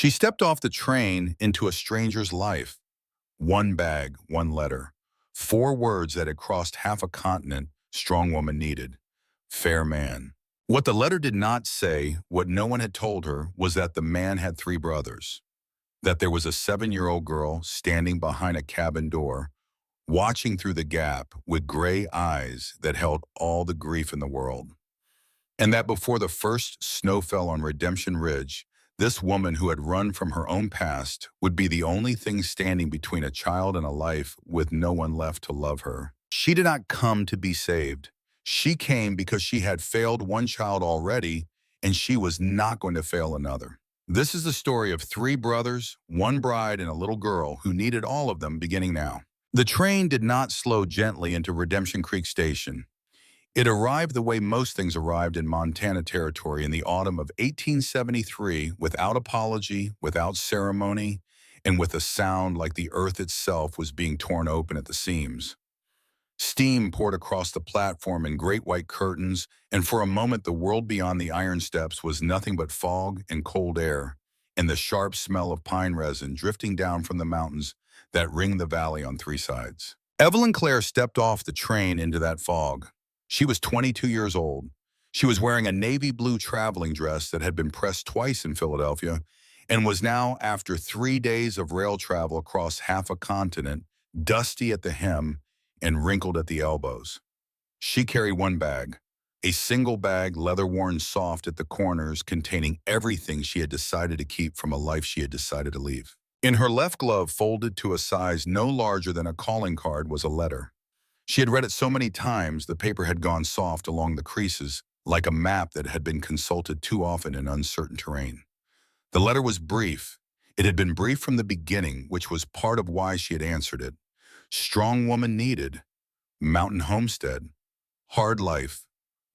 She stepped off the train into a stranger's life. One bag, one letter. 4 words that had crossed half a continent. Strong woman needed. Fair man. What the letter did not say, what no one had told her, was that the man had 3 brothers. That there was a 7-year-old girl standing behind a cabin door, watching through the gap with gray eyes that held all the grief in the world. And that before the first snow fell on Redemption Ridge, this woman who had run from her own past would be the only thing standing between a child and a life with no one left to love her. She did not come to be saved. She came because she had failed one child already, and she was not going to fail another. This is the story of 3 brothers, one bride, and a little girl who needed all of them beginning now. The train did not slow gently into Redemption Creek Station. It arrived the way most things arrived in Montana Territory in the autumn of 1873, without apology, without ceremony, and with a sound like the earth itself was being torn open at the seams. Steam poured across the platform in great white curtains, and for a moment the world beyond the iron steps was nothing but fog and cold air, and the sharp smell of pine resin drifting down from the mountains that ring the valley on 3 sides. Evelyn Clare stepped off the train into that fog. She was 22 years old. She was wearing a navy blue traveling dress that had been pressed twice in Philadelphia and was now, after 3 days of rail travel across half a continent, dusty at the hem and wrinkled at the elbows. She carried one bag, a single bag, leather-worn soft at the corners, containing everything she had decided to keep from a life she had decided to leave. In her left glove, folded to a size no larger than a calling card, was a letter. She had read it so many times the paper had gone soft along the creases, like a map that had been consulted too often in uncertain terrain. The letter was brief. It had been brief from the beginning, which was part of why she had answered it. Strong woman needed. Mountain homestead. Hard life.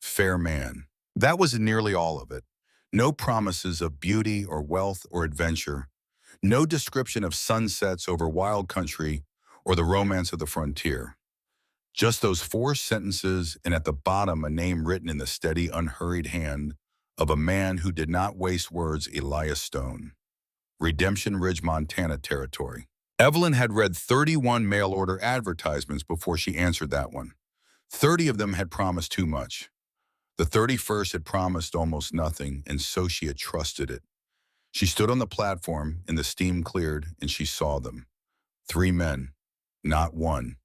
Fair man. That was nearly all of it. No promises of beauty or wealth or adventure. No description of sunsets over wild country or the romance of the frontier. Just those 4 sentences, and at the bottom a name written in the steady, unhurried hand of a man who did not waste words, Elias Stone. Redemption Ridge, Montana Territory. Evelyn had read 31 mail-order advertisements before she answered that one. 30 of them had promised too much. The 31st had promised almost nothing, and so she had trusted it. She stood on the platform, and the steam cleared, and she saw them. 3 men. Not 1.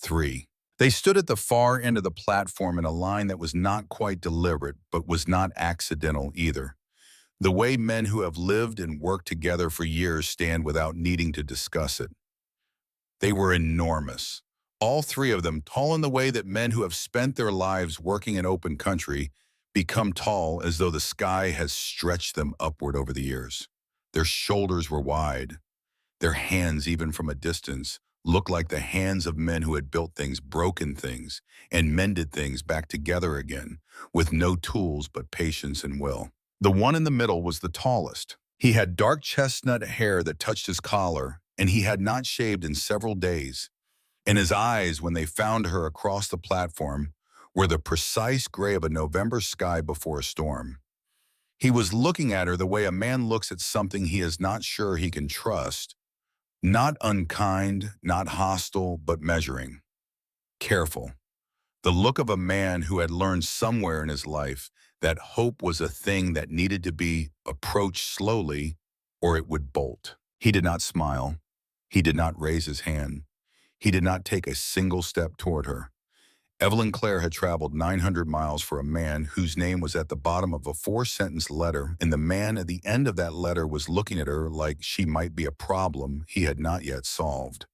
3. They stood at the far end of the platform in a line that was not quite deliberate, but was not accidental either. The way men who have lived and worked together for years stand without needing to discuss it. They were enormous. All 3 of them tall in the way that men who have spent their lives working in open country become tall, as though the sky has stretched them upward over the years. Their shoulders were wide. Their hands, even from a distance, looked like the hands of men who had built things, broken things, and mended things back together again, with no tools but patience and will. The one in the middle was the tallest. He had dark chestnut hair that touched his collar, and he had not shaved in several days. And his eyes, when they found her across the platform, were the precise gray of a November sky before a storm. He was looking at her the way a man looks at something he is not sure he can trust. Not unkind, not hostile, but measuring. Careful. The look of a man who had learned somewhere in his life that hope was a thing that needed to be approached slowly or it would bolt. He did not smile. He did not raise his hand. He did not take a single step toward her. Evelyn Clare had traveled 900 miles for a man whose name was at the bottom of a 4-sentence letter, and the man at the end of that letter was looking at her like she might be a problem he had not yet solved.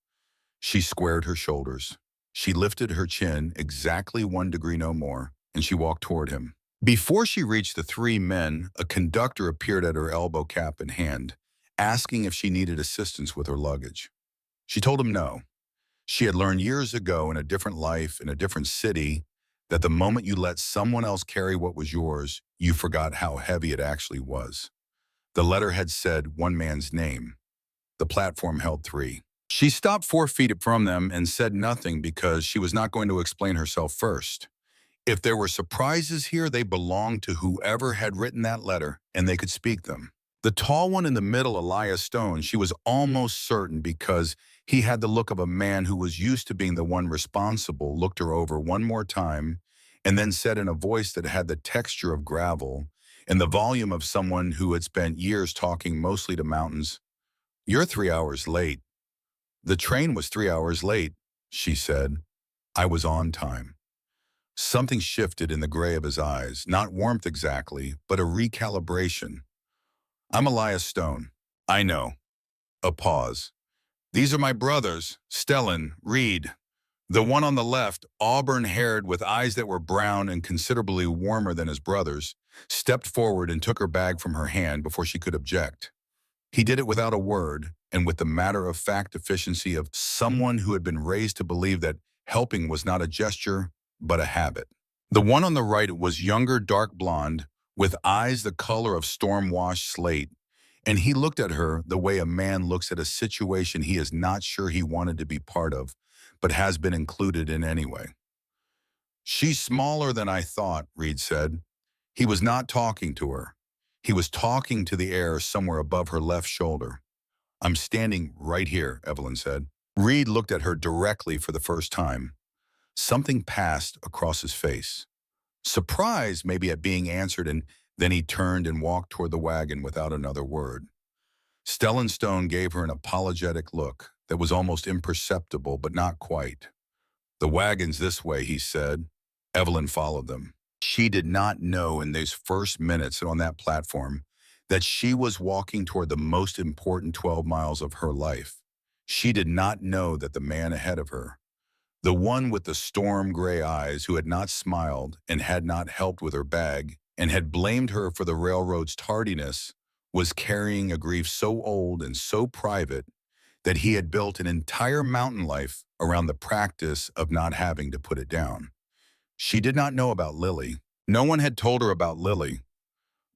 She squared her shoulders. She lifted her chin exactly 1 degree no more, and she walked toward him. Before she reached the 3 men, a conductor appeared at her elbow, cap in hand, asking if she needed assistance with her luggage. She told him no. She had learned years ago in a different life, in a different city, that the moment you let someone else carry what was yours, you forgot how heavy it actually was. The letter had said one man's name. The platform held 3. She stopped 4 feet from them and said nothing because she was not going to explain herself first. If there were surprises here, they belonged to whoever had written that letter, and they could speak them. The tall one in the middle, Elias Stone, she was almost certain because he had the look of a man who was used to being the one responsible, looked her over one more time, and then said in a voice that had the texture of gravel and the volume of someone who had spent years talking mostly to mountains, "You're 3 hours late." "The train was 3 hours late," she said. "I was on time." Something shifted in the gray of his eyes, not warmth exactly, but a recalibration. "I'm Elias Stone." "I know." A pause. "These are my brothers, Stellan, Reed." The one on the left, auburn-haired with eyes that were brown and considerably warmer than his brother's, stepped forward and took her bag from her hand before she could object. He did it without a word and with the matter-of-fact efficiency of someone who had been raised to believe that helping was not a gesture, but a habit. The one on the right was younger, dark blonde, with eyes the color of storm-washed slate, and he looked at her the way a man looks at a situation he is not sure he wanted to be part of, but has been included in anyway. "She's smaller than I thought," Reed said. He was not talking to her. He was talking to the air somewhere above her left shoulder. "I'm standing right here," Evelyn said. Reed looked at her directly for the first time. Something passed across his face. Surprise maybe at being answered, and then he turned and walked toward the wagon without another word. Stellan Stone gave her an apologetic look that was almost imperceptible, but not quite. "The wagon's this way," he said. Evelyn followed them. She did not know in those first minutes on that platform that she was walking toward the most important 12 miles of her life. She did not know that the man ahead of her, the one with the storm-gray eyes who had not smiled and had not helped with her bag and had blamed her for the railroad's tardiness, was carrying a grief so old and so private that he had built an entire mountain life around the practice of not having to put it down. She did not know about Lily. No one had told her about Lily.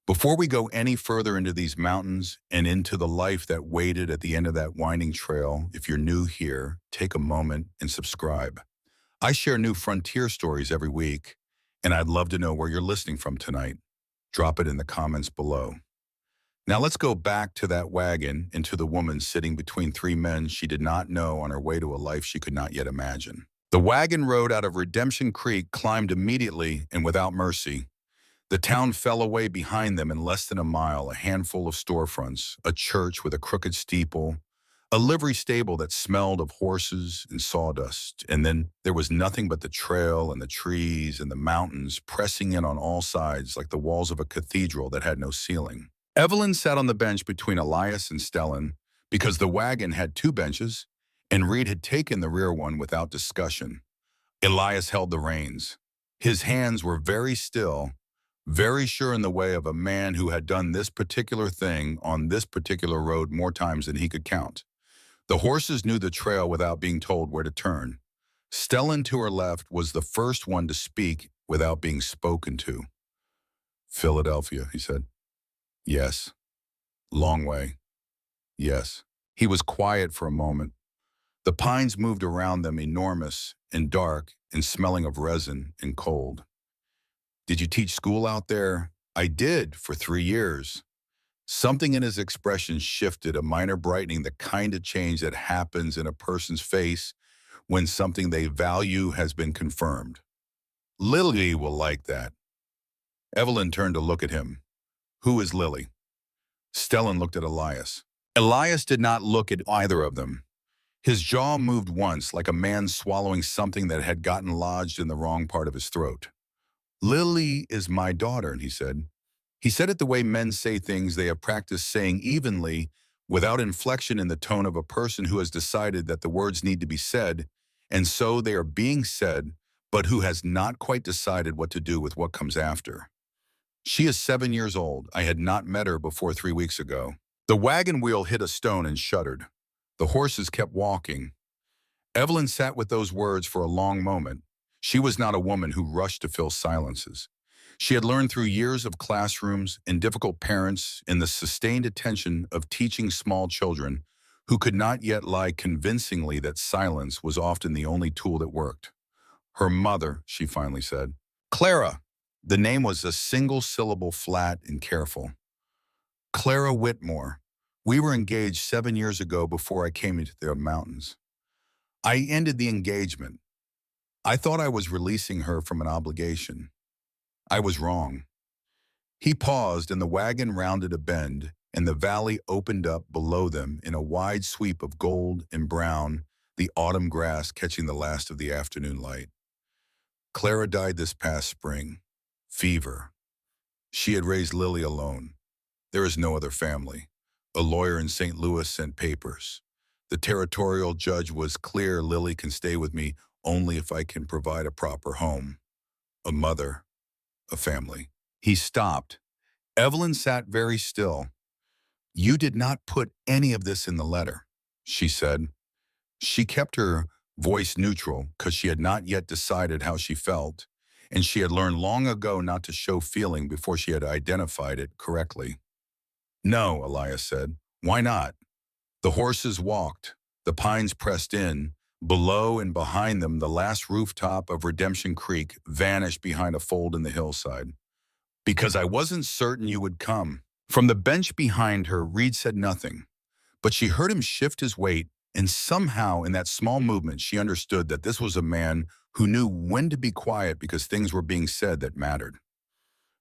Before we go any further into these mountains and into the life that waited at the end of that winding trail, if you're new here, take a moment and subscribe. I share new frontier stories every week, and I'd love to know where you're listening from tonight. Drop it in the comments below. Now let's go back to that wagon and to the woman sitting between three men she did not know on her way to a life she could not yet imagine. The wagon road out of Redemption Creek climbed immediately and without mercy. The town fell away behind them in less than a mile, a handful of storefronts, a church with a crooked steeple, a livery stable that smelled of horses and sawdust, and then there was nothing but the trail and the trees and the mountains pressing in on all sides like the walls of a cathedral that had no ceiling. Evelyn sat on the bench between Elias and Stellan because the wagon had two benches, and Reed had taken the rear one without discussion. Elias held the reins. His hands were very still, very sure in the way of a man who had done this particular thing on this particular road more times than he could count. The horses knew the trail without being told where to turn. Stellan to her left was the first one to speak without being spoken to. "Philadelphia," he said. "Yes." "Long way." "Yes." He was quiet for a moment. The pines moved around them, enormous and dark and smelling of resin and cold. "Did you teach school out there?" "I did, for 3 years." Something in his expression shifted, a minor brightening, the kind of change that happens in a person's face when something they value has been confirmed. "Lily will like that." Evelyn turned to look at him. "Who is Lily?" Stellan looked at Elias. Elias did not look at either of them. His jaw moved once, like a man swallowing something that had gotten lodged in the wrong part of his throat. "Lily is my daughter," he said. He said it the way men say things they have practiced saying evenly, without inflection, in the tone of a person who has decided that the words need to be said, and so they are being said, but who has not quite decided what to do with what comes after. "She is 7 years old. I had not met her before 3 weeks ago." The wagon wheel hit a stone and shuddered. The horses kept walking. Evelyn sat with those words for a long moment. She was not a woman who rushed to fill silences. She had learned through years of classrooms and difficult parents and the sustained attention of teaching small children who could not yet lie convincingly that silence was often the only tool that worked. "Her mother," she finally said. "Clara." The name was a single syllable, flat and careful. Clara Whitmore. We were engaged 7 years ago before I came into the mountains. I ended the engagement. I thought I was releasing her from an obligation. I was wrong. He paused, and the wagon rounded a bend, and the valley opened up below them in a wide sweep of gold and brown, the autumn grass catching the last of the afternoon light. Clara died this past spring. Fever. She had raised Lily alone. There is no other family. A lawyer in St. Louis sent papers. The territorial judge was clear: Lily can stay with me only if I can provide a proper home, a mother, a family. He stopped. Evelyn sat very still. You did not put any of this in the letter, she said. She kept her voice neutral because she had not yet decided how she felt, and she had learned long ago not to show feeling before she had identified it correctly. No, Elias said. Why not? The horses walked. The pines pressed in. Below and behind them, the last rooftop of Redemption Creek vanished behind a fold in the hillside. Because I wasn't certain you would come. From the bench behind her, Reed said nothing, but she heard him shift his weight, and somehow in that small movement she understood that this was a man who knew when to be quiet because things were being said that mattered.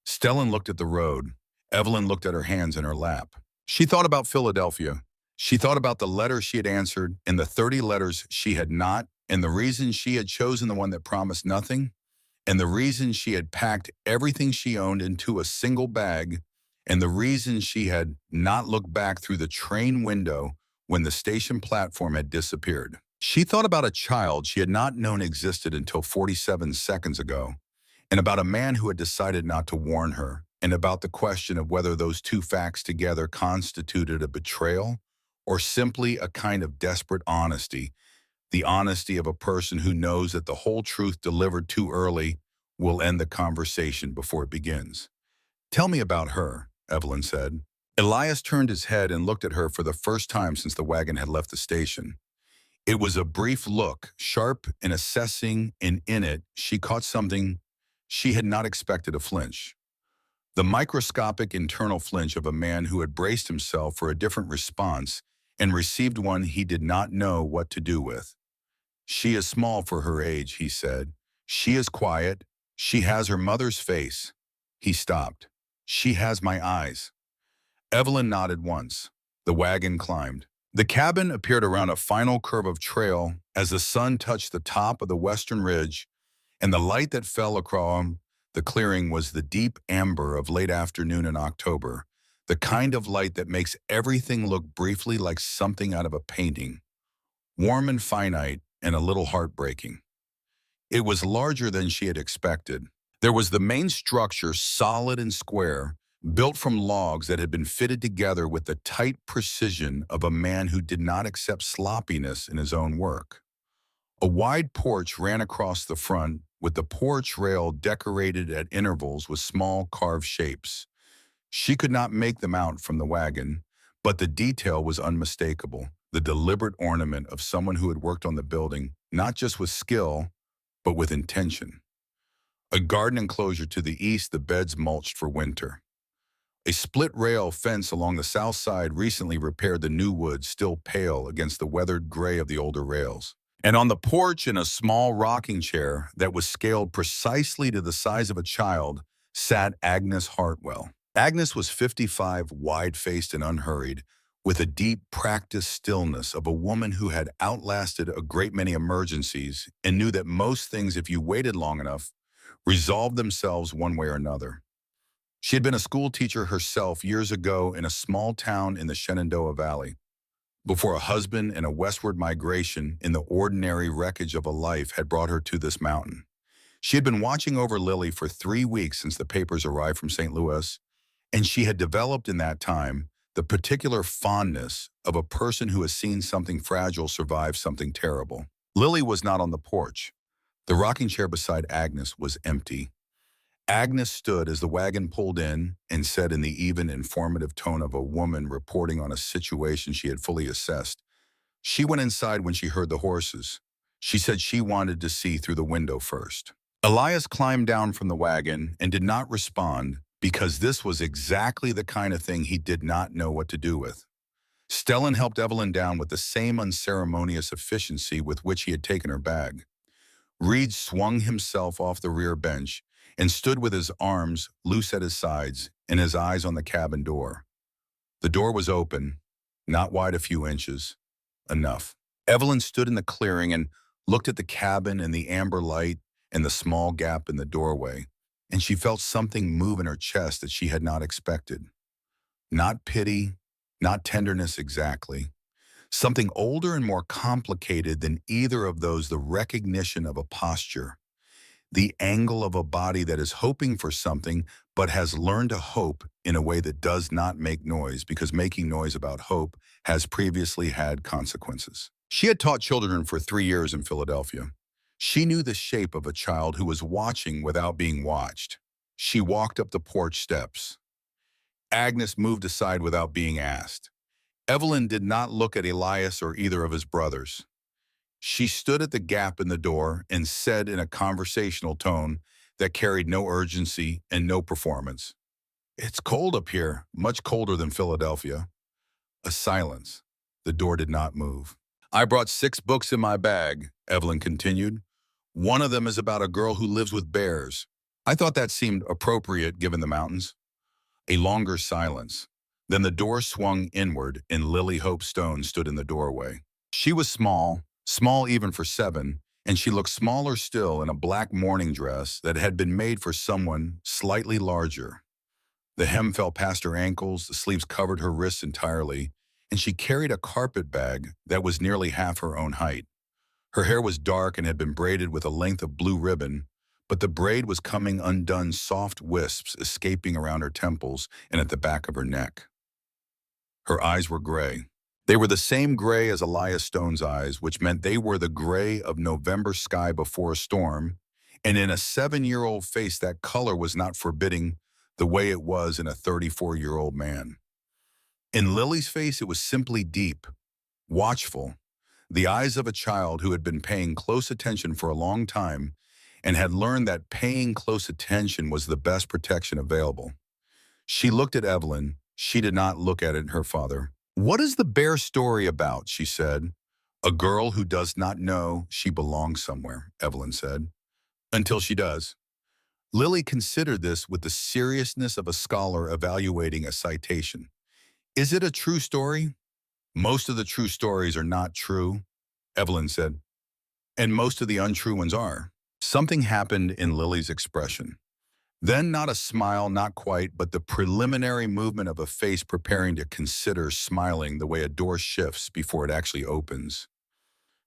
Stellan looked at the road. Evelyn looked at her hands in her lap. She thought about Philadelphia. She thought about the letter she had answered and the 30 letters she had not, and the reason she had chosen the one that promised nothing, and the reason she had packed everything she owned into a single bag, and the reason she had not looked back through the train window when the station platform had disappeared. She thought about a child she had not known existed until 47 seconds ago, and about a man who had decided not to warn her, and about the question of whether those two facts together constituted a betrayal or simply a kind of desperate honesty, the honesty of a person who knows that the whole truth delivered too early will end the conversation before it begins. Tell me about her, Evelyn said. Elias turned his head and looked at her for the first time since the wagon had left the station. It was a brief look, sharp and assessing, and in it she caught something she had not expected: a flinch. The microscopic internal flinch of a man who had braced himself for a different response and received one he did not know what to do with. She is small for her age, he said. She is quiet. She has her mother's face. He stopped. She has my eyes. Evelyn nodded once. The wagon climbed. The cabin appeared around a final curve of trail as the sun touched the top of the western ridge, and the light that fell across the clearing was the deep amber of late afternoon in October, the kind of light that makes everything look briefly like something out of a painting, warm and finite and a little heartbreaking. It was larger than she had expected. There was the main structure, solid and square, built from logs that had been fitted together with the tight precision of a man who did not accept sloppiness in his own work. A wide porch ran across the front, with the porch rail decorated at intervals with small carved shapes. She could not make them out from the wagon, but the detail was unmistakable, the deliberate ornament of someone who had worked on the building, not just with skill, but with intention. A garden enclosure to the east, the beds mulched for winter. A split rail fence along the south side recently repaired, the new wood still pale against the weathered gray of the older rails. And on the porch, in a small rocking chair that was scaled precisely to the size of a child, sat Agnes Hartwell. Agnes was 55, wide-faced and unhurried, with a deep, practiced stillness of a woman who had outlasted a great many emergencies and knew that most things, if you waited long enough, resolved themselves one way or another. She had been a school teacher herself years ago in a small town in the Shenandoah Valley, before a husband and a westward migration in the ordinary wreckage of a life had brought her to this mountain. She had been watching over Lily for 3 weeks since the papers arrived from St. Louis, and she had developed in that time the particular fondness of a person who has seen something fragile survive something terrible. Lily was not on the porch. The rocking chair beside Agnes was empty. Agnes stood as the wagon pulled in and said in the even, informative tone of a woman reporting on a situation she had fully assessed, "She went inside when she heard the horses. She said she wanted to see through the window first." Elias climbed down from the wagon and did not respond, because this was exactly the kind of thing he did not know what to do with. Stellan helped Evelyn down with the same unceremonious efficiency with which he had taken her bag. Reed swung himself off the rear bench and stood with his arms loose at his sides and his eyes on the cabin door. The door was open, not wide a few inches. Enough. Evelyn stood in the clearing and looked at the cabin and the amber light and the small gap in the doorway, and she felt something move in her chest that she had not expected. Not pity, not tenderness exactly. Something older and more complicated than either of those, the recognition of a posture, the angle of a body that is hoping for something but has learned to hope in a way that does not make noise because making noise about hope has previously had consequences. She had taught children for 3 years in Philadelphia. She knew the shape of a child who was watching without being watched. She walked up the porch steps. Agnes moved aside without being asked. Evelyn did not look at Elias or either of his brothers. She stood at the gap in the door and said in a conversational tone that carried no urgency and no performance, "It's cold up here, much colder than Philadelphia." A silence. The door did not move. "I brought 6 books in my bag," Evelyn continued. "One of them is about a girl who lives with bears. I thought that seemed appropriate given the mountains." A longer silence. Then the door swung inward and Lily Hope Stone stood in the doorway. She was small, small even for 7, and she looked smaller still in a black morning dress that had been made for someone slightly larger. The hem fell past her ankles, the sleeves covered her wrists entirely, and she carried a carpet bag that was nearly half her own height. Her hair was dark and had been braided with a length of blue ribbon, but the braid was coming undone, soft wisps escaping around her temples and at the back of her neck. Her eyes were gray. They were the same gray as Elias Stone's eyes, which meant they were the gray of November sky before a storm, and in a 7-year-old face that color was not forbidding the way it was in a 34-year-old man. In Lily's face it was simply deep, watchful, the eyes of a child who had been paying close attention for a long time and had learned that paying close attention was the best protection available. She looked at Evelyn. She did not look at her father. "What is the bear story about?" she said. "A girl who does not know she belongs somewhere," Evelyn said. "Until she does." Lily considered this with the seriousness of a scholar evaluating a citation. "Is it a true story?" "Most of the true stories are not true," Evelyn said. "And most of the untrue ones are." Something happened in Lily's expression. Then not a smile, not quite, but the preliminary movement of a face preparing to consider smiling the way a door shifts before it actually opens.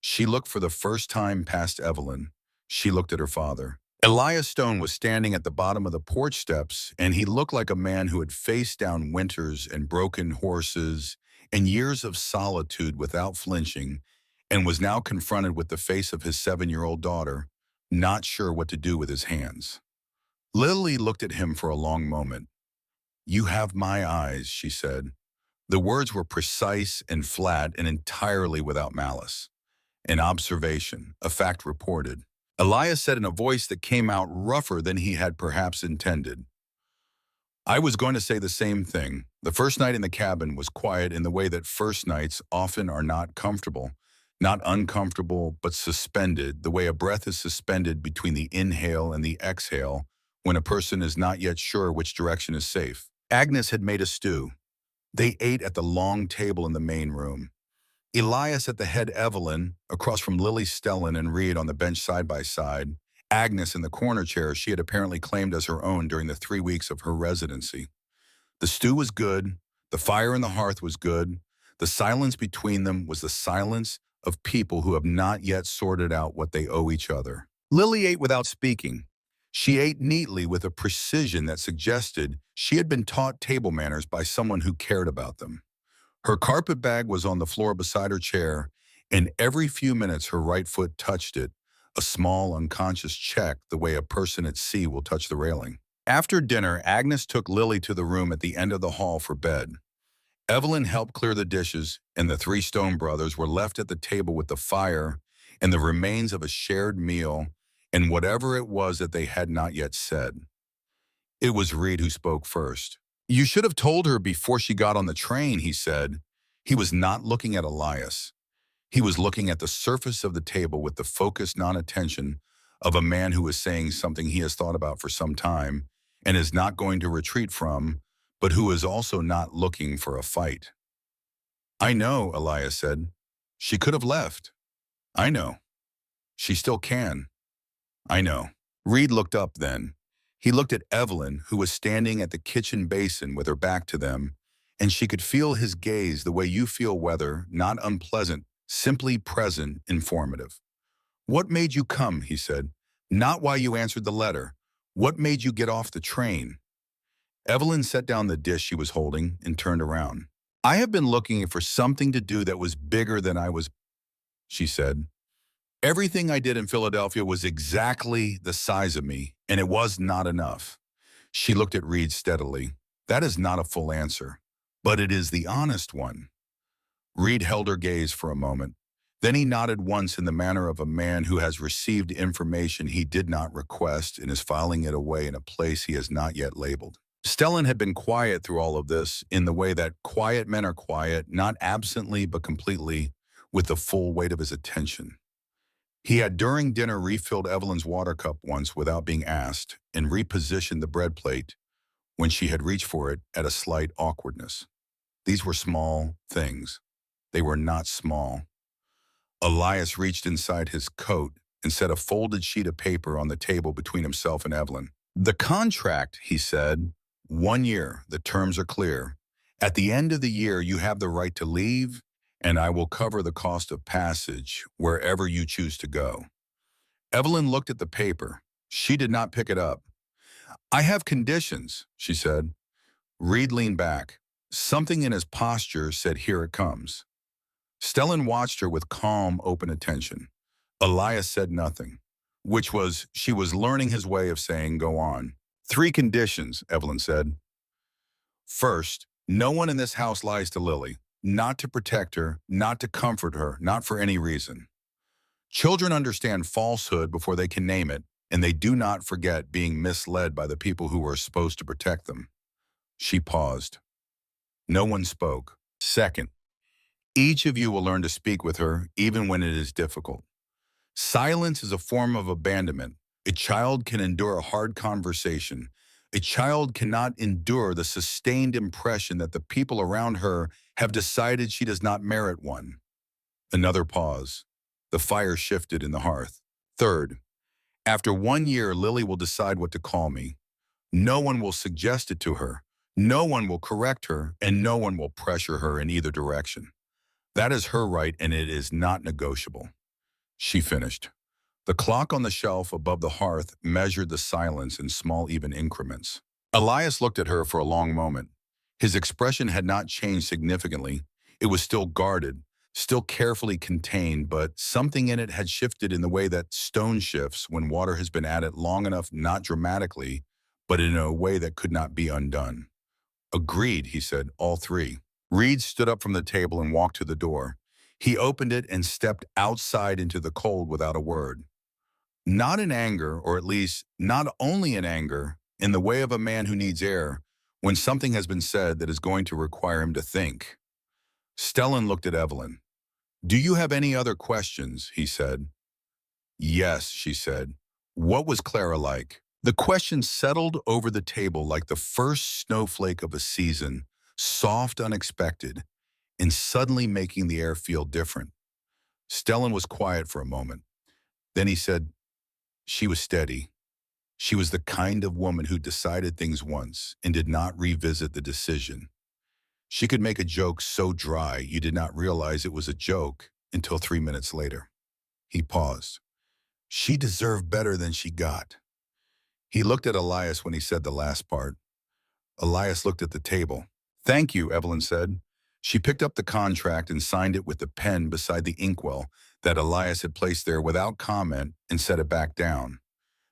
She looked for the first time past Evelyn. She looked at her father. Elias Stone was standing at the bottom of the porch steps, and he looked like a man who had faced down winters and broken horses and years of solitude without flinching, and was now confronted with the face of his 7-year-old daughter, not sure what to do with his hands. Lily looked at him for a long moment. "You have my eyes," she said. The words were precise and flat and entirely without malice. An observation, a fact reported. Elias said in a voice that came out rougher than he had perhaps intended. "I was going to say the same thing. The first night in the cabin was quiet in the way that first nights often are not comfortable. Not uncomfortable, but suspended, the way a breath is suspended between the inhale and the exhale when a person is not yet sure which direction is safe. Agnes had made a stew. They ate at the long table in the main room. Elias at the head, Evelyn, across from Lily, Stellan, and Reed on the bench side by side. Agnes in the corner chair she had apparently claimed as her own during the 3 weeks of her residency. The stew was good. The fire in the hearth was good. The silence between them was the silence of people who have not yet sorted out what they owe each other. Lily ate without speaking. She ate neatly with a precision that suggested she had been taught table manners by someone who cared about them. Her carpet bag was on the floor beside her chair, and every few minutes her right foot touched it, a small unconscious check the way a person at sea will touch the railing. After dinner, Agnes took Lily to the room at the end of the hall for bed. Evelyn helped clear the dishes, and the 3 Stone brothers were left at the table with the fire and the remains of a shared meal and whatever it was that they had not yet said. It was Reed who spoke first. You should have told her before she got on the train, he said. He was not looking at Elias. He was looking at the surface of the table with the focused non-attention of a man who is saying something he has thought about for some time and is not going to retreat from, but who is also not looking for a fight. I know, Elias said. She could have left. I know. She still can. I know. Reed looked up then. He looked at Evelyn, who was standing at the kitchen basin with her back to them, and she could feel his gaze the way you feel weather, not unpleasant, simply present, informative. What made you come, he said. Not why you answered the letter. What made you get off the train? Evelyn set down the dish she was holding and turned around. I have been looking for something to do that was bigger than I was, she said. Everything I did in Philadelphia was exactly the size of me, and it was not enough. She looked at Reed steadily. That is not a full answer, but it is the honest one. Reed held her gaze for a moment. Then he nodded once in the manner of a man who has received information he did not request and is filing it away in a place he has not yet labeled. Stellan had been quiet through all of this in the way that quiet men are quiet, not absently but completely, with the full weight of his attention. He had during dinner refilled Evelyn's water cup once without being asked and repositioned the bread plate when she had reached for it at a slight awkwardness. These were small things. They were not small. Elias reached inside his coat and set a folded sheet of paper on the table between himself and Evelyn. The contract, he said, 1 year, the terms are clear. At the end of the year, you have the right to leave, and I will cover the cost of passage wherever you choose to go. Evelyn looked at the paper. She did not pick it up. I have conditions, she said. Reed leaned back. Something in his posture said, here it comes. Stellan watched her with calm, open attention. Elias said nothing, which was, she was learning his way of saying, go on. 3 conditions, Evelyn said. First, no one in this house lies to Lily, not to protect her, not to comfort her, not for any reason. Children understand falsehood before they can name it, and they do not forget being misled by the people who are supposed to protect them. She paused. No one spoke. Second, each of you will learn to speak with her even when it is difficult. Silence is a form of abandonment. A child can endure a hard conversation. A child cannot endure the sustained impression that the people around her have decided she does not merit one. Another pause. The fire shifted in the hearth. Third, after 1 year, Lily will decide what to call me. No one will suggest it to her. No one will correct her, and no one will pressure her in either direction. That is her right, and it is not negotiable. She finished. The clock on the shelf above the hearth measured the silence in small, even increments. Elias looked at her for a long moment. His expression had not changed significantly. It was still guarded, still carefully contained, but something in it had shifted in the way that stone shifts when water has been added long enough, not dramatically, but in a way that could not be undone. Agreed, he said, all 3. Reed stood up from the table and walked to the door. He opened it and stepped outside into the cold without a word. Not in anger, or at least not only in anger, in the way of a man who needs air, when something has been said that is going to require him to think. Stellan looked at Evelyn. Do you have any other questions? He said. Yes, she said. What was Clara like? The question settled over the table like the first snowflake of a season, soft, unexpected, and suddenly making the air feel different. Stellan was quiet for a moment. Then he said, she was steady. She was the kind of woman who decided things once and did not revisit the decision. She could make a joke so dry you did not realize it was a joke until 3 minutes later. He paused. She deserved better than she got. He looked at Elias when he said the last part. Elias looked at the table. Thank you, Evelyn said. She picked up the contract and signed it with the pen beside the inkwell that Elias had placed there without comment and set it back down.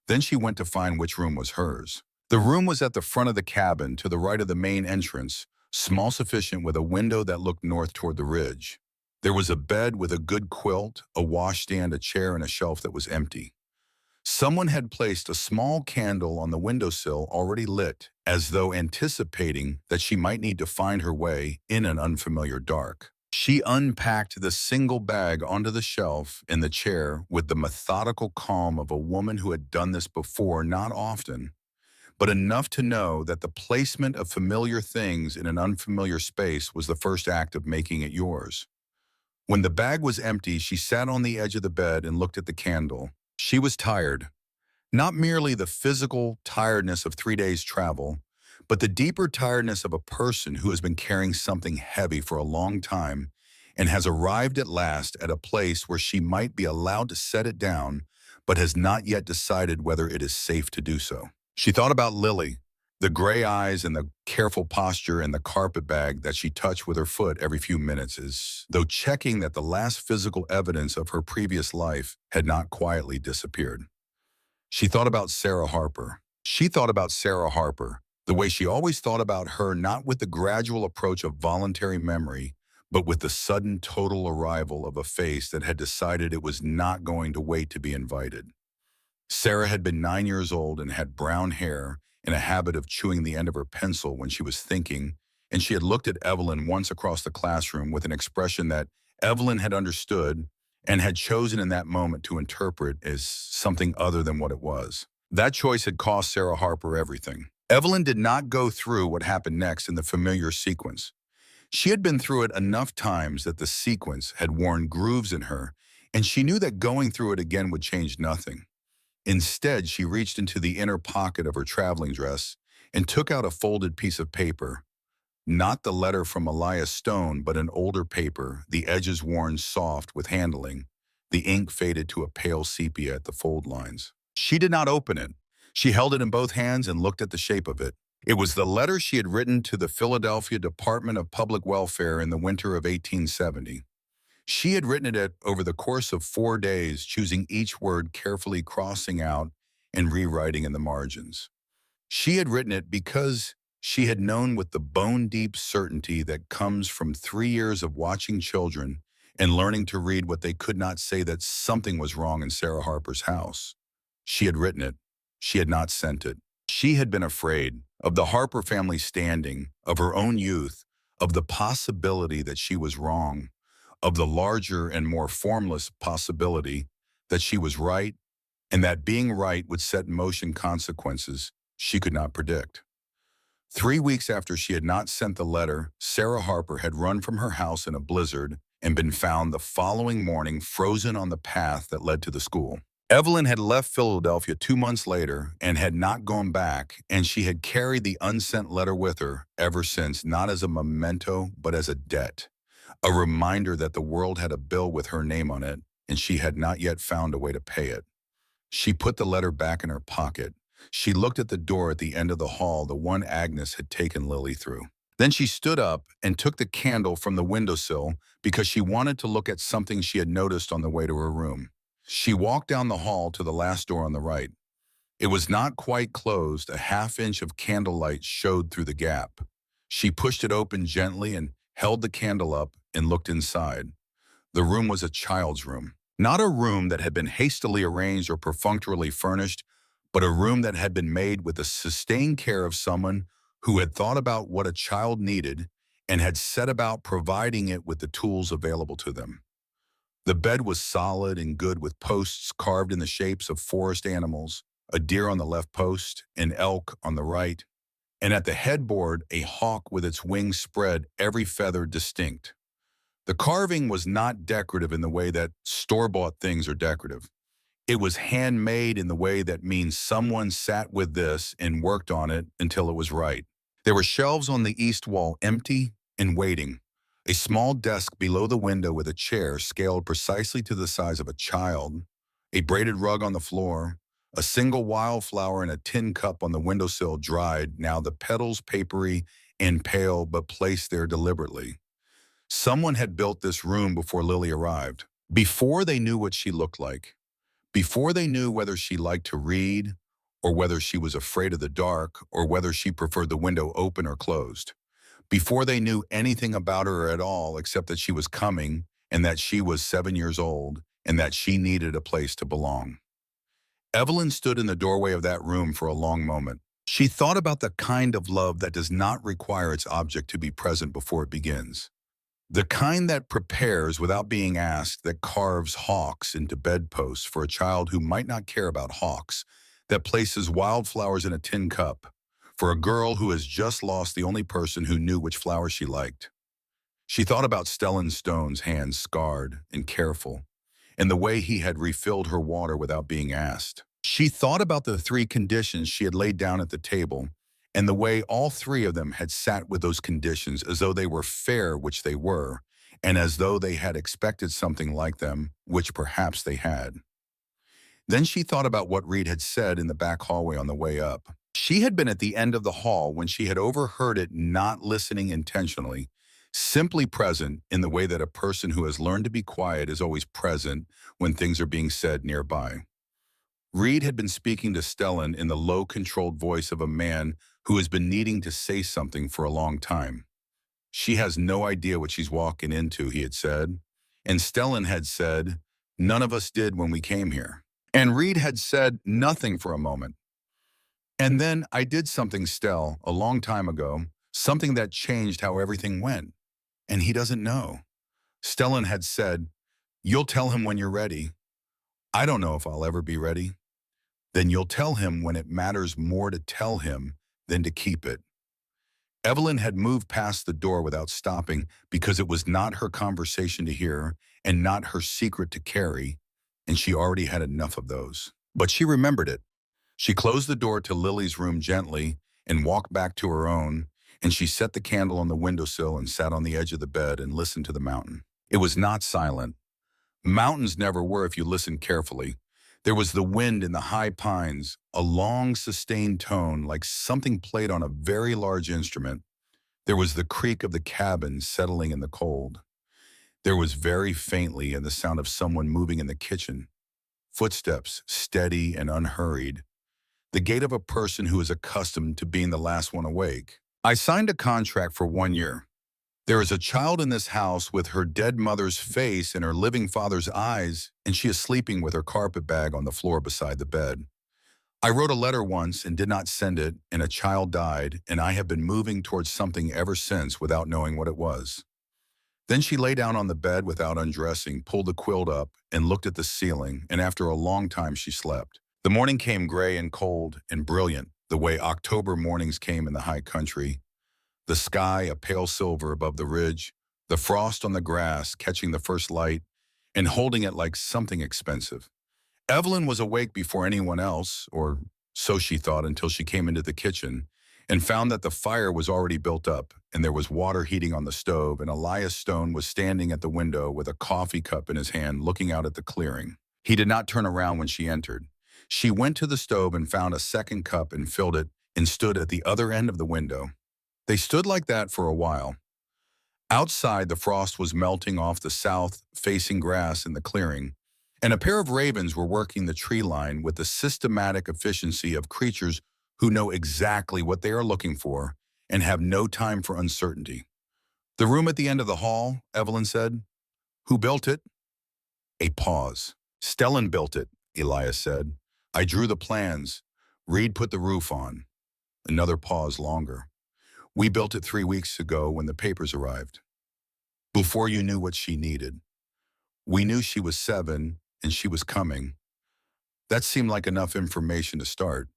Then she went to find which room was hers. The room was at the front of the cabin, to the right of the main entrance, small sufficient with a window that looked north toward the ridge. There was a bed with a good quilt, a washstand, a chair, and a shelf that was empty. Someone had placed a small candle on the windowsill already lit, as though anticipating that she might need to find her way in an unfamiliar dark. She unpacked the single bag onto the shelf in the chair with the methodical calm of a woman who had done this before, not often, but enough to know that the placement of familiar things in an unfamiliar space was the first act of making it yours. When the bag was empty, she sat on the edge of the bed and looked at the candle. She was tired. Not merely the physical tiredness of 3 days' travel, but the deeper tiredness of a person who has been carrying something heavy for a long time and has arrived at last at a place where she might be allowed to set it down, but has not yet decided whether it is safe to do so. She thought about Lily, the gray eyes and the careful posture and the carpet bag that she touched with her foot every few minutes, as though checking that the last physical evidence of her previous life had not quietly disappeared. She thought about Sarah Harper. She thought about Sarah Harper, the way she always thought about her, not with the gradual approach of voluntary memory, but with the sudden total arrival of a face that had decided it was not going to wait to be invited. Sarah had been 9 years old and had brown hair and a habit of chewing the end of her pencil when she was thinking, and she had looked at Evelyn once across the classroom with an expression that Evelyn had understood and had chosen in that moment to interpret as something other than what it was. That choice had cost Sarah Harper everything. Evelyn did not go through what happened next in the familiar sequence. She had been through it enough times that the sequence had worn grooves in her, and she knew that going through it again would change nothing. Instead, she reached into the inner pocket of her traveling dress and took out a folded piece of paper. Not the letter from Elias Stone, but an older paper, the edges worn soft with handling, the ink faded to a pale sepia at the fold lines. She did not open it. She held it in both hands and looked at the shape of it. It was the letter she had written to the Philadelphia Department of Public Welfare in the winter of 1870. She had written it over the course of 4 days, choosing each word carefully, crossing out and rewriting in the margins. She had written it because she had known with the bone-deep certainty that comes from 3 years of watching children and learning to read what they could not say, that something was wrong in Sarah Harper's house. She had written it. She had not sent it. She had been afraid of the Harper family standing, of her own youth, of the possibility that she was wrong, of the larger and more formless possibility that she was right, and that being right would set in motion consequences she could not predict. 3 weeks after she had not sent the letter, Sarah Harper had run from her house in a blizzard and been found the following morning frozen on the path that led to the school. Evelyn had left Philadelphia 2 months later and had not gone back, and she had carried the unsent letter with her ever since, not as a memento, but as a debt, a reminder that the world had a bill with her name on it, and she had not yet found a way to pay it. She put the letter back in her pocket. She looked at the door at the end of the hall, the one Agnes had taken Lily through. Then she stood up and took the candle from the windowsill because she wanted to look at something she had noticed on the way to her room. She walked down the hall to the last door on the right. It was not quite closed. A half-inch of candlelight showed through the gap. She pushed it open gently and held the candle up and looked inside. The room was a child's room. Not a room that had been hastily arranged or perfunctorily furnished, but a room that had been made with the sustained care of someone who had thought about what a child needed and had set about providing it with the tools available to them. The bed was solid and good, with posts carved in the shapes of forest animals, a deer on the left post, an elk on the right, and at the headboard a hawk with its wings spread, every feather distinct. The carving was not decorative in the way that store-bought things are decorative. It was handmade in the way that means someone sat with this and worked on it until it was right. There were shelves on the east wall, empty and waiting. A small desk below the window with a chair scaled precisely to the size of a child, a braided rug on the floor, a single wildflower in a tin cup on the windowsill, dried, now the petals papery and pale, but placed there deliberately. Someone had built this room before Lily arrived, before they knew what she looked like, before they knew whether she liked to read, or whether she was afraid of the dark, or whether she preferred the window open or closed, before they knew anything about her at all except that she was coming and that she was 7 years old and that she needed a place to belong. Evelyn stood in the doorway of that room for a long moment. She thought about the kind of love that does not require its object to be present before it begins. The kind that prepares without being asked, that carves hawks into bedposts for a child who might not care about hawks, that places wildflowers in a tin cup for a girl who has just lost the only person who knew which flower she liked. She thought about Stellan Stone's hands scarred and careful, and the way he had refilled her water without being asked. She thought about the three conditions she had laid down at the table, and the way all three of them had sat with those conditions as though they were fair, which they were, and as though they had expected something like them, which perhaps they had. Then she thought about what Reed had said in the back hallway on the way up. She had been at the end of the hall when she had overheard it, not listening intentionally, simply present in the way that a person who has learned to be quiet is always present when things are being said nearby. Reed had been speaking to Stellan in the low, controlled voice of a man who has been needing to say something for a long time. She has no idea what she's walking into, he had said. And Stellan had said, none of us did when we came here. And Reed had said nothing for a moment. And then I did something, Stell, a long time ago, something that changed how everything went. And he doesn't know. Stellan had said, you'll tell him when you're ready. I don't know if I'll ever be ready. Then you'll tell him when it matters more to tell him than to keep it. Evelyn had moved past the door without stopping because it was not her conversation to hear and not her secret to carry, and she already had enough of those. But she remembered it. She closed the door to Lily's room gently and walked back to her own, and she set the candle on the windowsill and sat on the edge of the bed and listened to the mountain. It was not silent. Mountains never were if you listened carefully. There was the wind in the high pines, a long, sustained tone like something played on a very large instrument. There was the creak of the cabin settling in the cold. There was very faintly the sound of someone moving in the kitchen. Footsteps, steady and unhurried. The gait of a person who is accustomed to being the last one awake. I signed a contract for 1 year. There is a child in this house with her dead mother's face in her living father's eyes, and she is sleeping with her carpet bag on the floor beside the bed. I wrote a letter once and did not send it, and a child died, and I have been moving towards something ever since without knowing what it was. Then she lay down on the bed without undressing, pulled the quilt up, and looked at the ceiling, and after a long time she slept. The morning came gray and cold and brilliant, the way October mornings came in the high country. The sky a pale silver above the ridge, the frost on the grass catching the first light and holding it like something expensive. Evelyn was awake before anyone else, or so she thought until she came into the kitchen and found that the fire was already built up and there was water heating on the stove, and Elias Stone was standing at the window with a coffee cup in his hand looking out at the clearing. He did not turn around when she entered. She went to the stove and found a second cup and filled it and stood at the other end of the window. They stood like that for a while. Outside, the frost was melting off the south-facing grass in the clearing, and a pair of ravens were working the tree line with the systematic efficiency of creatures who know exactly what they are looking for and have no time for uncertainty. The room at the end of the hall, Evelyn said. Who built it? A pause. Stellan built it, Elias said. I drew the plans. Reed put the roof on. Another pause longer. We built it 3 weeks ago when the papers arrived. Before you knew what she needed. We knew she was 7 and she was coming. That seemed like enough information to start.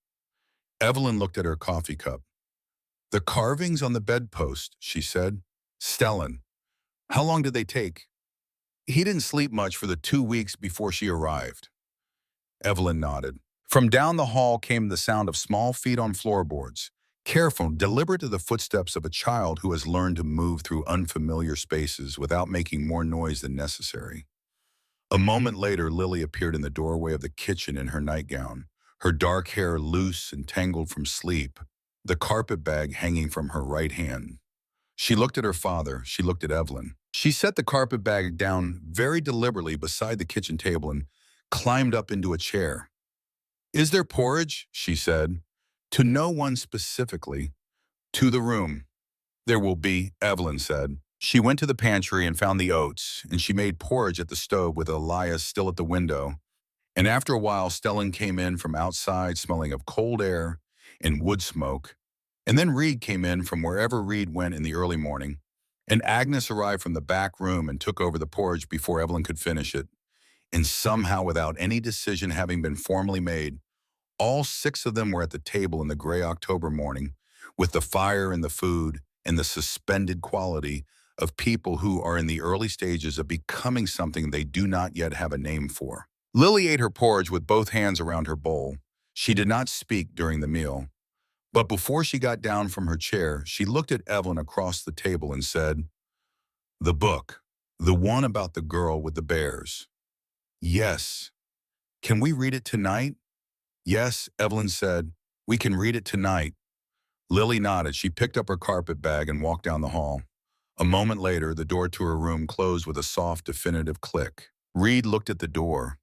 Evelyn looked at her coffee cup. The carvings on the bedpost, she said. Stellan. How long did they take? He didn't sleep much for the 2 weeks before she arrived. Evelyn nodded. From down the hall came the sound of small feet on floorboards. Careful, deliberate to the footsteps of a child who has learned to move through unfamiliar spaces without making more noise than necessary. A moment later, Lily appeared in the doorway of the kitchen in her nightgown, her dark hair loose and tangled from sleep, the carpet bag hanging from her right hand. She looked at her father, she looked at Evelyn. She set the carpet bag down very deliberately beside the kitchen table and climbed up into a chair. Is there porridge? She said. To no one specifically. To the room. There will be, Evelyn said. She went to the pantry and found the oats, and she made porridge at the stove with Elias still at the window. And after a while, Stellan came in from outside smelling of cold air and wood smoke. And then Reed came in from wherever Reed went in the early morning. And Agnes arrived from the back room and took over the porridge before Evelyn could finish it. And somehow, without any decision having been formally made, all six of them were at the table in the gray October morning, with the fire and the food and the suspended quality of people who are in the early stages of becoming something they do not yet have a name for. Lily ate her porridge with both hands around her bowl. She did not speak during the meal, but before she got down from her chair, she looked at Evelyn across the table and said, "The book, the one about the girl with the bears." "Yes. Can we read it tonight?" "Yes," Evelyn said. "We can read it tonight." Lily nodded. She picked up her carpet bag and walked down the hall. A moment later, the door to her room closed with a soft, definitive click. Reed looked at the door.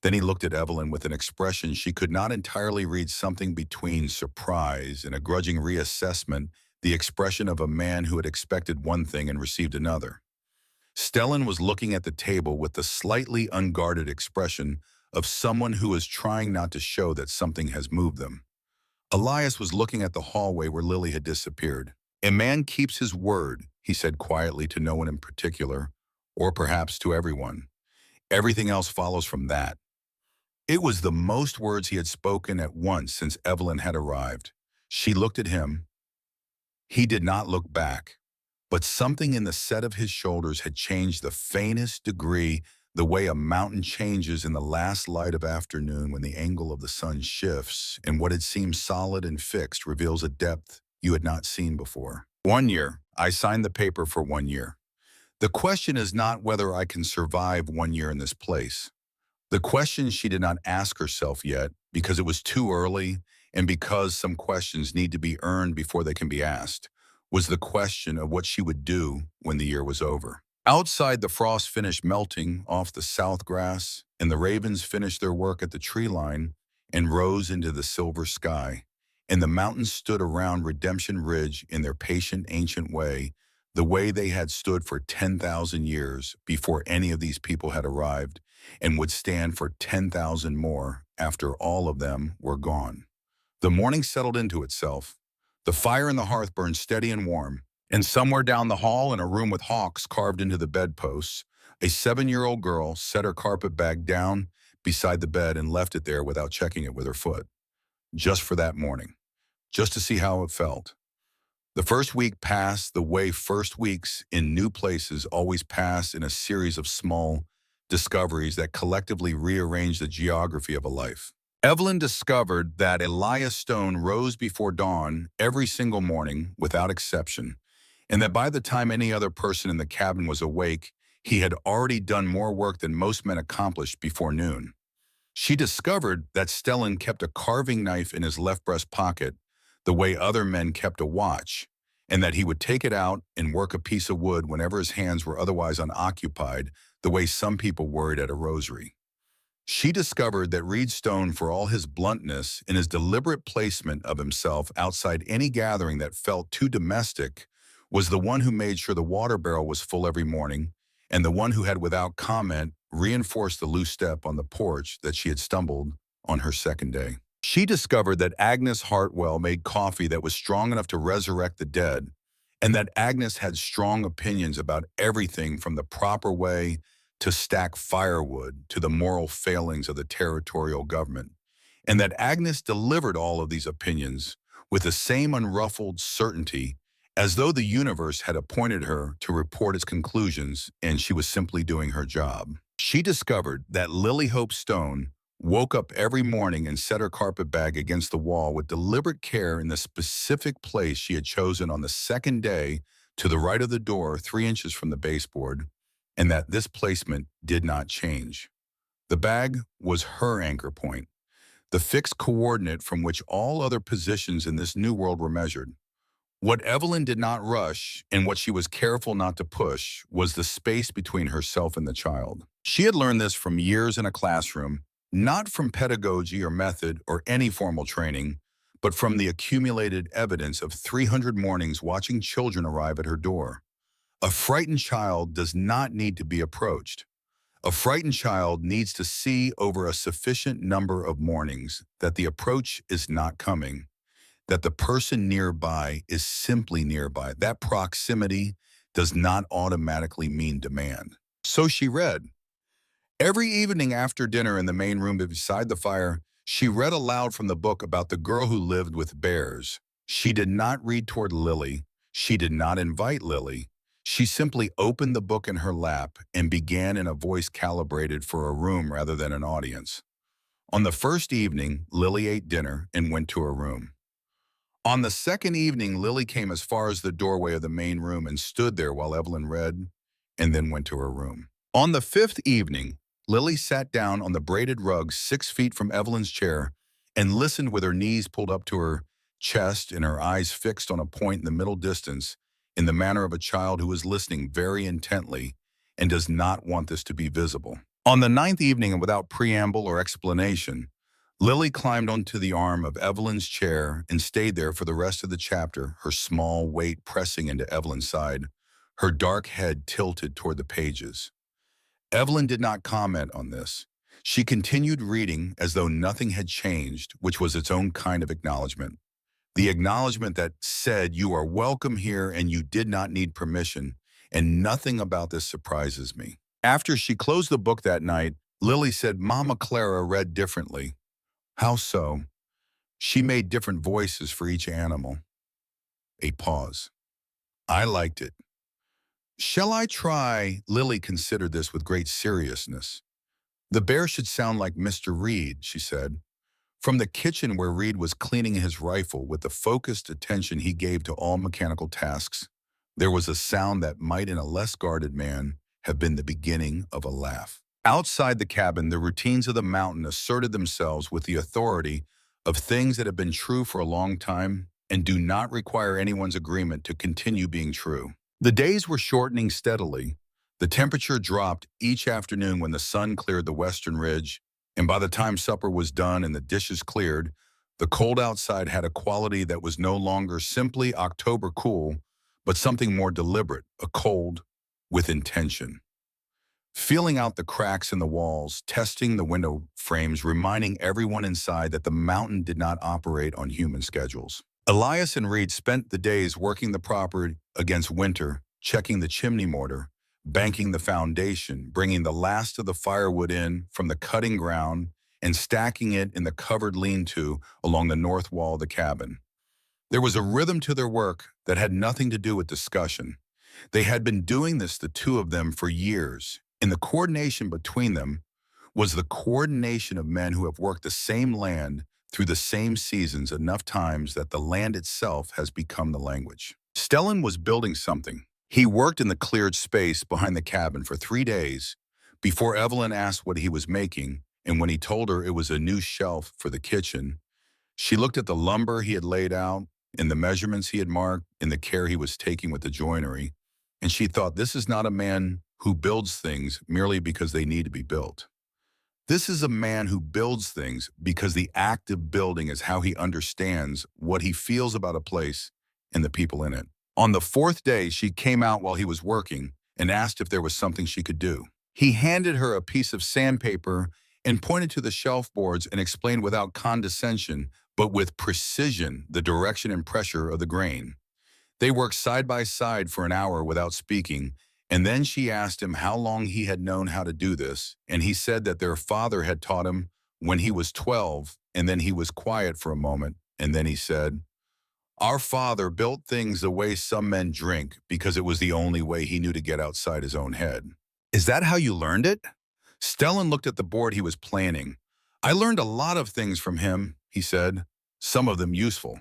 Then he looked at Evelyn with an expression she could not entirely read, something between surprise and a grudging reassessment, the expression of a man who had expected one thing and received another. Stellan was looking at the table with the slightly unguarded expression of someone who is trying not to show that something has moved them. Elias was looking at the hallway where Lily had disappeared. "A man keeps his word," he said quietly to no one in particular, or perhaps to everyone. "Everything else follows from that." It was the most words he had spoken at once since Evelyn had arrived. She looked at him. He did not look back, but something in the set of his shoulders had changed the faintest degree, the way a mountain changes in the last light of afternoon when the angle of the sun shifts, and what had seemed solid and fixed reveals a depth you had not seen before. "1 year. I signed the paper for 1 year. The question is not whether I can survive 1 year in this place." The question she did not ask herself yet, because it was too early and because some questions need to be earned before they can be asked, was the question of what she would do when the year was over. Outside, the frost finished melting off the south grass, and the ravens finished their work at the tree line and rose into the silver sky, and the mountains stood around Redemption Ridge in their patient, ancient way, the way they had stood for 10,000 years before any of these people had arrived, and would stand for 10,000 more after all of them were gone. The morning settled into itself. The fire in the hearth burned steady and warm, and somewhere down the hall, in a room with hawks carved into the bedposts, a 7-year-old girl set her carpet bag down beside the bed and left it there without checking it with her foot, just for that morning, just to see how it felt. The first week passed the way first weeks in new places always pass, in a series of small discoveries that collectively rearrange the geography of a life. Evelyn discovered that Elias Stone rose before dawn every single morning without exception, and that by the time any other person in the cabin was awake, he had already done more work than most men accomplished before noon. She discovered that Stellan kept a carving knife in his left breast pocket, the way other men kept a watch, and that he would take it out and work a piece of wood whenever his hands were otherwise unoccupied, the way some people worried at a rosary. She discovered that Reed Stone, for all his bluntness and his deliberate placement of himself outside any gathering that felt too domestic, was the one who made sure the water barrel was full every morning, and the one who had without comment reinforced the loose step on the porch that she had stumbled on her second day. She discovered that Agnes Hartwell made coffee that was strong enough to resurrect the dead, and that Agnes had strong opinions about everything from the proper way to stack firewood to the moral failings of the territorial government, and that Agnes delivered all of these opinions with the same unruffled certainty as though the universe had appointed her to report its conclusions and she was simply doing her job. She discovered that Lily Hope Stone woke up every morning and set her carpet bag against the wall with deliberate care in the specific place she had chosen on the second day, to the right of the door 3 inches from the baseboard, and that this placement did not change. The bag was her anchor point, the fixed coordinate from which all other positions in this new world were measured. What Evelyn did not rush, and what she was careful not to push, was the space between herself and the child. She had learned this from years in a classroom, not from pedagogy or method or any formal training, but from the accumulated evidence of 300 mornings watching children arrive at her door. A frightened child does not need to be approached. A frightened child needs to see over a sufficient number of mornings that the approach is not coming, that the person nearby is simply nearby. That proximity does not automatically mean demand. So she read. Every evening after dinner in the main room beside the fire, she read aloud from the book about the girl who lived with bears. She did not read toward Lily. She did not invite Lily. She simply opened the book in her lap and began in a voice calibrated for a room rather than an audience. On the first evening, Lily ate dinner and went to her room. On the second evening, Lily came as far as the doorway of the main room and stood there while Evelyn read, and then went to her room. On the fifth evening, Lily sat down on the braided rug 6 feet from Evelyn's chair and listened with her knees pulled up to her chest and her eyes fixed on a point in the middle distance in the manner of a child who is listening very intently and does not want this to be visible. On the ninth evening, and without preamble or explanation, Lily climbed onto the arm of Evelyn's chair and stayed there for the rest of the chapter, her small weight pressing into Evelyn's side, her dark head tilted toward the pages. Evelyn did not comment on this. She continued reading as though nothing had changed, which was its own kind of acknowledgement. The acknowledgement that said, you are welcome here and you did not need permission, and nothing about this surprises me. After she closed the book that night, Lily said Mama Clara read differently. How so? She made different voices for each animal. A pause. I liked it. Shall I try? Lily considered this with great seriousness. The bear should sound like Mr. Reed, she said. From the kitchen where Reed was cleaning his rifle with the focused attention he gave to all mechanical tasks, there was a sound that might in a less guarded man have been the beginning of a laugh. Outside the cabin, the routines of the mountain asserted themselves with the authority of things that have been true for a long time and do not require anyone's agreement to continue being true. The days were shortening steadily. The temperature dropped each afternoon when the sun cleared the western ridge, and by the time supper was done and the dishes cleared, the cold outside had a quality that was no longer simply October cool, but something more deliberate, a cold with intention. Feeling out the cracks in the walls, testing the window frames, reminding everyone inside that the mountain did not operate on human schedules. Elias and Reed spent the days working the property against winter, checking the chimney mortar, banking the foundation, bringing the last of the firewood in from the cutting ground, and stacking it in the covered lean-to along the north wall of the cabin. There was a rhythm to their work that had nothing to do with discussion. They had been doing this, the two of them, for years, and the coordination between them was the coordination of men who have worked the same land through the same seasons enough times that the land itself has become the language. Stellan was building something. He worked in the cleared space behind the cabin for 3 days before Evelyn asked what he was making, and when he told her it was a new shelf for the kitchen, she looked at the lumber he had laid out and the measurements he had marked and the care he was taking with the joinery, and she thought, this is not a man who builds things merely because they need to be built. This is a man who builds things because the act of building is how he understands what he feels about a place and the people in it. On the fourth day, she came out while he was working and asked if there was something she could do. He handed her a piece of sandpaper and pointed to the shelf boards and explained without condescension, but with precision, the direction and pressure of the grain. They worked side by side for an hour without speaking, and then she asked him how long he had known how to do this, and he said that their father had taught him when he was 12, and then he was quiet for a moment, and then he said, our father built things the way some men drink because it was the only way he knew to get outside his own head. Is that how you learned it? Stellan looked at the board he was planning. I learned a lot of things from him, he said, some of them useful.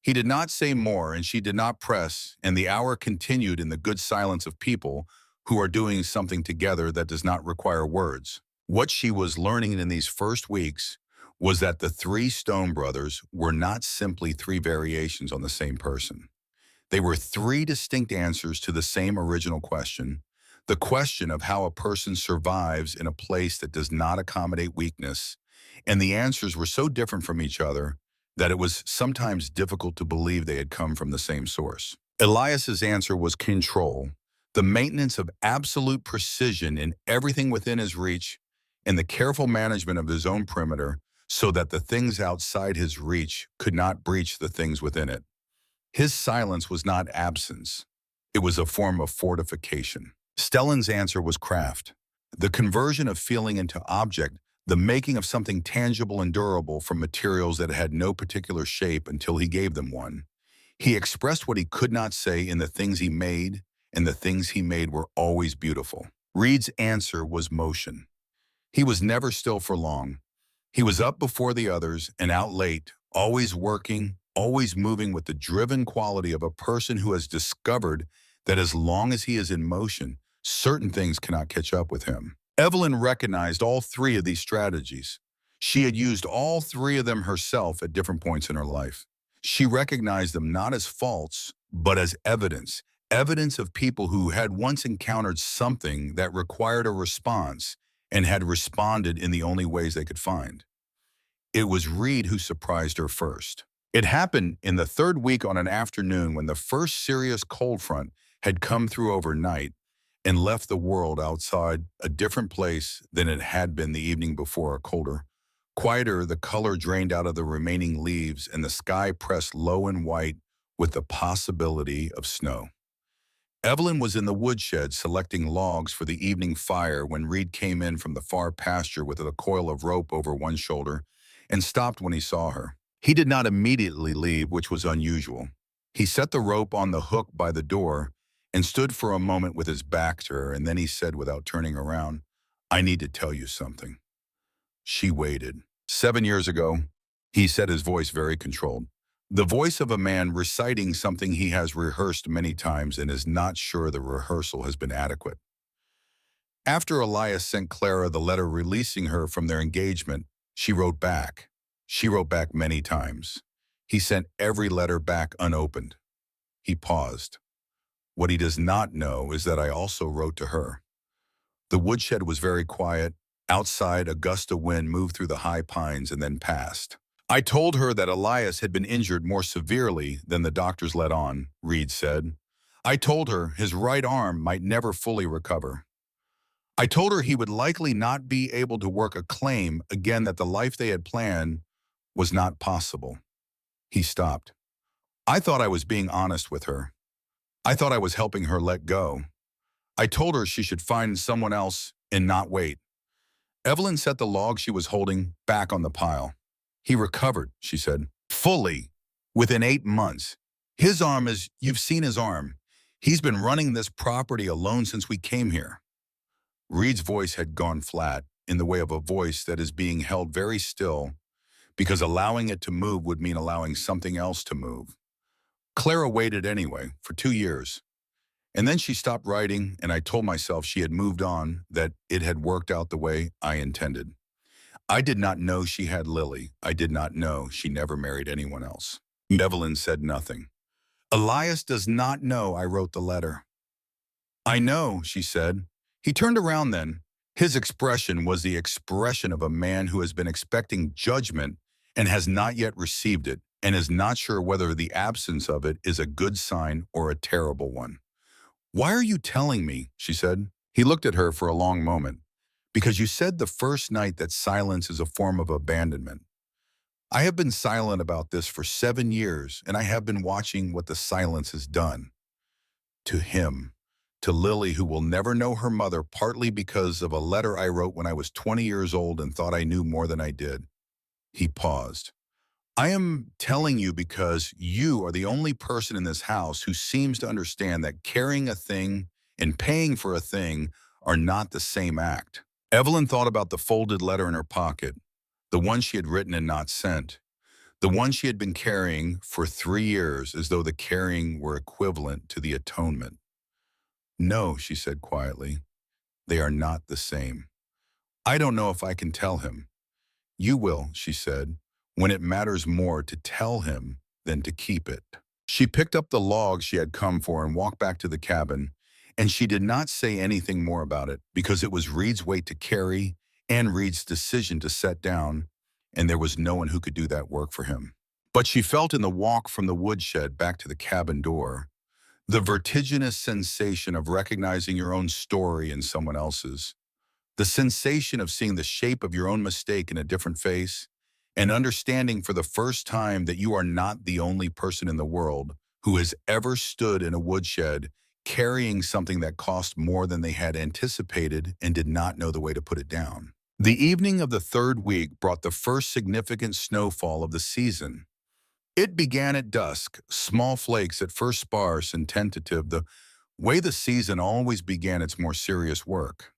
He did not say more, and she did not press, and the hour continued in the good silence of people who are doing something together that does not require words. What she was learning in these first weeks was that the three Stone brothers were not simply three variations on the same person. They were three distinct answers to the same original question, the question of how a person survives in a place that does not accommodate weakness, and the answers were so different from each other that it was sometimes difficult to believe they had come from the same source. Elias's answer was control. The maintenance of absolute precision in everything within his reach and the careful management of his own perimeter so that the things outside his reach could not breach the things within it. His silence was not absence. It was a form of fortification. Stellan's answer was craft. The conversion of feeling into object, the making of something tangible and durable from materials that had no particular shape until he gave them one. He expressed what he could not say in the things he made, and the things he made were always beautiful. Reed's answer was motion. He was never still for long. He was up before the others and out late, always working, always moving with the driven quality of a person who has discovered that as long as he is in motion, certain things cannot catch up with him. Evelyn recognized all three of these strategies. She had used all three of them herself at different points in her life. She recognized them not as faults, but as evidence. Evidence of people who had once encountered something that required a response and had responded in the only ways they could find. It was Reed who surprised her first. It happened in the third week on an afternoon when the first serious cold front had come through overnight and left the world outside a different place than it had been the evening before, colder. Quieter, the color drained out of the remaining leaves and the sky pressed low and white with the possibility of snow. Evelyn was in the woodshed selecting logs for the evening fire when Reed came in from the far pasture with a coil of rope over one shoulder and stopped when he saw her. He did not immediately leave, which was unusual. He set the rope on the hook by the door and stood for a moment with his back to her, and then he said without turning around, "I need to tell you something." She waited. 7 years ago, he said, his voice very controlled. The voice of a man reciting something he has rehearsed many times and is not sure the rehearsal has been adequate. After Elias sent Clara the letter releasing her from their engagement, she wrote back. She wrote back many times. He sent every letter back unopened. He paused. What he does not know is that I also wrote to her. The woodshed was very quiet. Outside, a gust of wind moved through the high pines and then passed. I told her that Elias had been injured more severely than the doctors let on, Reed said. I told her his right arm might never fully recover. I told her he would likely not be able to work a claim again, that the life they had planned was not possible. He stopped. I thought I was being honest with her. I thought I was helping her let go. I told her she should find someone else and not wait. Evelyn set the log she was holding back on the pile. He recovered, she said, fully, within 8 months. His arm is, you've seen his arm. He's been running this property alone since we came here. Reed's voice had gone flat, in the way of a voice that is being held very still, because allowing it to move would mean allowing something else to move. Clara waited anyway, for 2 years. And then she stopped writing, and I told myself she had moved on, that it had worked out the way I intended. I did not know she had Lily. I did not know she never married anyone else. Evelyn said nothing. Elias does not know I wrote the letter. I know, she said. He turned around then. His expression was the expression of a man who has been expecting judgment and has not yet received it, and is not sure whether the absence of it is a good sign or a terrible one. Why are you telling me? She said. He looked at her for a long moment. Because you said the first night that silence is a form of abandonment. I have been silent about this for 7 years, and I have been watching what the silence has done. To him, to Lily, who will never know her mother, partly because of a letter I wrote when I was 20 years old and thought I knew more than I did. He paused. I am telling you because you are the only person in this house who seems to understand that carrying a thing and paying for a thing are not the same act. Evelyn thought about the folded letter in her pocket, the one she had written and not sent, the one she had been carrying for 3 years, as though the carrying were equivalent to the atonement. No, she said quietly, they are not the same. I don't know if I can tell him. You will, she said, when it matters more to tell him than to keep it. She picked up the log she had come for and walked back to the cabin, and she did not say anything more about it because it was Reed's weight to carry and Reed's decision to set down, and there was no one who could do that work for him. But she felt in the walk from the woodshed back to the cabin door The vertiginous sensation of recognizing your own story in someone else's. The sensation of seeing the shape of your own mistake in a different face, and understanding for the first time that you are not the only person in the world who has ever stood in a woodshed carrying something that cost more than they had anticipated and did not know the way to put it down. The evening of the third week brought the first significant snowfall of the season. It began at dusk, small flakes at first sparse and tentative, the way the season always began its more serious work.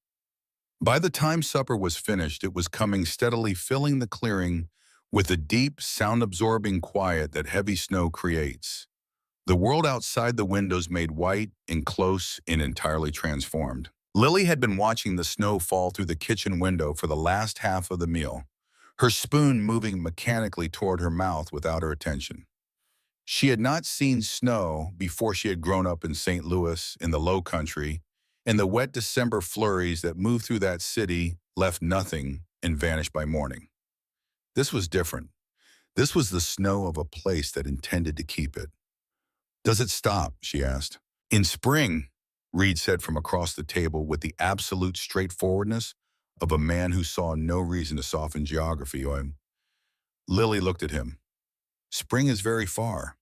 By the time supper was finished, it was coming steadily, filling the clearing with the deep, sound-absorbing quiet that heavy snow creates. The world outside the windows made white and close and entirely transformed. Lily had been watching the snow fall through the kitchen window for the last half of the meal, her spoon moving mechanically toward her mouth without her attention. She had not seen snow before she had grown up in St. Louis, in the Low Country, and the wet December flurries that moved through that city left nothing and vanished by morning. This was different. This was the snow of a place that intended to keep it. "Does it stop?" she asked. "In spring," Reed said from across the table with the absolute straightforwardness of a man who saw no reason to soften geography. Lily looked at him. "Spring is very far."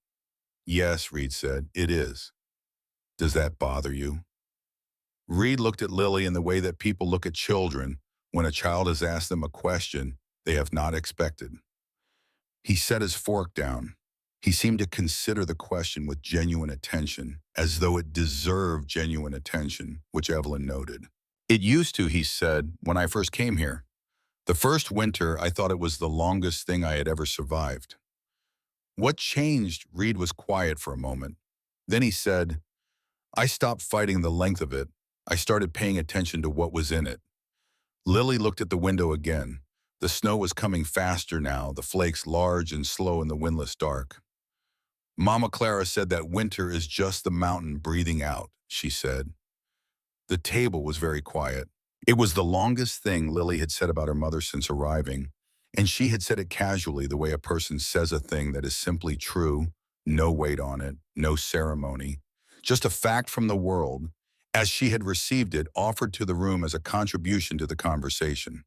"Yes," Reed said, "it is. Does that bother you?" Reed looked at Lily in the way that people look at children when a child has asked them a question they have not expected. He set his fork down. He seemed to consider the question with genuine attention, as though it deserved genuine attention, which Evelyn noted. "It used to," he said, "when I first came here. The first winter, I thought it was the longest thing I had ever survived." "What changed?" Reed was quiet for a moment. Then he said, "I stopped fighting the length of it. I started paying attention to what was in it." Lily looked at the window again. The snow was coming faster now, the flakes large and slow in the windless dark. "Mama Clara said that winter is just the mountain breathing out," she said. The table was very quiet. It was the longest thing Lily had said about her mother since arriving, and she had said it casually, the way a person says a thing that is simply true, no weight on it, no ceremony, just a fact from the world, as she had received it, offered to the room as a contribution to the conversation.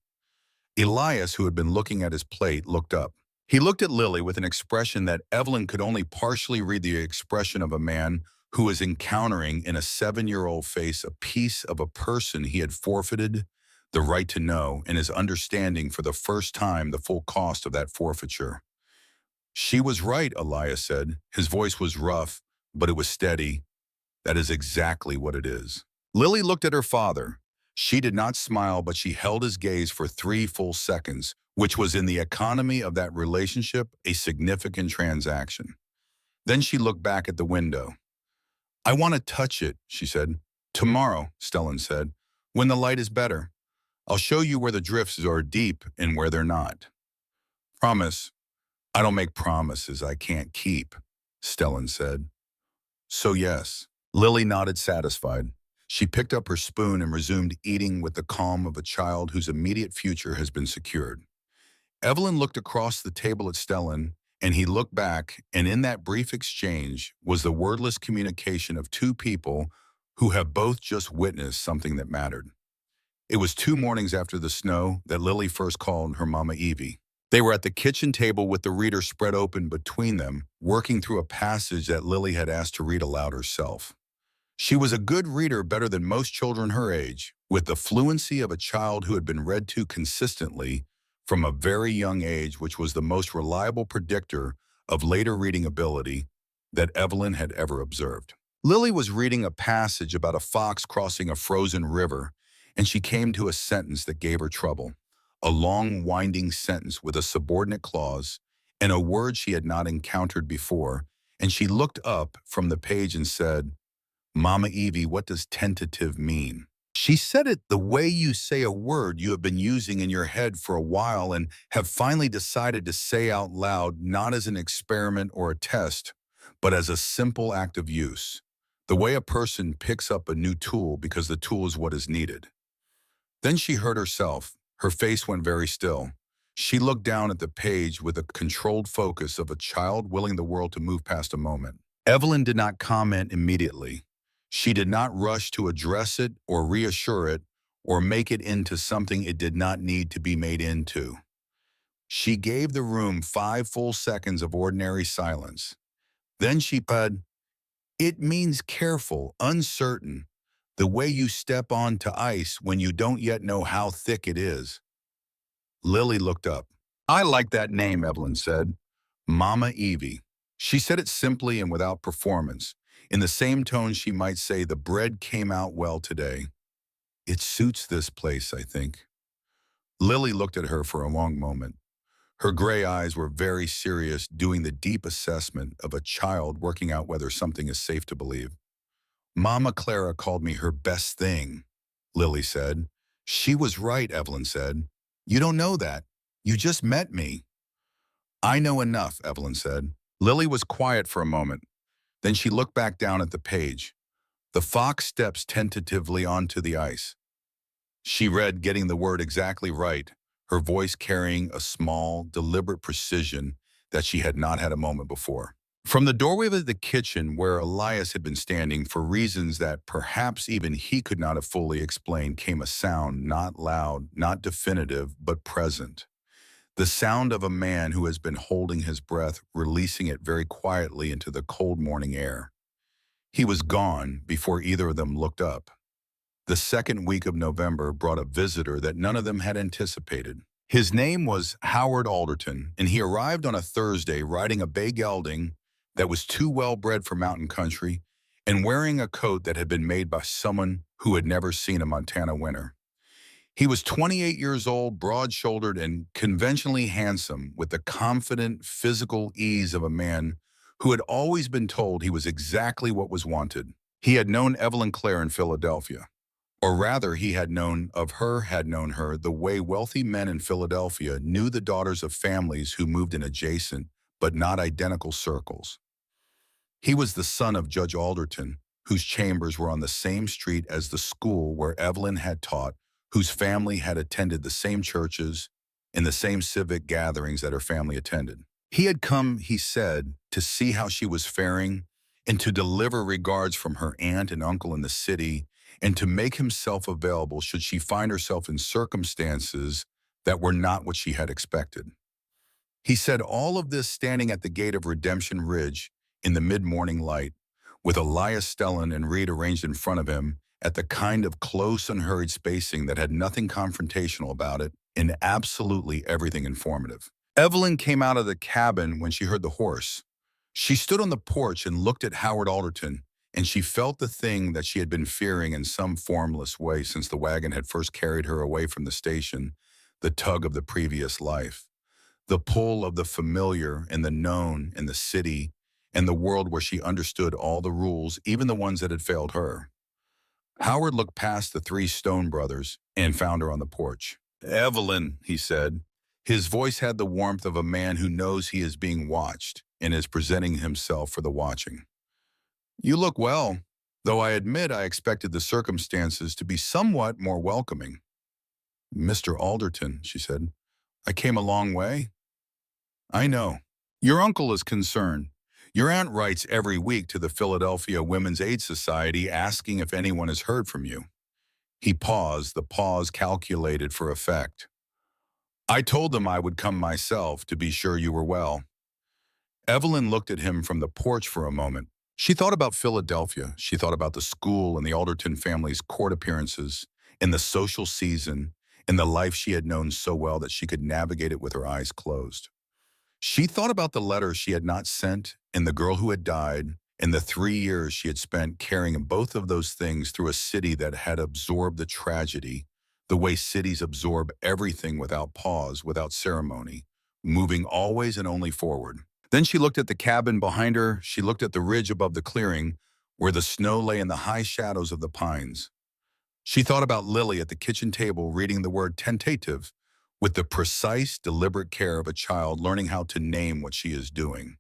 Elias, who had been looking at his plate, looked up. He looked at Lily with an expression that Evelyn could only partially read, the expression of a man who is encountering in a 7-year-old face a piece of a person he had forfeited the right to know, and is understanding for the first time the full cost of that forfeiture. "She was right," Elias said. His voice was rough, but it was steady. "That is exactly what it is." Lily looked at her father. She did not smile, but she held his gaze for 3 full seconds, which was in the economy of that relationship a significant transaction. Then she looked back at the window. "I want to touch it," she said. "Tomorrow," Stellan said, "when the light is better. I'll show you where the drifts are deep and where they're not." "Promise." "I don't make promises I can't keep," Stellan said. "So yes." Lily nodded, satisfied. She picked up her spoon and resumed eating with the calm of a child whose immediate future has been secured. Evelyn looked across the table at Stellan, and he looked back, and in that brief exchange was the wordless communication of two people who have both just witnessed something that mattered. It was 2 mornings after the snow that Lily first called her Mama Evie. They were at the kitchen table with the reader spread open between them, working through a passage that Lily had asked to read aloud herself. She was a good reader, better than most children her age, with the fluency of a child who had been read to consistently from a very young age, which was the most reliable predictor of later reading ability that Evelyn had ever observed. Lily was reading a passage about a fox crossing a frozen river, and she came to a sentence that gave her trouble, a long, winding sentence with a subordinate clause and a word she had not encountered before, and she looked up from the page and said, "Mama Evie, what does tentative mean?" She said it the way you say a word you have been using in your head for a while and have finally decided to say out loud, not as an experiment or a test, but as a simple act of use. The way a person picks up a new tool because the tool is what is needed. Then she heard herself. Her face went very still. She looked down at the page with a controlled focus of a child willing the world to move past a moment. Evelyn did not comment immediately. She did not rush to address it or reassure it or make it into something it did not need to be made into. She gave the room 5 full seconds of ordinary silence. Then she said, "It means careful, uncertain, the way you step onto ice when you don't yet know how thick it is." Lily looked up. "I like that name," Evelyn said. Mama Evie. She said it simply and without performance, in the same tone she might say, "The bread came out well today. It suits this place, I think." Lily looked at her for a long moment. Her gray eyes were very serious, doing the deep assessment of a child working out whether something is safe to believe. "Mama Clara called me her best thing," Lily said. "She was right," Evelyn said. "You don't know that. You just met me." "I know enough," Evelyn said. Lily was quiet for a moment. Then she looked back down at the page. "The fox steps tentatively onto the ice." She read, getting the word exactly right, her voice carrying a small, deliberate precision that she had not had a moment before. From the doorway of the kitchen where Elias had been standing for reasons that perhaps even he could not have fully explained came a sound, not loud, not definitive, but present. The sound of a man who has been holding his breath, releasing it very quietly into the cold morning air. He was gone before either of them looked up. The second week of November brought a visitor that none of them had anticipated. His name was Howard Alderton, and he arrived on a Thursday riding a bay gelding that was too well-bred for mountain country and wearing a coat that had been made by someone who had never seen a Montana winter. He was 28 years old, broad-shouldered, and conventionally handsome, with the confident, physical ease of a man who had always been told he was exactly what was wanted. He had known Evelyn Clare in Philadelphia. Or rather, he had known her, the way wealthy men in Philadelphia knew the daughters of families who moved in adjacent, but not identical circles. He was the son of Judge Alderton, whose chambers were on the same street as the school where Evelyn had taught, whose family had attended the same churches and the same civic gatherings that her family attended. He had come, he said, to see how she was faring and to deliver regards from her aunt and uncle in the city and to make himself available should she find herself in circumstances that were not what she had expected. He said all of this standing at the gate of Redemption Ridge in the mid-morning light, with Elias Stellan and Reed arranged in front of him at the kind of close, unhurried spacing that had nothing confrontational about it and absolutely everything informative. Evelyn came out of the cabin when she heard the horse. She stood on the porch and looked at Howard Alderton, and she felt the thing that she had been fearing in some formless way since the wagon had first carried her away from the station, the tug of the previous life, the pull of the familiar and the known and the city and the world where she understood all the rules, even the ones that had failed her. Howard looked past the three Stone brothers and found her on the porch. "Evelyn," he said. His voice had the warmth of a man who knows he is being watched and is presenting himself for the watching. "You look well, though I admit I expected the circumstances to be somewhat more welcoming." "Mr. Alderton," she said, "I came a long way." "I know. Your uncle is concerned. Your aunt writes every week to the Philadelphia Women's Aid Society asking if anyone has heard from you." He paused, the pause calculated for effect. "I told them I would come myself to be sure you were well." Evelyn looked at him from the porch for a moment. She thought about Philadelphia. She thought about the school and the Alderton family's court appearances, and the social season, and the life she had known so well that she could navigate it with her eyes closed. She thought about the letters she had not sent, and the girl who had died, and the 3 years she had spent carrying both of those things through a city that had absorbed the tragedy, the way cities absorb everything without pause, without ceremony, moving always and only forward. Then she looked at the cabin behind her. She looked at the ridge above the clearing, where the snow lay in the high shadows of the pines. She thought about Lily at the kitchen table reading the word tentative with the precise, deliberate care of a child learning how to name what she is doing.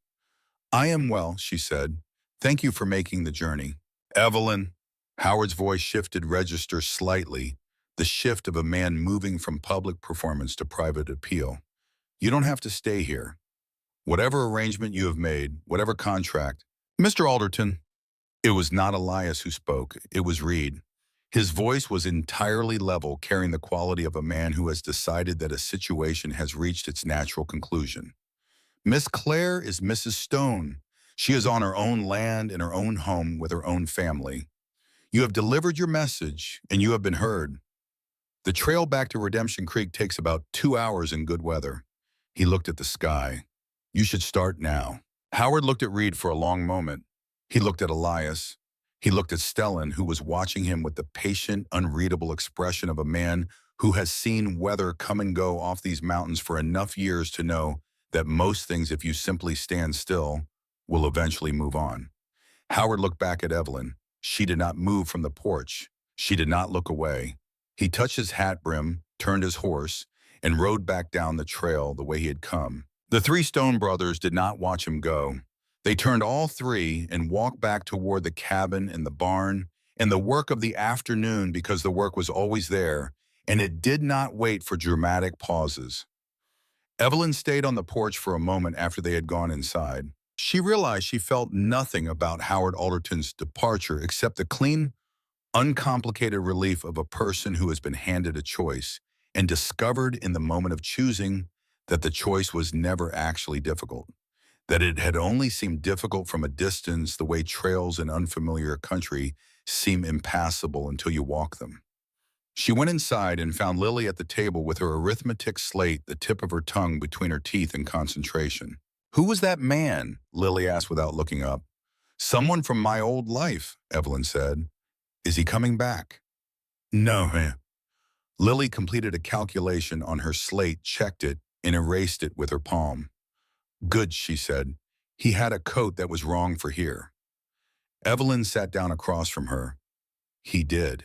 "I am well," she said. "Thank you for making the journey." "Evelyn," Howard's voice shifted register slightly, the shift of a man moving from public performance to private appeal. "You don't have to stay here. Whatever arrangement you have made, whatever contract, Mr. Alderton. It was not Elias who spoke, it was Reed. His voice was entirely level, carrying the quality of a man who has decided that a situation has reached its natural conclusion. Miss Claire is Mrs. Stone. She is on her own land in her own home with her own family. You have delivered your message, and you have been heard. The trail back to Redemption Creek takes about 2 hours in good weather. He looked at the sky. You should start now. Howard looked at Reed for a long moment. He looked at Elias. He looked at Stellan, who was watching him with the patient, unreadable expression of a man who has seen weather come and go off these mountains for enough years to know that most things, if you simply stand still, will eventually move on. Howard looked back at Evelyn. She did not move from the porch. She did not look away. He touched his hat brim, turned his horse, and rode back down the trail the way he had come. The three Stone brothers did not watch him go. They turned all three and walked back toward the cabin and the barn and the work of the afternoon, because the work was always there, and it did not wait for dramatic pauses. Evelyn stayed on the porch for a moment after they had gone inside. She realized she felt nothing about Howard Alderton's departure except the clean, uncomplicated relief of a person who has been handed a choice and discovered in the moment of choosing that the choice was never actually difficult, that it had only seemed difficult from a distance, the way trails in unfamiliar country seem impassable until you walk them. She went inside and found Lily at the table with her arithmetic slate, the tip of her tongue between her teeth in concentration. Who was that man? Lily asked without looking up. Someone from my old life, Evelyn said. Is he coming back? No, ma'am. Lily completed a calculation on her slate, checked it, and erased it with her palm. Good, she said. He had a coat that was wrong for here. Evelyn sat down across from her. He did.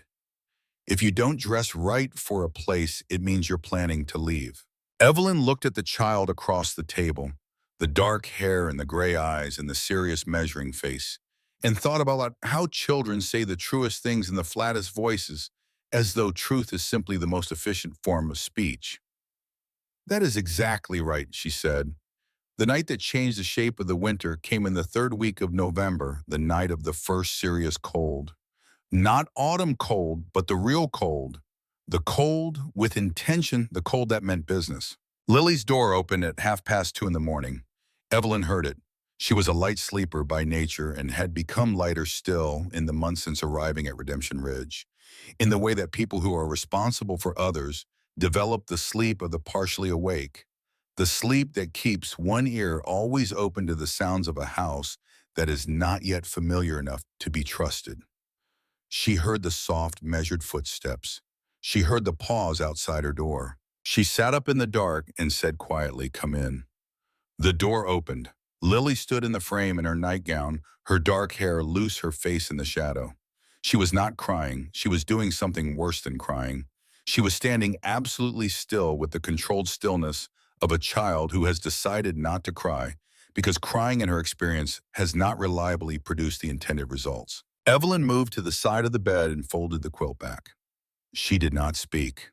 If you don't dress right for a place, it means you're planning to leave. Evelyn looked at the child across the table, the dark hair and the gray eyes and the serious measuring face, and thought about how children say the truest things in the flattest voices, as though truth is simply the most efficient form of speech. That is exactly right, she said. The night that changed the shape of the winter came in the third week of November, the night of the first serious cold. Not autumn cold, but the real cold. The cold with intention, the cold that meant business. Lily's door opened at 2:30 in the morning. Evelyn heard it. She was a light sleeper by nature and had become lighter still in the months since arriving at Redemption Ridge, in the way that people who are responsible for others develop the sleep of the partially awake, the sleep that keeps one ear always open to the sounds of a house that is not yet familiar enough to be trusted. She heard the soft, measured footsteps. She heard the pause outside her door. She sat up in the dark and said quietly, "Come in." The door opened. Lily stood in the frame in her nightgown, her dark hair loose, her face in the shadow. She was not crying. She was doing something worse than crying. She was standing absolutely still with the controlled stillness of a child who has decided not to cry because crying in her experience has not reliably produced the intended results. Evelyn moved to the side of the bed and folded the quilt back. She did not speak.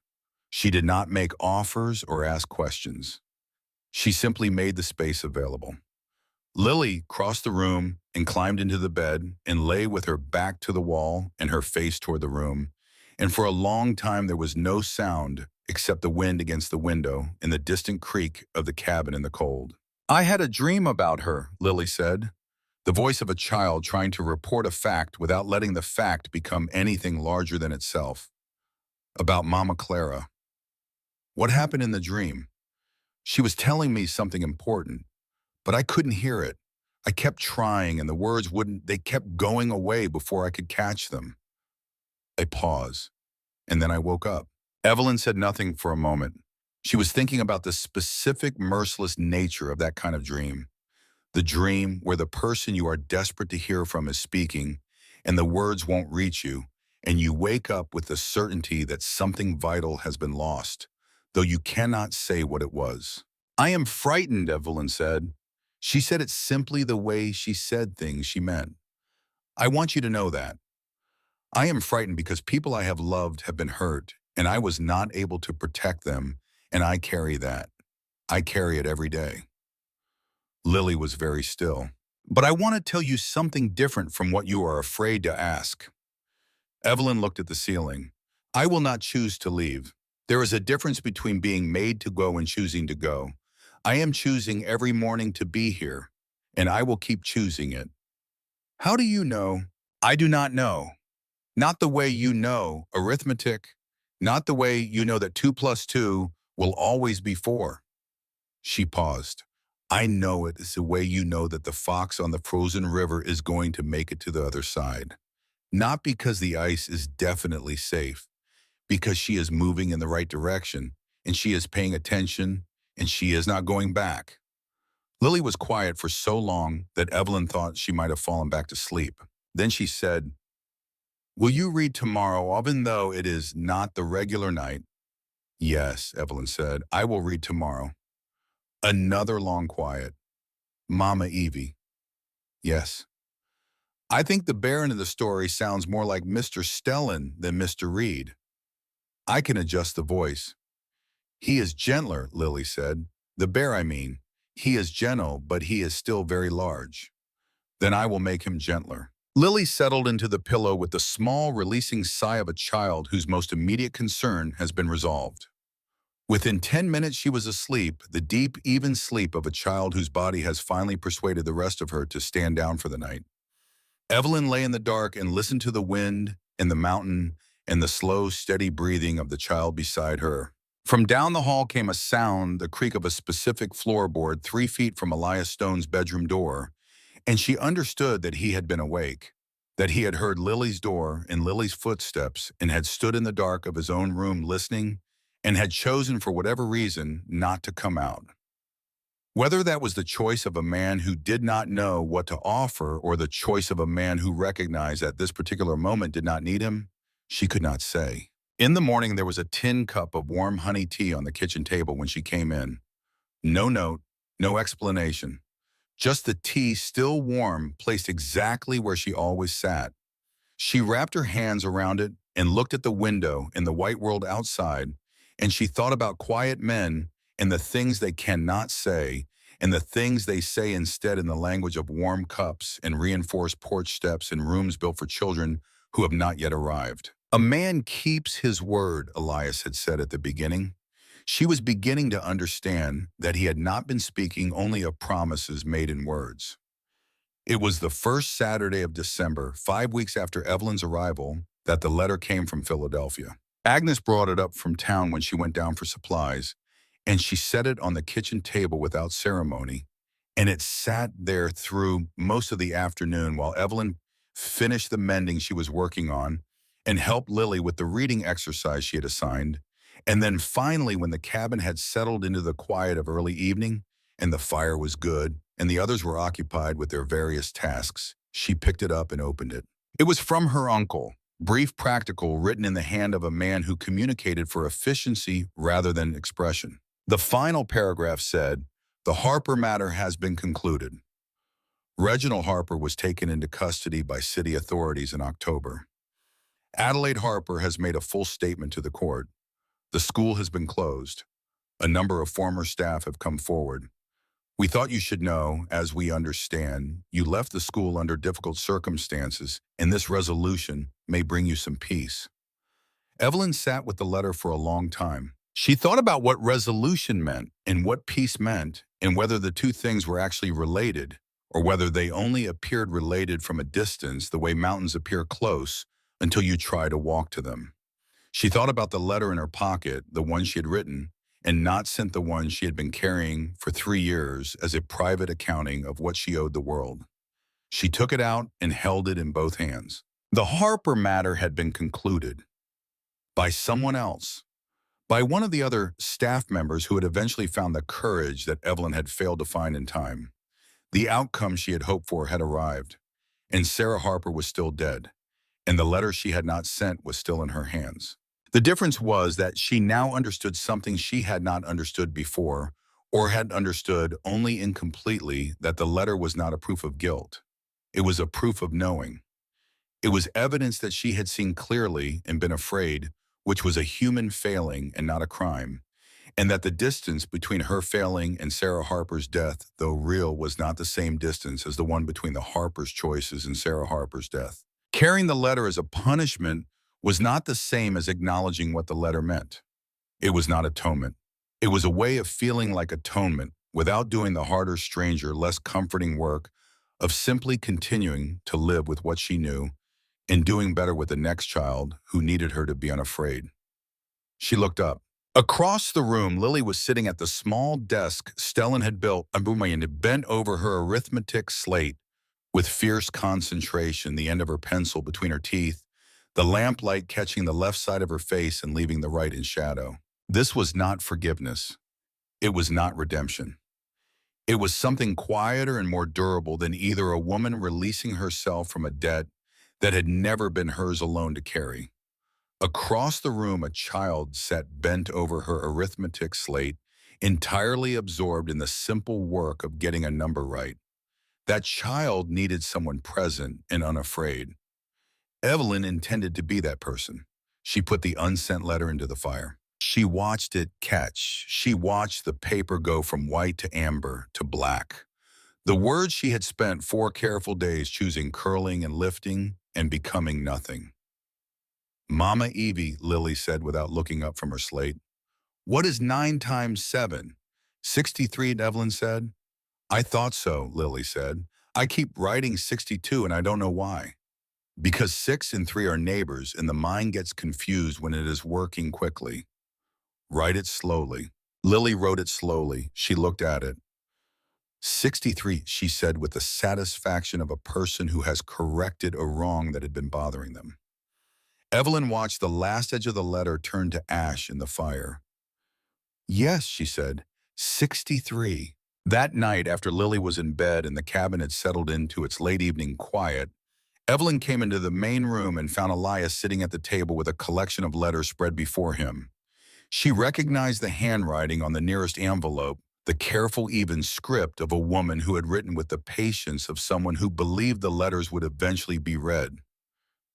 She did not make offers or ask questions. She simply made the space available. Lily crossed the room and climbed into the bed and lay with her back to the wall and her face toward the room. And for a long time there was no sound except the wind against the window and the distant creak of the cabin in the cold. I had a dream about her, Lily said, the voice of a child trying to report a fact without letting the fact become anything larger than itself. About Mama Clara. What happened in the dream? She was telling me something important, but I couldn't hear it. I kept trying and the words they kept going away before I could catch them. A pause, and then I woke up. Evelyn said nothing for a moment. She was thinking about the specific, merciless nature of that kind of dream. The dream where the person you are desperate to hear from is speaking, and the words won't reach you, and you wake up with the certainty that something vital has been lost, though you cannot say what it was. I am frightened, Evelyn said. She said it simply the way she said things she meant. I want you to know that. I am frightened because people I have loved have been hurt, and I was not able to protect them, and I carry that. I carry it every day. Lily was very still. But I want to tell you something different from what you are afraid to ask. Evelyn looked at the ceiling. I will not choose to leave. There is a difference between being made to go and choosing to go. I am choosing every morning to be here, and I will keep choosing it. How do you know? I do not know. Not the way you know arithmetic, not the way you know that 2 plus 2 will always be 4. She paused. I know it is the way you know that the fox on the frozen river is going to make it to the other side. Not because the ice is definitely safe, because she is moving in the right direction, and she is paying attention, and she is not going back. Lily was quiet for so long that Evelyn thought she might have fallen back to sleep. Then she said, will you read tomorrow, even though it is not the regular night? Yes, Evelyn said, I will read tomorrow. Another long quiet. Mama Evie. Yes. I think the Baron of the story sounds more like Mr. Stellan than Mr. Reed. I can adjust the voice. He is gentler, Lily said. The bear, I mean. He is gentle, but he is still very large. Then I will make him gentler. Lily settled into the pillow with the small, releasing sigh of a child whose most immediate concern has been resolved. Within 10 minutes she was asleep, the deep, even sleep of a child whose body has finally persuaded the rest of her to stand down for the night. Evelyn lay in the dark and listened to the wind and the mountain and the slow, steady breathing of the child beside her. From down the hall came a sound, the creak of a specific floorboard 3 feet from Elias Stone's bedroom door, and she understood that he had been awake, that he had heard Lily's door and Lily's footsteps and had stood in the dark of his own room listening and had chosen for whatever reason not to come out. Whether that was the choice of a man who did not know what to offer or the choice of a man who recognized at this particular moment did not need him, she could not say. In the morning, there was a tin cup of warm honey tea on the kitchen table when she came in. No note, no explanation. Just the tea, still warm, placed exactly where she always sat. She wrapped her hands around it and looked at the window in the white world outside, and she thought about quiet men and the things they cannot say, and the things they say instead in the language of warm cups and reinforced porch steps and rooms built for children who have not yet arrived. A man keeps his word, Elias had said at the beginning. She was beginning to understand that he had not been speaking only of promises made in words. It was the first Saturday of December, 5 weeks after Evelyn's arrival, that the letter came from Philadelphia. Agnes brought it up from town when she went down for supplies, and she set it on the kitchen table without ceremony, and it sat there through most of the afternoon while Evelyn finished the mending she was working on and helped Lily with the reading exercise she had assigned. And then finally, when the cabin had settled into the quiet of early evening and the fire was good and the others were occupied with their various tasks, she picked it up and opened it. It was from her uncle, brief, practical, written in the hand of a man who communicated for efficiency rather than expression. The final paragraph said, "The Harper matter has been concluded." Reginald Harper was taken into custody by city authorities in October. Adelaide Harper has made a full statement to the court. The school has been closed. A number of former staff have come forward. We thought you should know, as we understand, you left the school under difficult circumstances, and this resolution may bring you some peace. Evelyn sat with the letter for a long time. She thought about what resolution meant and what peace meant, and whether the two things were actually related, or whether they only appeared related from a distance the way mountains appear close until you try to walk to them. She thought about the letter in her pocket, the one she had written, and not sent, the one she had been carrying for 3 years as a private accounting of what she owed the world. She took it out and held it in both hands. The Harper matter had been concluded by someone else, by one of the other staff members who had eventually found the courage that Evelyn had failed to find in time. The outcome she had hoped for had arrived, and Sarah Harper was still dead, and the letter she had not sent was still in her hands. The difference was that she now understood something she had not understood before, or had understood only incompletely, that the letter was not a proof of guilt. It was a proof of knowing. It was evidence that she had seen clearly and been afraid, which was a human failing and not a crime. and that the distance between her failing and Sarah Harper's death, though real, was not the same distance as the one between the Harper's choices and Sarah Harper's death. Carrying the letter as a punishment was not the same as acknowledging what the letter meant. It was not atonement. It was a way of feeling like atonement without doing the harder, stranger, less comforting work of simply continuing to live with what she knew and doing better with the next child who needed her to be unafraid. She looked up. Across the room, Lily was sitting at the small desk Stellan had built, and bent over her arithmetic slate with fierce concentration, the end of her pencil between her teeth, the lamplight catching the left side of her face and leaving the right in shadow. This was not forgiveness. It was not redemption. It was something quieter and more durable than either a woman releasing herself from a debt that had never been hers alone to carry. Across the room, a child sat bent over her arithmetic slate, entirely absorbed in the simple work of getting a number right. That child needed someone present and unafraid. Evelyn intended to be that person. She put the unsent letter into the fire. She watched it catch. She watched the paper go from white to amber to black. The words she had spent 4 careful days choosing, curling and lifting and becoming nothing. Mama Evie, Lily said without looking up from her slate. What is 9 times 7? 63, Evelyn said. I thought so, Lily said. I keep writing 62 and I don't know why. Because 6 and 3 are neighbors and the mind gets confused when it is working quickly. Write it slowly. Lily wrote it slowly. She looked at it. 63, she said with the satisfaction of a person who has corrected a wrong that had been bothering them. Evelyn watched the last edge of the letter turn to ash in the fire. Yes, she said, 63. That night, after Lily was in bed and the cabin had settled into its late evening quiet, Evelyn came into the main room and found Elias sitting at the table with a collection of letters spread before him. She recognized the handwriting on the nearest envelope, the careful, even script of a woman who had written with the patience of someone who believed the letters would eventually be read.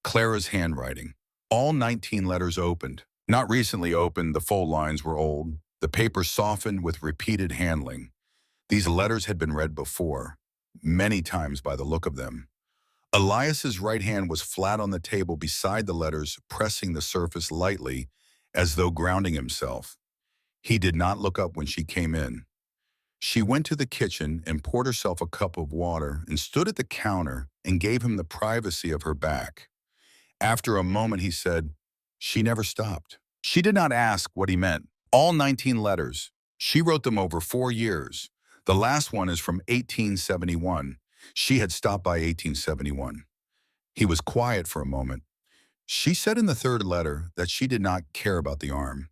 Clara's handwriting. All 19 letters opened. Not recently opened, the fold lines were old. The paper softened with repeated handling. These letters had been read before, many times by the look of them. Elias's right hand was flat on the table beside the letters, pressing the surface lightly, as though grounding himself. He did not look up when she came in. She went to the kitchen and poured herself a cup of water and stood at the counter and gave him the privacy of her back. After a moment, he said, she never stopped. She did not ask what he meant. All 19 letters. She wrote them over 4 years. The last one is from 1871. She had stopped by 1871. He was quiet for a moment. She said in the third letter that she did not care about the arm.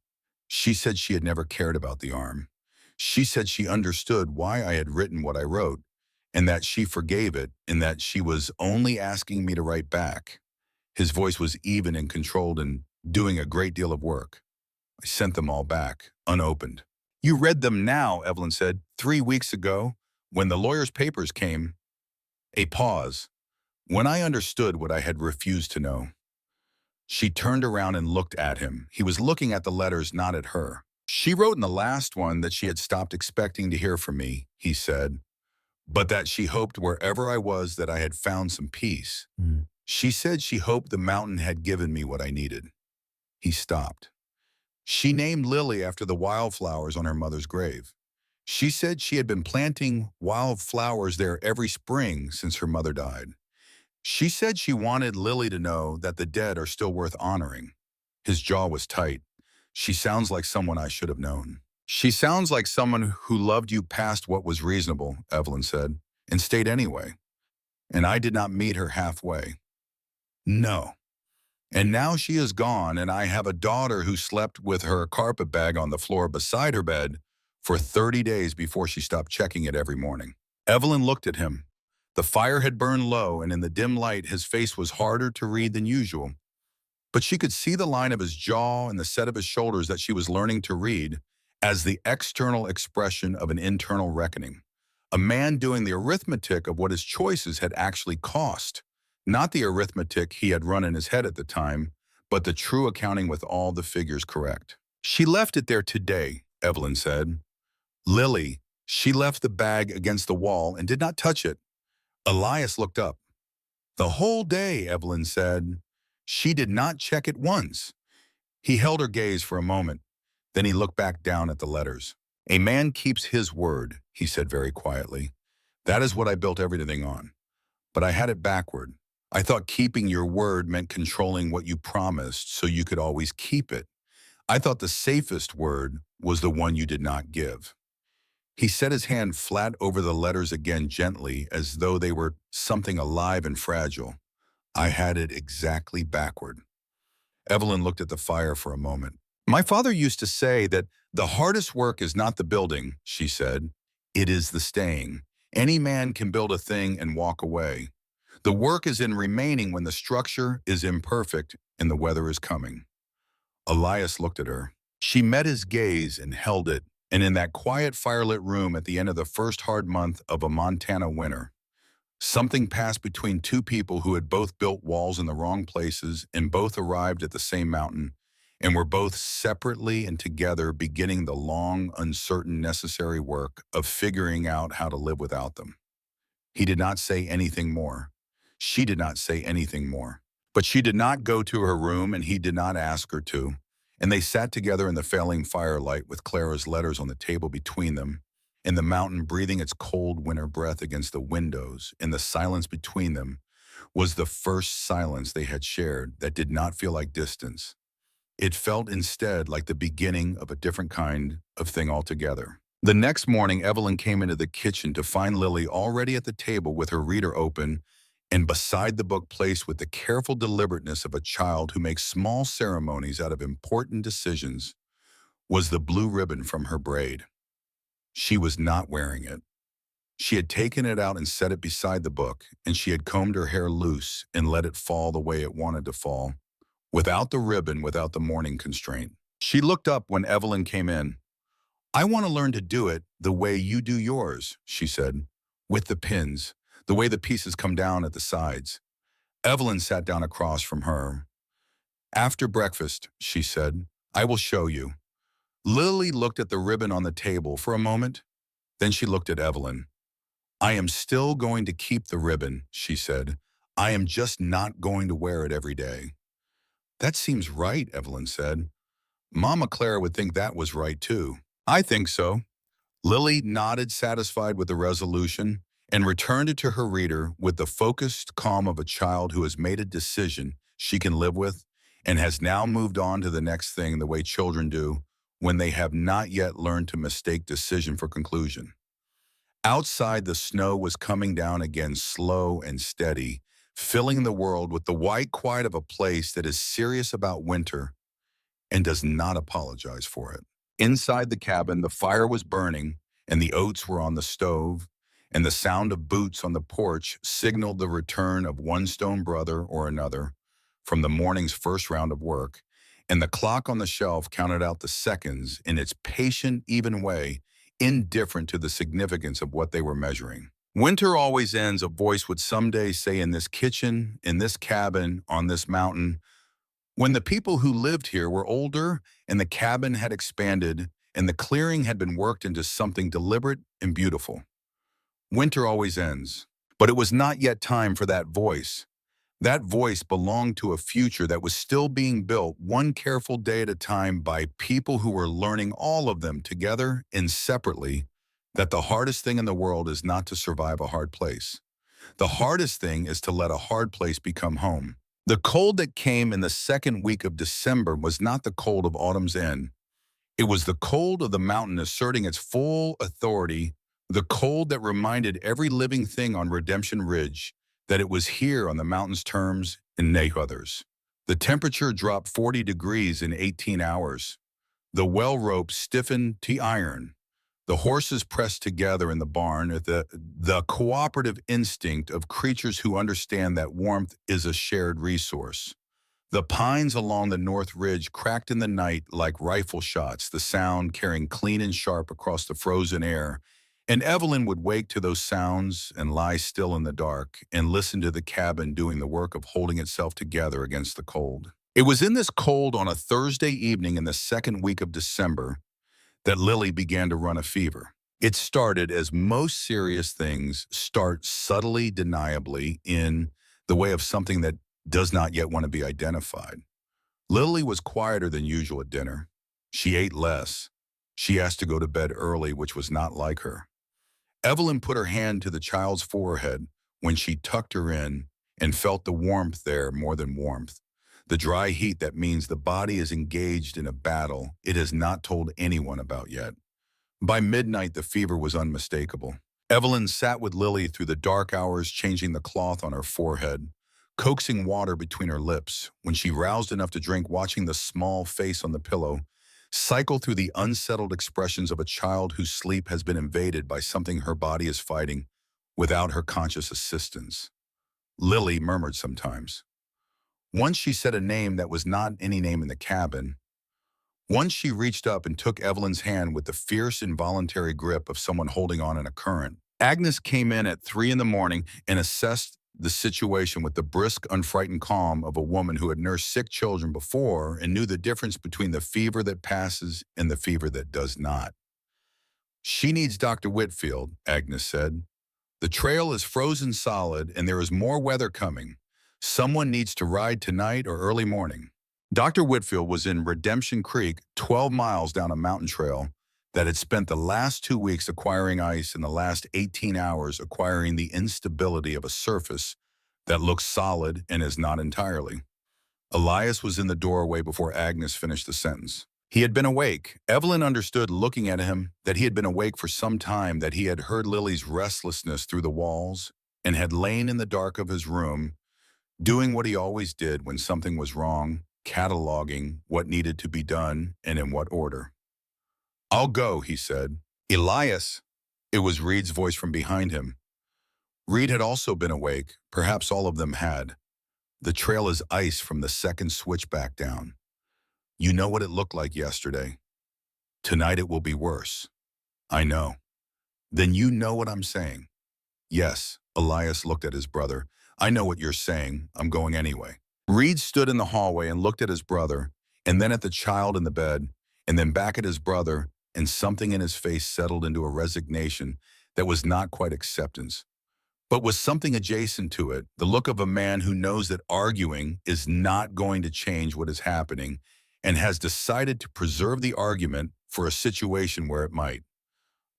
She said she had never cared about the arm. She said she understood why I had written what I wrote, and that she forgave it, and that she was only asking me to write back. His voice was even and controlled and doing a great deal of work. I sent them all back, unopened. You read them now, Evelyn said, 3 weeks ago, when the lawyer's papers came. A pause. When I understood what I had refused to know. She turned around and looked at him. He was looking at the letters, not at her. She wrote in the last one that she had stopped expecting to hear from me, he said, but that she hoped wherever I was that I had found some peace. She said she hoped the mountain had given me what I needed. He stopped. She named Lily after the wildflowers on her mother's grave. She said she had been planting wildflowers there every spring since her mother died. She said she wanted Lily to know that the dead are still worth honoring. His jaw was tight. She sounds like someone I should have known. She sounds like someone who loved you past what was reasonable, Evelyn said, and stayed anyway. And I did not meet her halfway. No. And now she is gone, and I have a daughter who slept with her carpet bag on the floor beside her bed for 30 days before she stopped checking it every morning. Evelyn looked at him. The fire had burned low, and in the dim light, his face was harder to read than usual. But she could see the line of his jaw and the set of his shoulders that she was learning to read as the external expression of an internal reckoning. A man doing the arithmetic of what his choices had actually cost. Not the arithmetic he had run in his head at the time, but the true accounting with all the figures correct. She left it there today, Evelyn said. Lily, she left the bag against the wall and did not touch it. Elias looked up. The whole day, Evelyn said. She did not check it once. He held her gaze for a moment. Then he looked back down at the letters. A man keeps his word, he said very quietly. That is what I built everything on. But I had it backward. I thought keeping your word meant controlling what you promised so you could always keep it. I thought the safest word was the one you did not give. He set his hand flat over the letters again gently, as though they were something alive and fragile. I had it exactly backward. Evelyn looked at the fire for a moment. My father used to say that the hardest work is not the building, she said. It is the staying. Any man can build a thing and walk away. The work is in remaining when the structure is imperfect and the weather is coming. Elias looked at her. She met his gaze and held it, and in that quiet firelit room at the end of the first hard month of a Montana winter, something passed between two people who had both built walls in the wrong places and both arrived at the same mountain and were both separately and together beginning the long, uncertain, necessary work of figuring out how to live without them. He did not say anything more. She did not say anything more. But she did not go to her room and he did not ask her to. And they sat together in the failing firelight with Clara's letters on the table between them, and the mountain breathing its cold winter breath against the windows, and the silence between them was the first silence they had shared that did not feel like distance. It felt instead like the beginning of a different kind of thing altogether. The next morning, Evelyn came into the kitchen to find Lily already at the table with her reader open and beside the book placed with the careful deliberateness of a child who makes small ceremonies out of important decisions, was the blue ribbon from her braid. She was not wearing it. She had taken it out and set it beside the book, and she had combed her hair loose and let it fall the way it wanted to fall, without the ribbon, without the mourning constraint. She looked up when Evelyn came in. I want to learn to do it the way you do yours, she said, with the pins, the way the pieces come down at the sides. Evelyn sat down across from her. After breakfast, she said, I will show you. Lily looked at the ribbon on the table for a moment. Then she looked at Evelyn. I am still going to keep the ribbon, she said. I am just not going to wear it every day. That seems right, Evelyn said. Mama Clara would think that was right too. I think so. Lily nodded, satisfied with the resolution, and returned it to her reader with the focused calm of a child who has made a decision she can live with and has now moved on to the next thing the way children do when they have not yet learned to mistake decision for conclusion. Outside, the snow was coming down again, slow and steady, filling the world with the white quiet of a place that is serious about winter and does not apologize for it. Inside the cabin, the fire was burning, and the oats were on the stove, and the sound of boots on the porch signaled the return of one stone brother or another from the morning's first round of work, and the clock on the shelf counted out the seconds in its patient, even way, indifferent to the significance of what they were measuring. Winter always ends, a voice would someday say, in this kitchen, in this cabin, on this mountain. When the people who lived here were older and the cabin had expanded and the clearing had been worked into something deliberate and beautiful. Winter always ends, but it was not yet time for that voice. That voice belonged to a future that was still being built one careful day at a time by people who were learning, all of them together and separately, that the hardest thing in the world is not to survive a hard place. The hardest thing is to let a hard place become home. The cold that came in the second week of December was not the cold of autumn's end. It was the cold of the mountain asserting its full authority, the cold that reminded every living thing on Redemption Ridge that it was here on the mountain's terms and no others. The temperature dropped 40 degrees in 18 hours. The well rope stiffened to iron. The horses pressed together in the barn, the cooperative instinct of creatures who understand that warmth is a shared resource. The pines along the north ridge cracked in the night like rifle shots, the sound carrying clean and sharp across the frozen air. And Evelyn would wake to those sounds and lie still in the dark and listen to the cabin doing the work of holding itself together against the cold. It was in this cold on a Thursday evening in the second week of December that Lily began to run a fever. It started as most serious things start subtly, deniably, in the way of something that does not yet want to be identified. Lily was quieter than usual at dinner. She ate less. She asked to go to bed early, which was not like her. Evelyn put her hand to the child's forehead when she tucked her in and felt the warmth there more than warmth. The dry heat that means the body is engaged in a battle it has not told anyone about yet. By midnight, the fever was unmistakable. Evelyn sat with Lily through the dark hours, changing the cloth on her forehead, coaxing water between her lips. When she roused enough to drink, watching the small face on the pillow cycle through the unsettled expressions of a child whose sleep has been invaded by something her body is fighting without her conscious assistance. Lily murmured sometimes. Once she said a name that was not any name in the cabin. Once she reached up and took Evelyn's hand with the fierce, involuntary grip of someone holding on in a current. Agnes came in at 3 in the morning and assessed the situation with the brisk, unfrightened calm of a woman who had nursed sick children before and knew the difference between the fever that passes and the fever that does not. She needs Dr. Whitfield, Agnes said. The trail is frozen solid and there is more weather coming. Someone needs to ride tonight or early morning. Dr. Whitfield was in Redemption Creek, 12 miles down a mountain trail that had spent the last 2 weeks acquiring ice and the last 18 hours acquiring the instability of a surface that looks solid and is not entirely. Elias was in the doorway before Agnes finished the sentence. He had been awake. Evelyn understood, looking at him, that he had been awake for some time, that he had heard Lily's restlessness through the walls and had lain in the dark of his room, doing what he always did when something was wrong, cataloging what needed to be done and in what order. I'll go, he said. Elias, it was Reed's voice from behind him. Reed had also been awake, perhaps all of them had. The trail is ice from the second switchback down. You know what it looked like yesterday. Tonight it will be worse. I know. Then you know what I'm saying. Yes, Elias looked at his brother. I know what you're saying. I'm going anyway. Reed stood in the hallway and looked at his brother, and then at the child in the bed, and then back at his brother, and something in his face settled into a resignation that was not quite acceptance, but was something adjacent to it, the look of a man who knows that arguing is not going to change what is happening and has decided to preserve the argument for a situation where it might.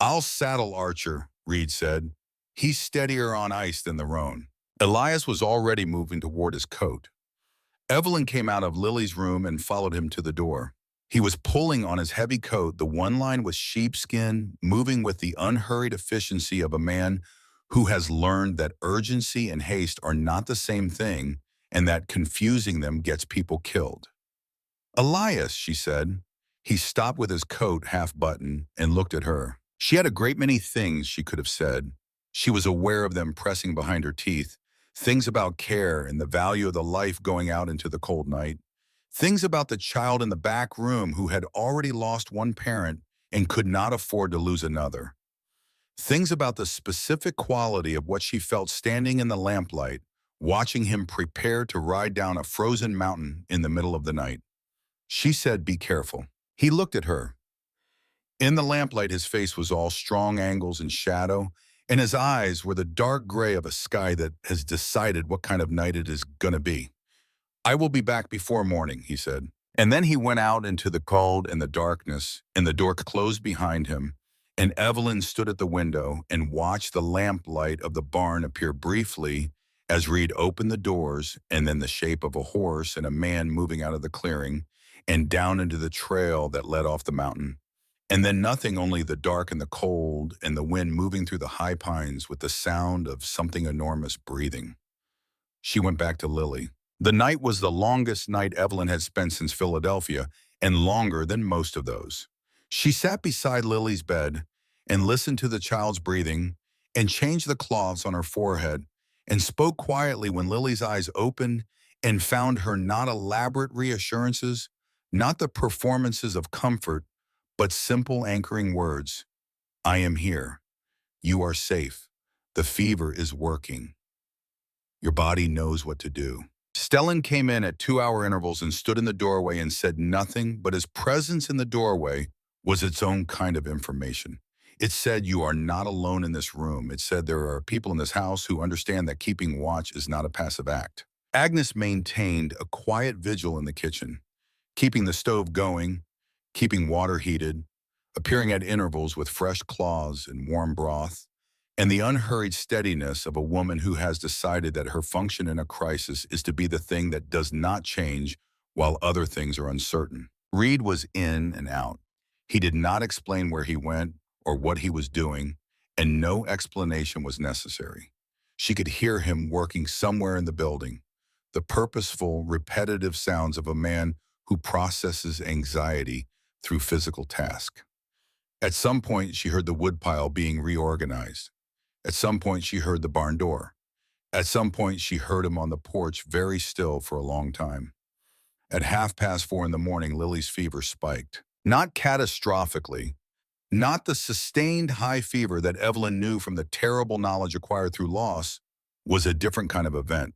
I'll saddle Archer, Reed said. He's steadier on ice than the roan. Elias was already moving toward his coat. Evelyn came out of Lily's room and followed him to the door. He was pulling on his heavy coat, the one line was sheepskin, moving with the unhurried efficiency of a man who has learned that urgency and haste are not the same thing and that confusing them gets people killed. Elias, she said. He stopped with his coat half buttoned and looked at her. She had a great many things she could have said. She was aware of them pressing behind her teeth. Things about care and the value of the life going out into the cold night. Things about the child in the back room who had already lost one parent and could not afford to lose another. Things about the specific quality of what she felt standing in the lamplight, watching him prepare to ride down a frozen mountain in the middle of the night. She said, "Be careful." He looked at her. In the lamplight, his face was all strong angles and shadow, and his eyes were the dark gray of a sky that has decided what kind of night it is gonna be. I will be back before morning, he said. And then he went out into the cold and the darkness, and the door closed behind him, and Evelyn stood at the window and watched the lamplight of the barn appear briefly as Reed opened the doors, and then the shape of a horse and a man moving out of the clearing and down into the trail that led off the mountain. And then nothing, only the dark and the cold and the wind moving through the high pines with the sound of something enormous breathing. She went back to Lily. The night was the longest night Evelyn had spent since Philadelphia, and longer than most of those. She sat beside Lily's bed and listened to the child's breathing and changed the cloths on her forehead and spoke quietly when Lily's eyes opened and found her not elaborate reassurances, not the performances of comfort, but simple anchoring words. I am here. You are safe. The fever is working. Your body knows what to do. Stellan came in at 2-hour intervals and stood in the doorway and said nothing, but his presence in the doorway was its own kind of information. It said you are not alone in this room. It said there are people in this house who understand that keeping watch is not a passive act. Agnes maintained a quiet vigil in the kitchen, keeping the stove going, keeping water heated, appearing at intervals with fresh cloths and warm broth, and the unhurried steadiness of a woman who has decided that her function in a crisis is to be the thing that does not change while other things are uncertain. Reed was in and out. He did not explain where he went or what he was doing, and no explanation was necessary. She could hear him working somewhere in the building, the purposeful, repetitive sounds of a man who processes anxiety through physical task. At some point, she heard the woodpile being reorganized. At some point, she heard the barn door. At some point, she heard him on the porch very still for a long time. At 4:30 in the morning, Lily's fever spiked. Not catastrophically, not the sustained high fever that Evelyn knew from the terrible knowledge acquired through loss, was a different kind of event,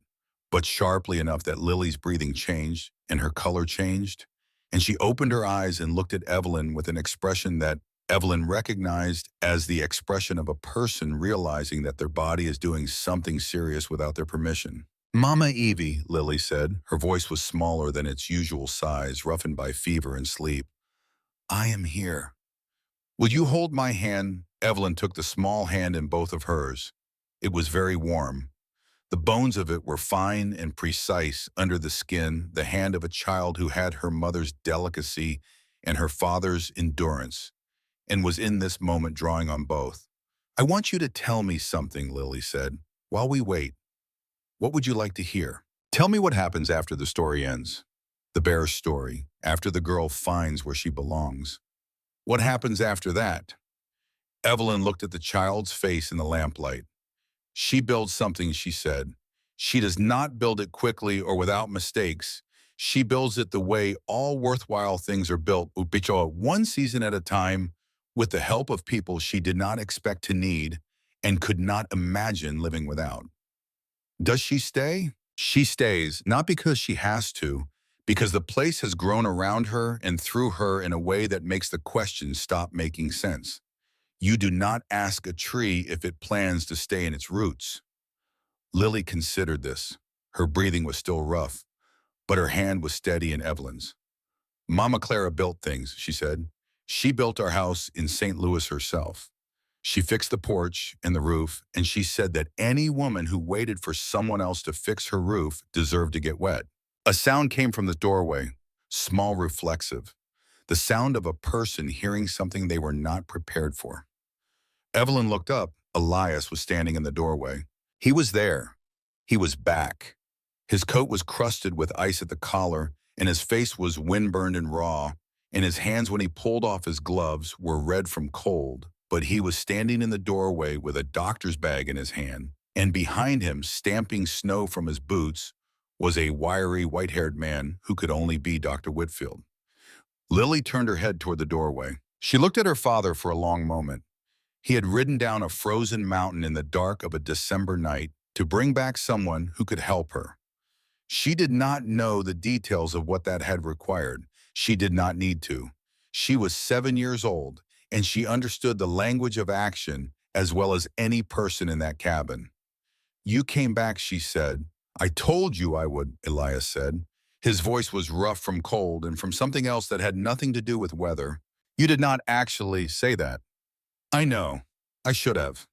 but sharply enough that Lily's breathing changed and her color changed, and she opened her eyes and looked at Evelyn with an expression that Evelyn recognized as the expression of a person realizing that their body is doing something serious without their permission. "Mama Evie," Lily said. Her voice was smaller than its usual size, roughened by fever and sleep. "I am here. Will you hold my hand?" Evelyn took the small hand in both of hers. It was very warm. The bones of it were fine and precise under the skin, the hand of a child who had her mother's delicacy and her father's endurance, and was in this moment drawing on both. "I want you to tell me something," Lily said. "While we wait, what would you like to hear? Tell me what happens after the story ends. The bear's story, after the girl finds where she belongs. What happens after that?" Evelyn looked at the child's face in the lamplight. "She builds something," she said. "She does not build it quickly or without mistakes. She builds it the way all worthwhile things are built, one season at a time, with the help of people she did not expect to need and could not imagine living without." Does she stay? She stays, not because she has to, because the place has grown around her and through her in a way that makes the questions stop making sense. You do not ask a tree if it plans to stay in its roots. Lily considered this. Her breathing was still rough, but her hand was steady in Evelyn's. "Mama Clara built things," she said. "She built our house in St. Louis herself. She fixed the porch and the roof, and she said that any woman who waited for someone else to fix her roof deserved to get wet." A sound came from the doorway, small, reflexive, the sound of a person hearing something they were not prepared for. Evelyn looked up. Elias was standing in the doorway. He was there. He was back. His coat was crusted with ice at the collar, and his face was windburned and raw, and his hands, when he pulled off his gloves, were red from cold. But he was standing in the doorway with a doctor's bag in his hand, and behind him, stamping snow from his boots, was a wiry, white-haired man who could only be Dr. Whitfield. Lily turned her head toward the doorway. She looked at her father for a long moment. He had ridden down a frozen mountain in the dark of a December night to bring back someone who could help her. She did not know the details of what that had required. She did not need to. She was 7 years old, and she understood the language of action as well as any person in that cabin. "You came back," she said. "I told you I would," Elias said. His voice was rough from cold and from something else that had nothing to do with weather. "You did not actually say that." "I know. I should have."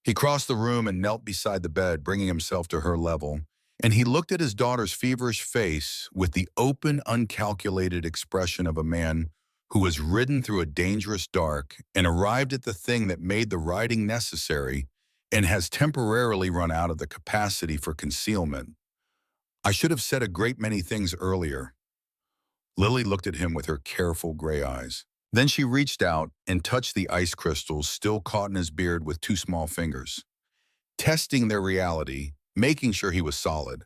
He crossed the room and knelt beside the bed, bringing himself to her level, and he looked at his daughter's feverish face with the open, uncalculated expression of a man who has ridden through a dangerous dark and arrived at the thing that made the riding necessary and has temporarily run out of the capacity for concealment. "I should have said a great many things earlier." Lily looked at him with her careful gray eyes. Then she reached out and touched the ice crystals still caught in his beard with 2 small fingers, testing their reality, making sure he was solid.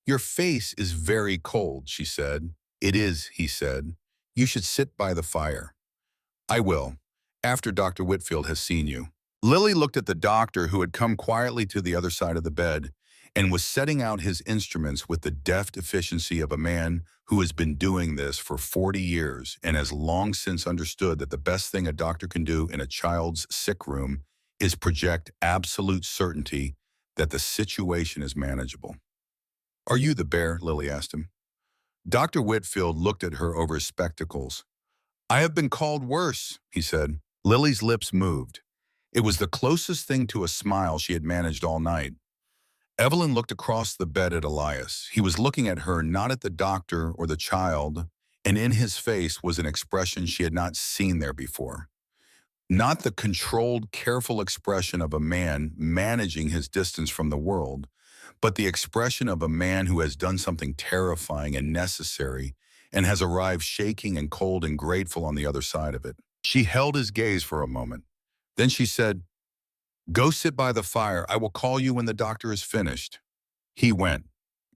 "Your face is very cold," she said. "It is," he said. "You should sit by the fire." "I will, after Dr. Whitfield has seen you." Lily looked at the doctor who had come quietly to the other side of the bed, and was setting out his instruments with the deft efficiency of a man who has been doing this for 40 years and has long since understood that the best thing a doctor can do in a child's sick room is project absolute certainty that the situation is manageable. "Are you the bear?" Lily asked him. Dr. Whitfield looked at her over his spectacles. "I have been called worse," he said. Lily's lips moved. It was the closest thing to a smile she had managed all night. Evelyn looked across the bed at Elias. He was looking at her, not at the doctor or the child, and in his face was an expression she had not seen there before. Not the controlled, careful expression of a man managing his distance from the world, but the expression of a man who has done something terrifying and necessary and has arrived shaking and cold and grateful on the other side of it. She held his gaze for a moment. Then she said, "Go sit by the fire. I will call you when the doctor is finished." He went,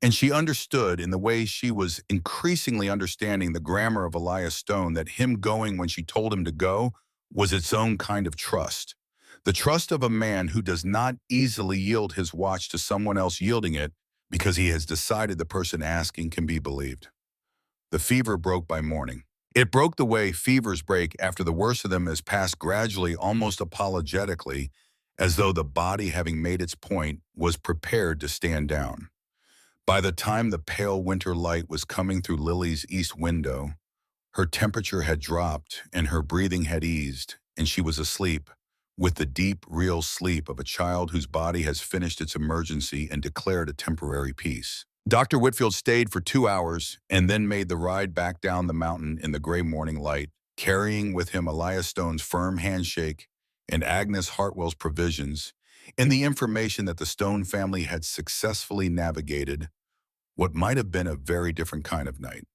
and she understood in the way she was increasingly understanding the grammar of Elias Stone that him going when she told him to go was its own kind of trust. The trust of a man who does not easily yield his watch to someone else yielding it because he has decided the person asking can be believed. The fever broke by morning. It broke the way fevers break after the worst of them has passed gradually, almost apologetically, as though the body, having made its point, was prepared to stand down. By the time the pale winter light was coming through Lily's east window, her temperature had dropped and her breathing had eased, and she was asleep, with the deep, real sleep of a child whose body has finished its emergency and declared a temporary peace. Dr. Whitfield stayed for 2 hours and then made the ride back down the mountain in the gray morning light, carrying with him Elias Stone's firm handshake and Agnes Hartwell's provisions, and the information that the Stone family had successfully navigated what might have been a very different kind of night.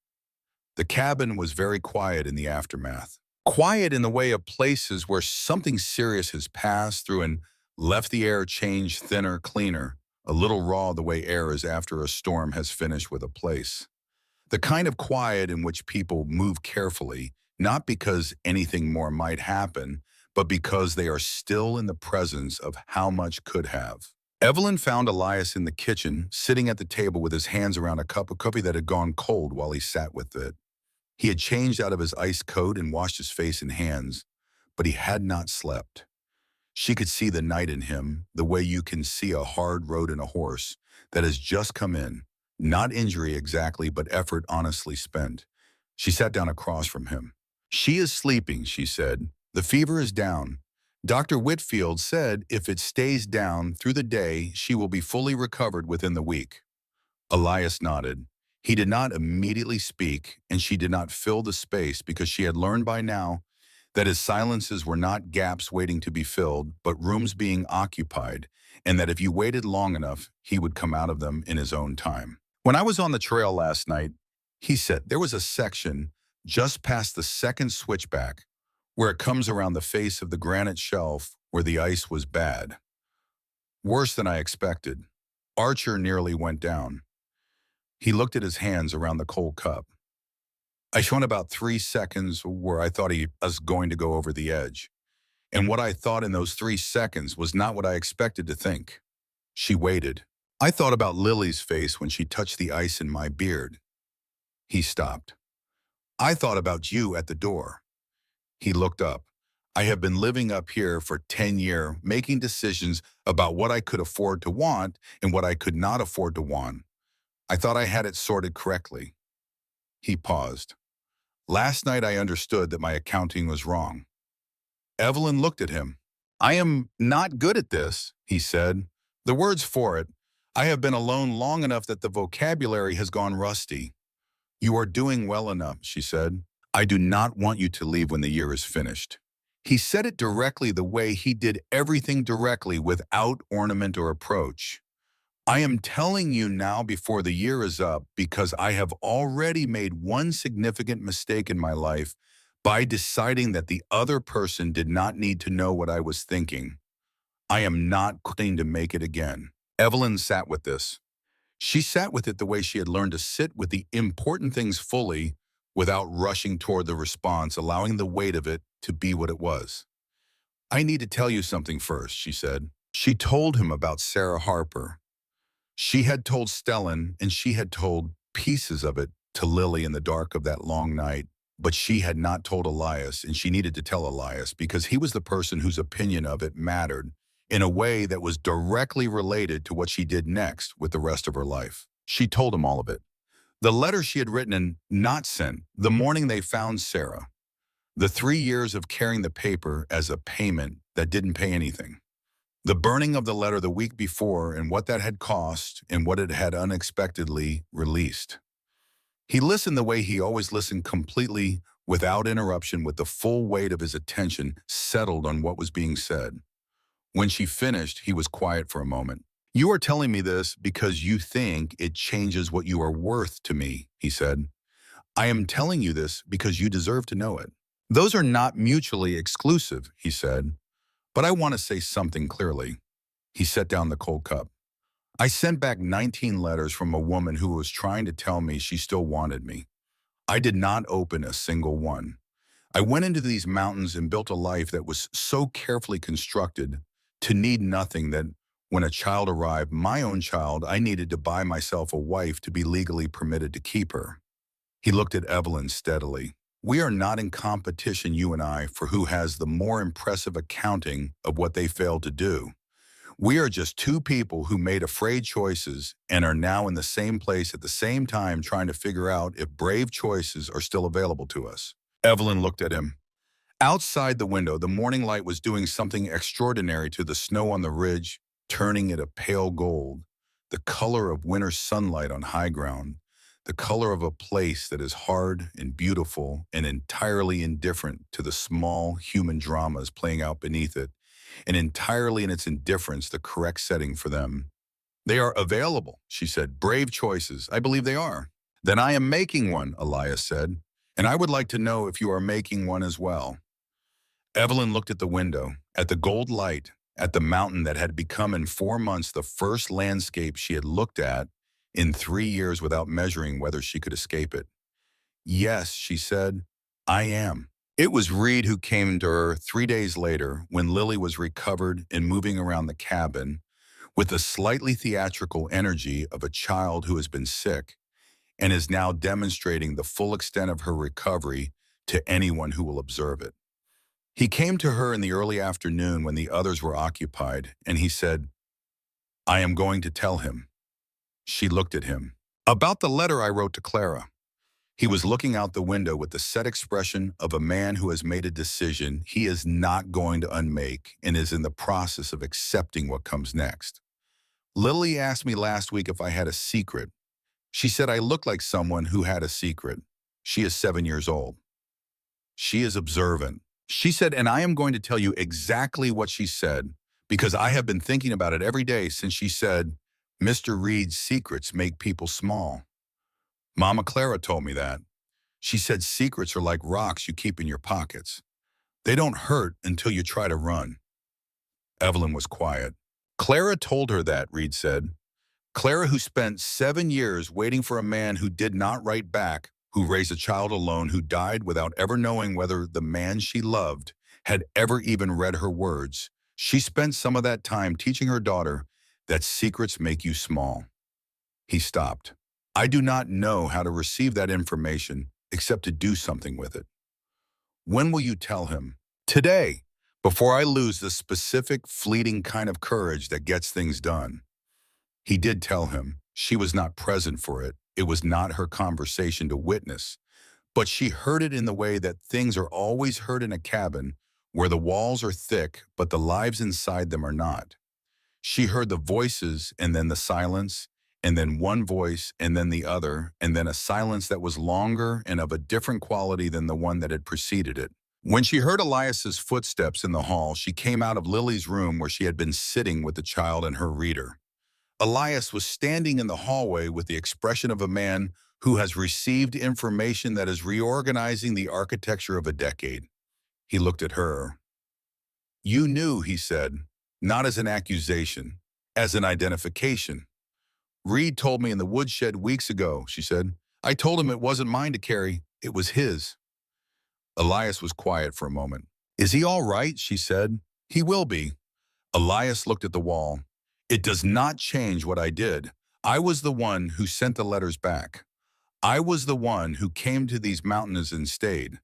The cabin was very quiet in the aftermath. Quiet in the way of places where something serious has passed through and left the air changed thinner, cleaner, a little raw the way air is after a storm has finished with a place. The kind of quiet in which people move carefully, not because anything more might happen, but because they are still in the presence of how much could have. Evelyn found Elias in the kitchen, sitting at the table with his hands around a cup of coffee that had gone cold while he sat with it. He had changed out of his iced coat and washed his face and hands, but he had not slept. She could see the night in him, the way you can see a hard road in a horse that has just come in, not injury exactly, but effort honestly spent. She sat down across from him. "She is sleeping," she said. "The fever is down. Dr. Whitfield said if it stays down through the day, she will be fully recovered within the week." Elias nodded. He did not immediately speak, and she did not fill the space because she had learned by now that his silences were not gaps waiting to be filled, but rooms being occupied, and that if you waited long enough, he would come out of them in his own time. "When I was on the trail last night," he said, "there was a section just past the second switchback where it comes around the face of the granite shelf where the ice was bad. Worse than I expected. Archer nearly went down." He looked at his hands around the cold cup. "I shone about 3 seconds where I thought he was going to go over the edge. And what I thought in those 3 seconds was not what I expected to think." She waited. "I thought about Lily's face when she touched the ice in my beard." He stopped. "I thought about you at the door." He looked up. "I have been living up here for 10 years, making decisions about what I could afford to want and what I could not afford to want. I thought I had it sorted correctly." He paused. "Last night I understood that my accounting was wrong." Evelyn looked at him. "I am not good at this," he said. "The words for it. I have been alone long enough that the vocabulary has gone rusty." "You are doing well enough," she said. "I do not want you to leave when the year is finished." He said it directly the way he did everything directly without ornament or approach. "I am telling you now before the year is up because I have already made one significant mistake in my life by deciding that the other person did not need to know what I was thinking. I am not going to make it again." Evelyn sat with this. She sat with it the way she had learned to sit with the important things fully without rushing toward the response, allowing the weight of it to be what it was. "I need to tell you something first," she said. She told him about Sarah Harper. She had told Stellan, and she had told pieces of it to Lily in the dark of that long night, but she had not told Elias, and she needed to tell Elias because he was the person whose opinion of it mattered in a way that was directly related to what she did next with the rest of her life. She told him all of it. The letter she had written and not sent the morning they found Sarah. The 3 years of carrying the paper as a payment that didn't pay anything. The burning of the letter the week before and what that had cost and what it had unexpectedly released. He listened the way he always listened, completely without interruption, with the full weight of his attention settled on what was being said. When she finished, he was quiet for a moment. "You are telling me this because you think it changes what you are worth to me," he said. "I am telling you this because you deserve to know it." "Those are not mutually exclusive," he said. "But I want to say something clearly." He set down the cold cup. "I sent back 19 letters from a woman who was trying to tell me she still wanted me. I did not open a single one. I went into these mountains and built a life that was so carefully constructed to need nothing that when a child arrived, my own child, I needed to buy myself a wife to be legally permitted to keep her." He looked at Evelyn steadily. "We are not in competition, you and I, for who has the more impressive accounting of what they failed to do. We are just two people who made afraid choices and are now in the same place at the same time trying to figure out if brave choices are still available to us." Evelyn looked at him. Outside the window, the morning light was doing something extraordinary to the snow on the ridge, turning it a pale gold, the color of winter sunlight on high ground, the color of a place that is hard and beautiful and entirely indifferent to the small human dramas playing out beneath it, and entirely in its indifference the correct setting for them. "They are available," she said. "Brave choices. I believe they are." "Then I am making one," Elias said, "and I would like to know if you are making one as well." Evelyn looked at the window, at the gold light, at the mountain that had become in 4 months the first landscape she had looked at in 3 years without measuring whether she could escape it. "Yes," she said, "I am." It was Reed who came to her 3 days later when Lily was recovered and moving around the cabin with the slightly theatrical energy of a child who has been sick and is now demonstrating the full extent of her recovery to anyone who will observe it. He came to her in the early afternoon when the others were occupied, and he said, "I am going to tell him." She looked at him. "About the letter I wrote to Clara." He was looking out the window with the set expression of a man who has made a decision he is not going to unmake and is in the process of accepting what comes next. "Lily asked me last week if I had a secret. She said I looked like someone who had a secret. She is 7 years old. She is observant. She said, and I am going to tell you exactly what she said, because I have been thinking about it every day since she said, 'Mr. Reed's secrets make people small.' Mama Clara told me that. She said secrets are like rocks you keep in your pockets. They don't hurt until you try to run." Evelyn was quiet. "Clara told her that," Reed said. "Clara, who spent 7 years waiting for a man who did not write back, who raised a child alone, who died without ever knowing whether the man she loved had ever even read her words. She spent some of that time teaching her daughter that secrets make you small." He stopped. "I do not know how to receive that information except to do something with it." "When will you tell him?" "Today, before I lose the specific, fleeting kind of courage that gets things done." He did tell him. She was not present for it. It was not her conversation to witness. But she heard it in the way that things are always heard in a cabin where the walls are thick but the lives inside them are not. She heard the voices and then the silence, and then one voice and then the other, and then a silence that was longer and of a different quality than the one that had preceded it. When she heard Elias's footsteps in the hall, she came out of Lily's room where she had been sitting with the child and her reader. Elias was standing in the hallway with the expression of a man who has received information that is reorganizing the architecture of a decade. He looked at her. "You knew," he said, "not as an accusation, as an identification." "Reed told me in the woodshed weeks ago," she said. "I told him it wasn't mine to carry, it was his." Elias was quiet for a moment. "Is he all right?" she said. "He will be." Elias looked at the wall. "It does not change what I did. I was the one who sent the letters back. I was the one who came to these mountains and stayed.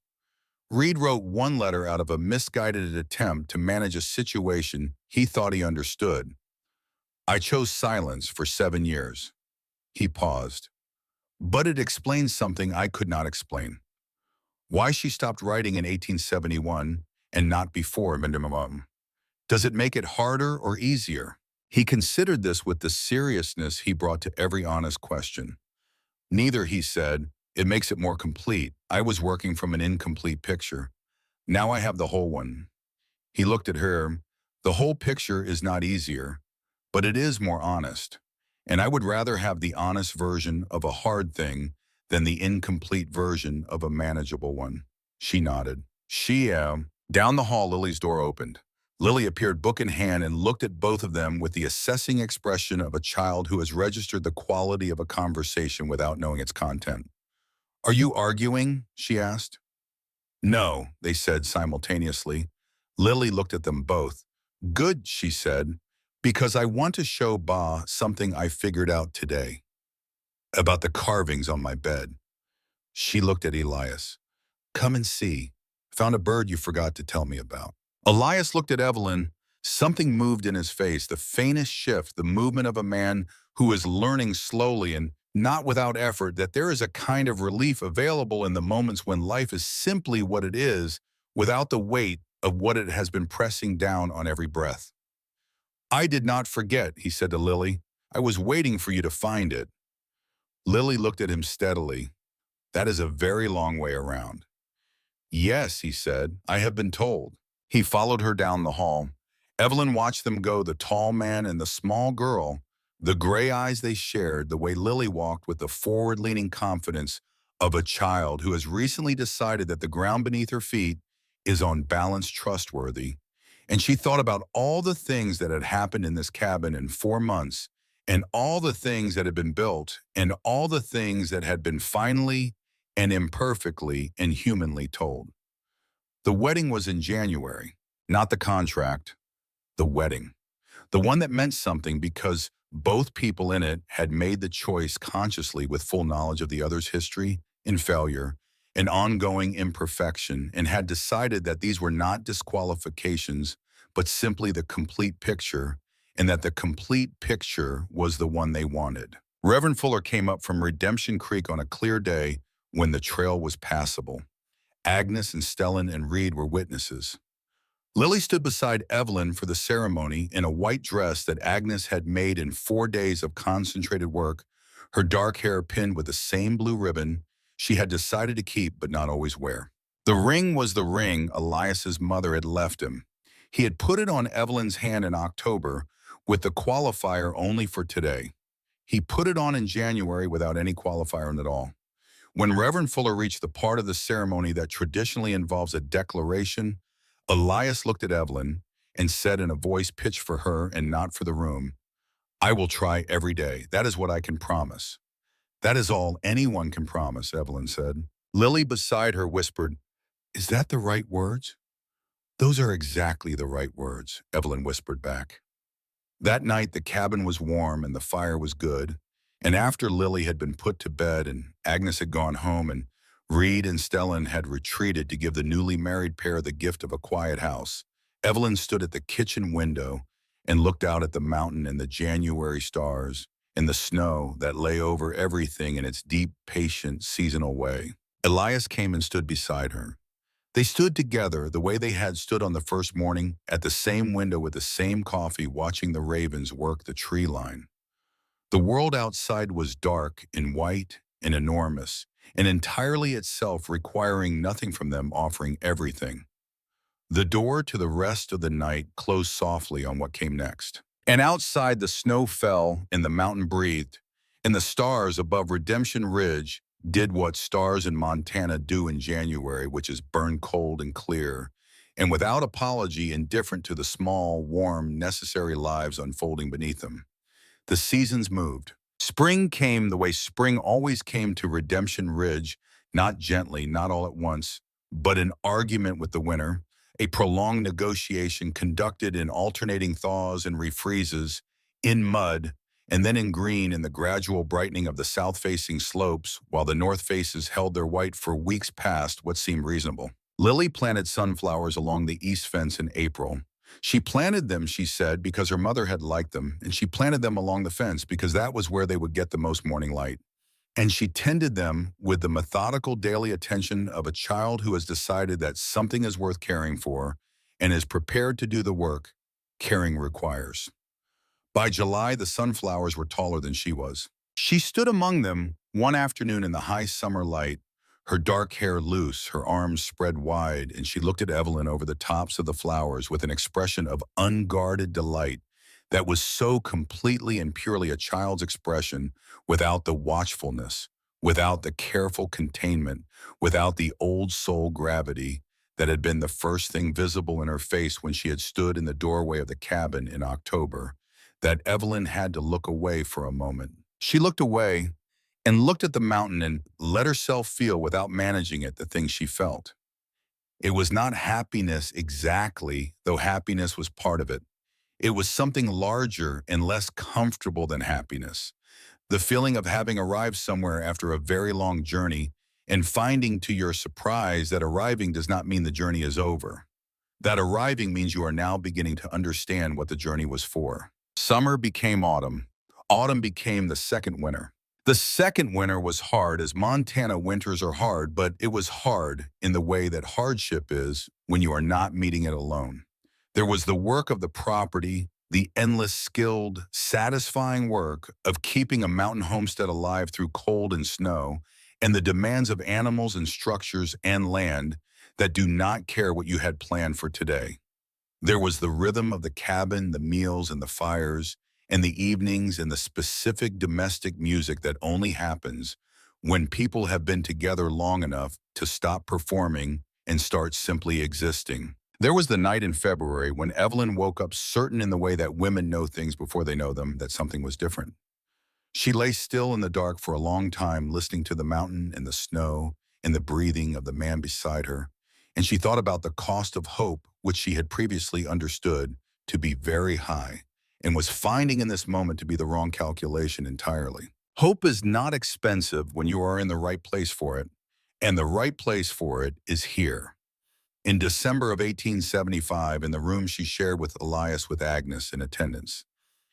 Reed wrote one letter out of a misguided attempt to manage a situation he thought he understood. I chose silence for 7 years. He paused. But it explains something I could not explain. Why she stopped writing in 1871 and not before minimum. Does it make it harder or easier? He considered this with the seriousness he brought to every honest question. Neither, he said. It makes it more complete. I was working from an incomplete picture. Now I have the whole one. He looked at her. The whole picture is not easier, but it is more honest. And I would rather have the honest version of a hard thing than the incomplete version of a manageable one. She nodded. Down the hall, Lily's door opened. Lily appeared book in hand and looked at both of them with the assessing expression of a child who has registered the quality of a conversation without knowing its content. Are you arguing? She asked. No, they said simultaneously. Lily looked at them both. Good, she said, because I want to show Ba something I figured out today. About the carvings on my bed. She looked at Elias. Come and see. Found a bird you forgot to tell me about. Elias looked at Evelyn. Something moved in his face, the faintest shift, the movement of a man who is learning slowly and not without effort that there is a kind of relief available in the moments when life is simply what it is without the weight of what it has been pressing down on every breath. I did not forget, he said to Lily. I was waiting for you to find it. Lily looked at him steadily. That is a very long way around. Yes, he said, I have been told. He followed her down the hall. Evelyn watched them go, the tall man and the small girl, the gray eyes they shared, the way Lily walked with the forward-leaning confidence of a child who has recently decided that the ground beneath her feet is on balance trustworthy. And she thought about all the things that had happened in this cabin in 4 months, and all the things that had been built, and all the things that had been finally and imperfectly and humanly told. The wedding was in January, not the contract, the wedding. The one that meant something because both people in it had made the choice consciously with full knowledge of the other's history and failure and ongoing imperfection and had decided that these were not disqualifications but simply the complete picture and that the complete picture was the one they wanted. Reverend Fuller came up from Redemption Creek on a clear day when the trail was passable. Agnes and Stellan and Reed were witnesses. Lily stood beside Evelyn for the ceremony in a white dress that Agnes had made in 4 days of concentrated work, her dark hair pinned with the same blue ribbon she had decided to keep but not always wear. The ring was the ring Elias's mother had left him. He had put it on Evelyn's hand in October with the qualifier only for today. He put it on in January without any qualifier at all. When Reverend Fuller reached the part of the ceremony that traditionally involves a declaration, Elias looked at Evelyn and said in a voice pitched for her and not for the room, I will try every day. That is what I can promise. That is all anyone can promise, Evelyn said. Lily beside her whispered, Is that the right words? Those are exactly the right words, Evelyn whispered back. That night the cabin was warm and the fire was good, and after Lily had been put to bed and Agnes had gone home and Reed and Stellan had retreated to give the newly married pair the gift of a quiet house, Evelyn stood at the kitchen window and looked out at the mountain and the January stars and the snow that lay over everything in its deep, patient, seasonal way. Elias came and stood beside her. They stood together the way they had stood on the first morning at the same window with the same coffee watching the ravens work the tree line. The world outside was dark and white and enormous, and entirely itself requiring nothing from them, offering everything. The door to the rest of the night closed softly on what came next. And outside the snow fell and the mountain breathed, and the stars above Redemption Ridge did what stars in Montana do in January, which is burn cold and clear, and without apology indifferent to the small, warm, necessary lives unfolding beneath them. The seasons moved. Spring came the way spring always came to Redemption Ridge, not gently, not all at once, but an argument with the winter, a prolonged negotiation conducted in alternating thaws and refreezes, in mud, and then in green in the gradual brightening of the south-facing slopes, while the north faces held their white for weeks past what seemed reasonable. Lily planted sunflowers along the east fence in April. She planted them, she said, because her mother had liked them, and she planted them along the fence because that was where they would get the most morning light. And she tended them with the methodical daily attention of a child who has decided that something is worth caring for and is prepared to do the work caring requires. By July, the sunflowers were taller than she was. She stood among them one afternoon in the high summer light, her dark hair loose, her arms spread wide, and she looked at Evelyn over the tops of the flowers with an expression of unguarded delight that was so completely and purely a child's expression, without the watchfulness, without the careful containment, without the old soul gravity that had been the first thing visible in her face when she had stood in the doorway of the cabin in October, that Evelyn had to look away for a moment. She looked away and looked at the mountain and let herself feel, without managing it, the things she felt. It was not happiness exactly, though happiness was part of it. It was something larger and less comfortable than happiness. The feeling of having arrived somewhere after a very long journey and finding to your surprise that arriving does not mean the journey is over. That arriving means you are now beginning to understand what the journey was for. Summer became autumn. Autumn became the second winter. The second winter was hard, as Montana winters are hard, but it was hard in the way that hardship is when you are not meeting it alone. There was the work of the property, the endless, skilled, satisfying work of keeping a mountain homestead alive through cold and snow, and the demands of animals and structures and land that do not care what you had planned for today. There was the rhythm of the cabin, the meals and the fires, and the evenings and the specific domestic music that only happens when people have been together long enough to stop performing and start simply existing. There was the night in February when Evelyn woke up certain, in the way that women know things before they know them, that something was different. She lay still in the dark for a long time, listening to the mountain and the snow and the breathing of the man beside her, and she thought about the cost of hope, which she had previously understood to be very high, and was finding in this moment to be the wrong calculation entirely. Hope is not expensive when you are in the right place for it, and the right place for it is here. In December of 1875, in the room she shared with Elias with Agnes in attendance,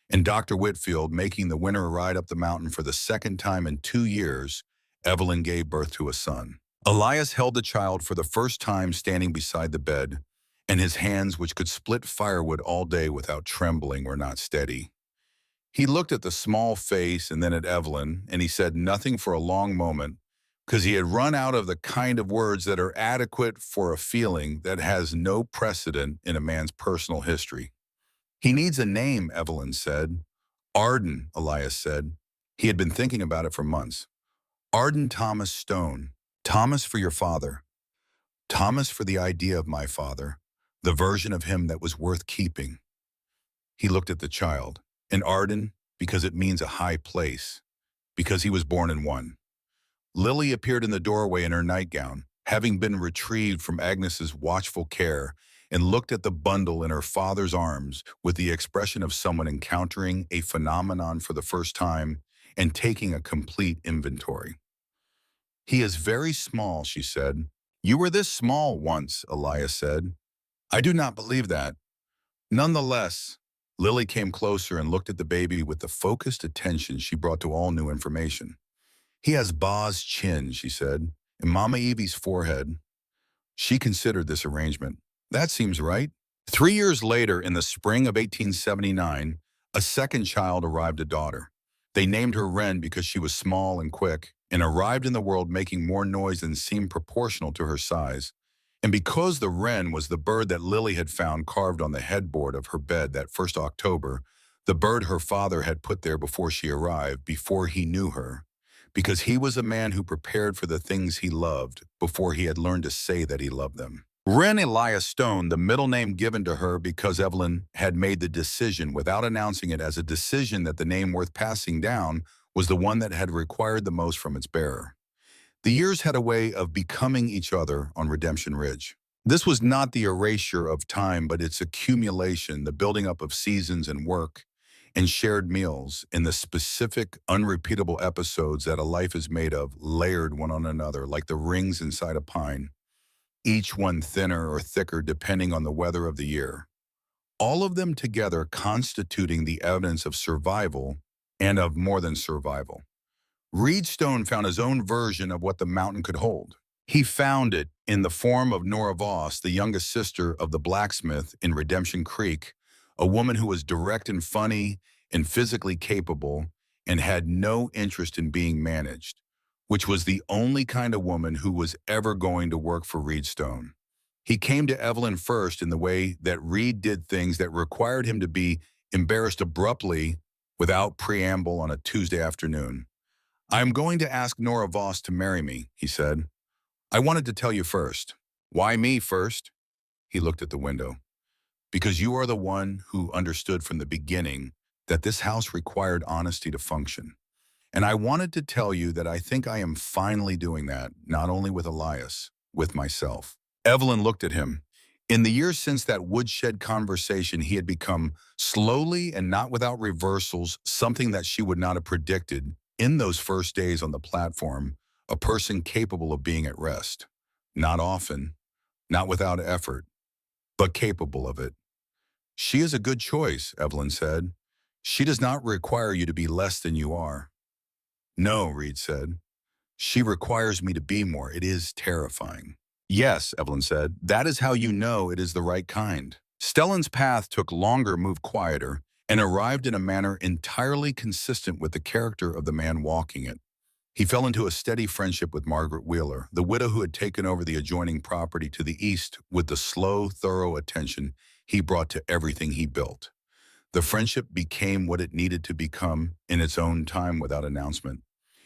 and Dr. Whitfield making the winter ride up the mountain for the second time in 2 years, Evelyn gave birth to a son. Elias held the child for the first time standing beside the bed, and his hands, which could split firewood all day without trembling, were not steady. He looked at the small face and then at Evelyn, and he said nothing for a long moment, because he had run out of the kind of words that are adequate for a feeling that has no precedent in a man's personal history. He needs a name, Evelyn said. Arden, Elias said. He had been thinking about it for months. Arden Thomas Stone. Thomas for your father. Thomas for the idea of my father, the version of him that was worth keeping. He looked at the child. And Arden, because it means a high place, because he was born in one. Lily appeared in the doorway in her nightgown, having been retrieved from Agnes's watchful care, and looked at the bundle in her father's arms with the expression of someone encountering a phenomenon for the first time and taking a complete inventory. He is very small, she said. You were this small once, Elias said. I do not believe that. Nonetheless, Lily came closer and looked at the baby with the focused attention she brought to all new information. He has Ba's chin, she said, and Mama Evie's forehead. She considered this arrangement. That seems right. 3 years later, in the spring of 1879, a second child arrived, a daughter. They named her Wren because she was small and quick, and arrived in the world making more noise than seemed proportional to her size. And because the wren was the bird that Lily had found carved on the headboard of her bed that first October, the bird her father had put there before she arrived, before he knew her, because he was a man who prepared for the things he loved before he had learned to say that he loved them. Wren Elias Stone, the middle name given to her because Evelyn had made the decision without announcing it as a decision that the name worth passing down was the one that had required the most from its bearer. The years had a way of becoming each other on Redemption Ridge. This was not the erasure of time, but its accumulation, the building up of seasons and work. and shared meals in the specific, unrepeatable episodes that a life is made of, layered one on another like the rings inside a pine, each one thinner or thicker depending on the weather of the year. All of them together constituting the evidence of survival and of more than survival. Reed Stone found his own version of what the mountain could hold. He found it in the form of Nora Voss, the youngest sister of the blacksmith in Redemption Creek, a woman who was direct and funny and physically capable and had no interest in being managed, which was the only kind of woman who was ever going to work for Reed Stone. He came to Evelyn first in the way that Reed did things that required him to be embarrassed abruptly without preamble on a Tuesday afternoon. "I'm going to ask Nora Voss to marry me," he said. "I wanted to tell you first." "Why me first?" He looked at the window. "Because you are the one who understood from the beginning that this house required honesty to function. And I wanted to tell you that I think I am finally doing that, not only with Elias, with myself." Evelyn looked at him. In the years since that woodshed conversation, he had become, slowly and not without reversals, something that she would not have predicted in those first days on the platform, a person capable of being at rest. Not often, not without effort, but capable of it. "She is a good choice," Evelyn said. "She does not require you to be less than you are." "No," Reed said. "She requires me to be more. It is terrifying." "Yes," Evelyn said, "that is how you know it is the right kind." Stellan's path took longer, moved quieter, and arrived in a manner entirely consistent with the character of the man walking it. He fell into a steady friendship with Margaret Wheeler, the widow who had taken over the adjoining property to the east with the slow, thorough attention he brought to everything he built. The friendship became what it needed to become in its own time without announcement,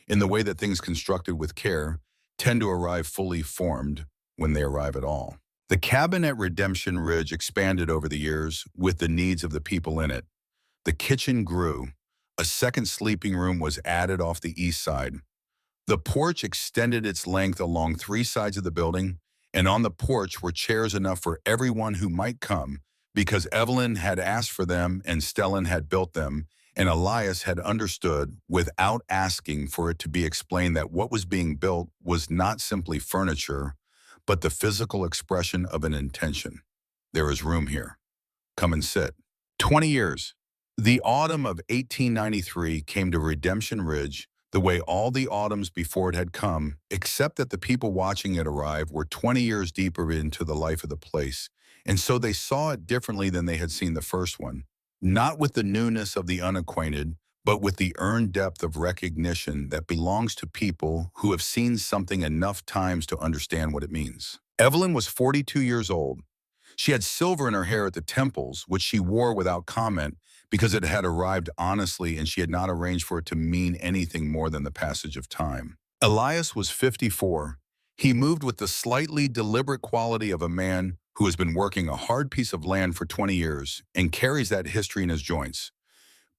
in the way that things constructed with care tend to arrive fully formed when they arrive at all. The cabin at Redemption Ridge expanded over the years with the needs of the people in it. The kitchen grew. A second sleeping room was added off the east side. The porch extended its length along three sides of the building, and on the porch were chairs enough for everyone who might come, because Evelyn had asked for them and Stellan had built them, and Elias had understood without asking for it to be explained that what was being built was not simply furniture, but the physical expression of an intention. "There is room here. Come and sit." 20 years. The autumn of 1893 came to Redemption Ridge the way all the autumns before it had come, except that the people watching it arrive were 20 years deeper into the life of the place, and so they saw it differently than they had seen the first one. Not with the newness of the unacquainted, but with the earned depth of recognition that belongs to people who have seen something enough times to understand what it means. Evelyn was 42 years old. She had silver in her hair at the temples, which she wore without comment because it had arrived honestly and she had not arranged for it to mean anything more than the passage of time. Elias was 54. He moved with the slightly deliberate quality of a man who has been working a hard piece of land for 20 years and carries that history in his joints.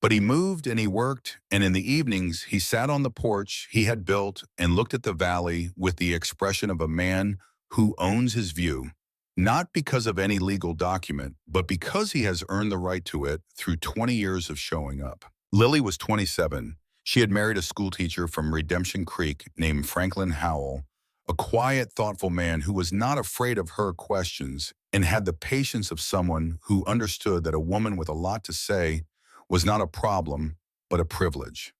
But he moved and he worked, and in the evenings he sat on the porch he had built and looked at the valley with the expression of a man who owns his view. Not because of any legal document, but because he has earned the right to it through 20 years of showing up. Lily was 27. She had married a schoolteacher from Redemption Creek named Franklin Howell, a quiet, thoughtful man who was not afraid of her questions and had the patience of someone who understood that a woman with a lot to say was not a problem, but a privilege.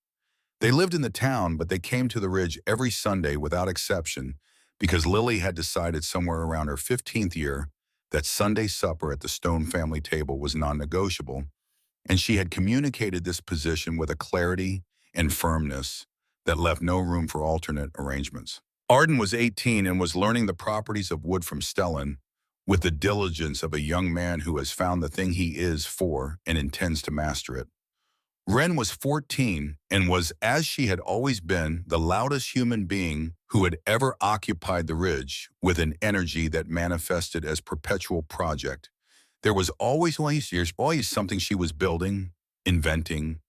They lived in the town, but they came to the Ridge every Sunday without exception, because Lily had decided somewhere around her 15th year that Sunday supper at the Stone family table was non-negotiable, and she had communicated this position with a clarity and firmness that left no room for alternate arrangements. Arden was 18 and was learning the properties of wood from Stellan with the diligence of a young man who has found the thing he is for and intends to master it. Wren was 14 and was, as she had always been, the loudest human being who had ever occupied the Ridge with an energy that manifested as perpetual project. There was always something she was building, inventing,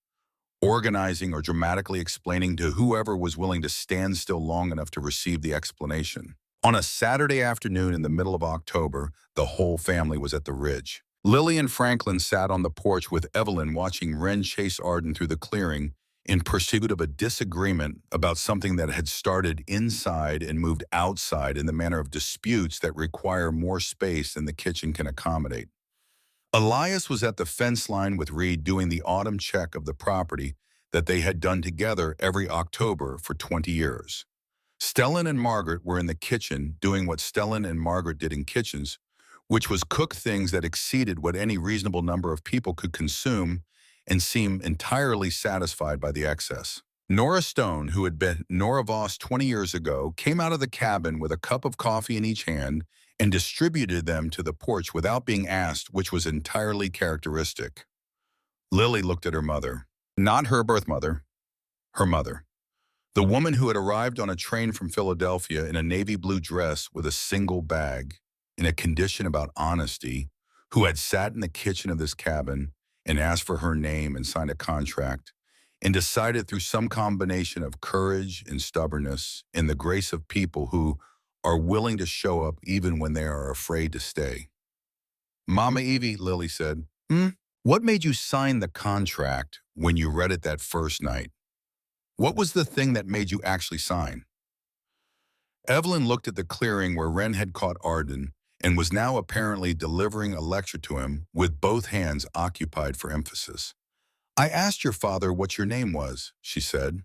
organizing, or dramatically explaining to whoever was willing to stand still long enough to receive the explanation. On a Saturday afternoon in the middle of October, the whole family was at the Ridge. Lily and Franklin sat on the porch with Evelyn watching Wren chase Arden through the clearing in pursuit of a disagreement about something that had started inside and moved outside in the manner of disputes that require more space than the kitchen can accommodate. Elias was at the fence line with Reed doing the autumn check of the property that they had done together every October for 20 years. Stellan and Margaret were in the kitchen doing what Stellan and Margaret did in kitchens, which was cook things that exceeded what any reasonable number of people could consume and seem entirely satisfied by the excess. Nora Stone, who had been Nora Voss 20 years ago, came out of the cabin with a cup of coffee in each hand and distributed them to the porch without being asked, which was entirely characteristic. Lily looked at her mother. Not her birth mother, her mother. The woman who had arrived on a train from Philadelphia in a navy blue dress with a single bag, in a condition about honesty, who had sat in the kitchen of this cabin and asked for her name and signed a contract, and decided through some combination of courage and stubbornness and the grace of people who are willing to show up even when they are afraid to stay. Mama Evie, Lily said, what made you sign the contract when you read it that first night? What was the thing that made you actually sign? Evelyn looked at the clearing where Wren had caught Arden and was now apparently delivering a lecture to him with both hands occupied for emphasis. I asked your father what your name was, she said.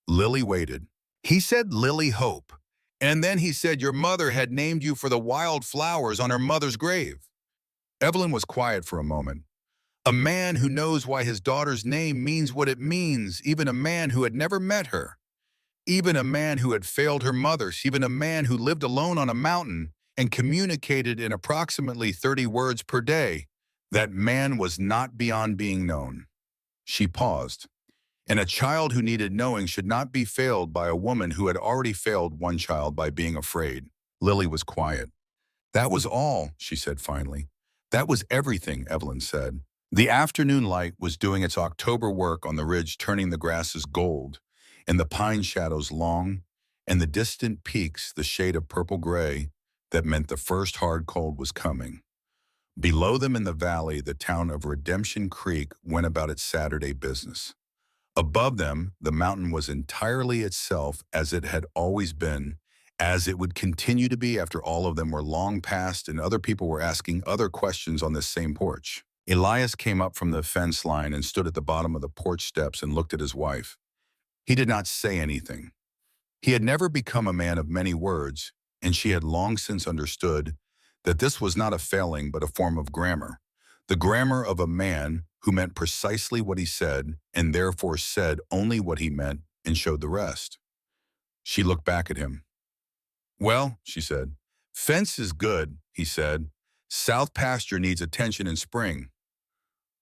Lily waited. He said Lily Hope, and then he said your mother had named you for the wild flowers on her mother's grave. Evelyn was quiet for a moment. A man who knows why his daughter's name means what it means, even a man who had never met her. Even a man who had failed her mother, even a man who lived alone on a mountain and communicated in approximately 30 words per day. That man was not beyond being known. She paused. And a child who needed knowing should not be failed by a woman who had already failed one child by being afraid. Lily was quiet. That was all, she said finally. That was everything, Evelyn said. The afternoon light was doing its October work on the ridge, turning the grasses gold, and the pine shadows long, and the distant peaks the shade of purple-gray that meant the first hard cold was coming. Below them in the valley, the town of Redemption Creek went about its Saturday business. Above them, the mountain was entirely itself as it had always been, as it would continue to be after all of them were long past and other people were asking other questions on this same porch. Elias came up from the fence line and stood at the bottom of the porch steps and looked at his wife. He did not say anything. He had never become a man of many words, and she had long since understood that this was not a failing but a form of grammar, the grammar of a man who meant precisely what he said and therefore said only what he meant and showed the rest. She looked back at him. Well, she said. Fence is good, he said. South pasture needs attention in spring.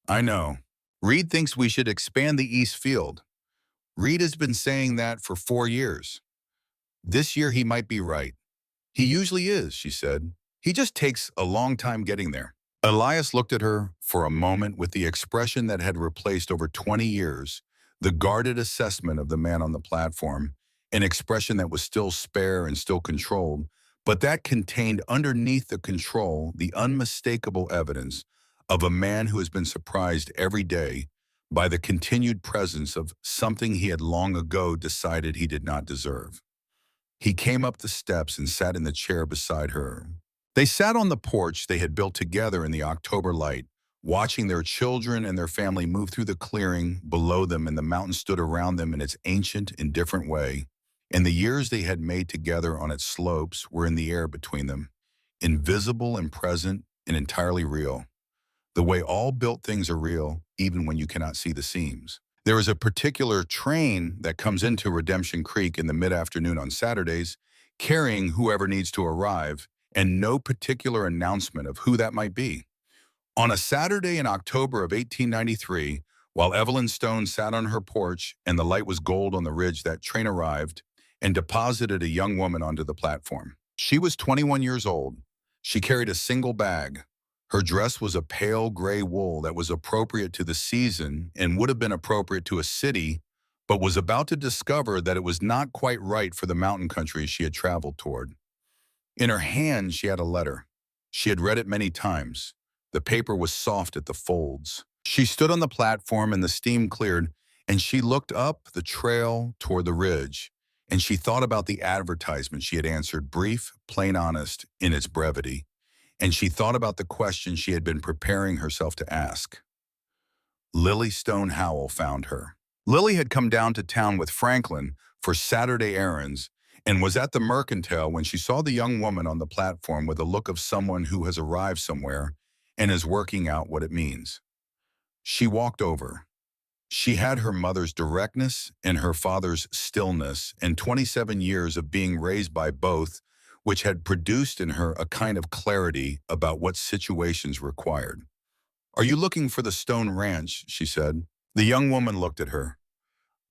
I know. Reed thinks we should expand the east field. Reed has been saying that for 4 years. This year he might be right. He usually is, she said. He just takes a long time getting there. Elias looked at her for a moment with the expression that had replaced over 20 years, the guarded assessment of the man on the platform, an expression that was still spare and still controlled, but that contained underneath the control the unmistakable evidence of a man who has been surprised every day by the continued presence of something he had long ago decided he did not deserve. He came up the steps and sat in the chair beside her. They sat on the porch they had built together in the October light, watching their children and their family move through the clearing below them, and the mountain stood around them in its ancient, indifferent way, and the years they had made together on its slopes were in the air between them, invisible and present and entirely real. The way all built things are real, even when you cannot see the seams. There is a particular train that comes into Redemption Creek in the mid-afternoon on Saturdays, carrying whoever needs to arrive, and no particular announcement of who that might be. On a Saturday in October of 1893, while Evelyn Stone sat on her porch and the light was gold on the ridge, that train arrived and deposited a young woman onto the platform. She was 21 years old. She carried a single bag. Her dress was a pale gray wool that was appropriate to the season and would have been appropriate to a city, but was about to discover that it was not quite right for the mountain country she had traveled toward. In her hand, she had a letter. She had read it many times. The paper was soft at the folds. She stood on the platform and the steam cleared, and she looked up the trail toward the ridge, and she thought about the advertisement she had answered, brief, plain honest, in its brevity, and she thought about the question she had been preparing herself to ask. Lily Stone Howell found her. Lily had come down to town with Franklin for Saturday errands and was at the Mercantile when she saw the young woman on the platform with a look of someone who has arrived somewhere and is working out what it means. She walked over. She had her mother's directness and her father's stillness and 27 years of being raised by both, which had produced in her a kind of clarity about what situations required. "Are you looking for the Stone Ranch?" she said. The young woman looked at her.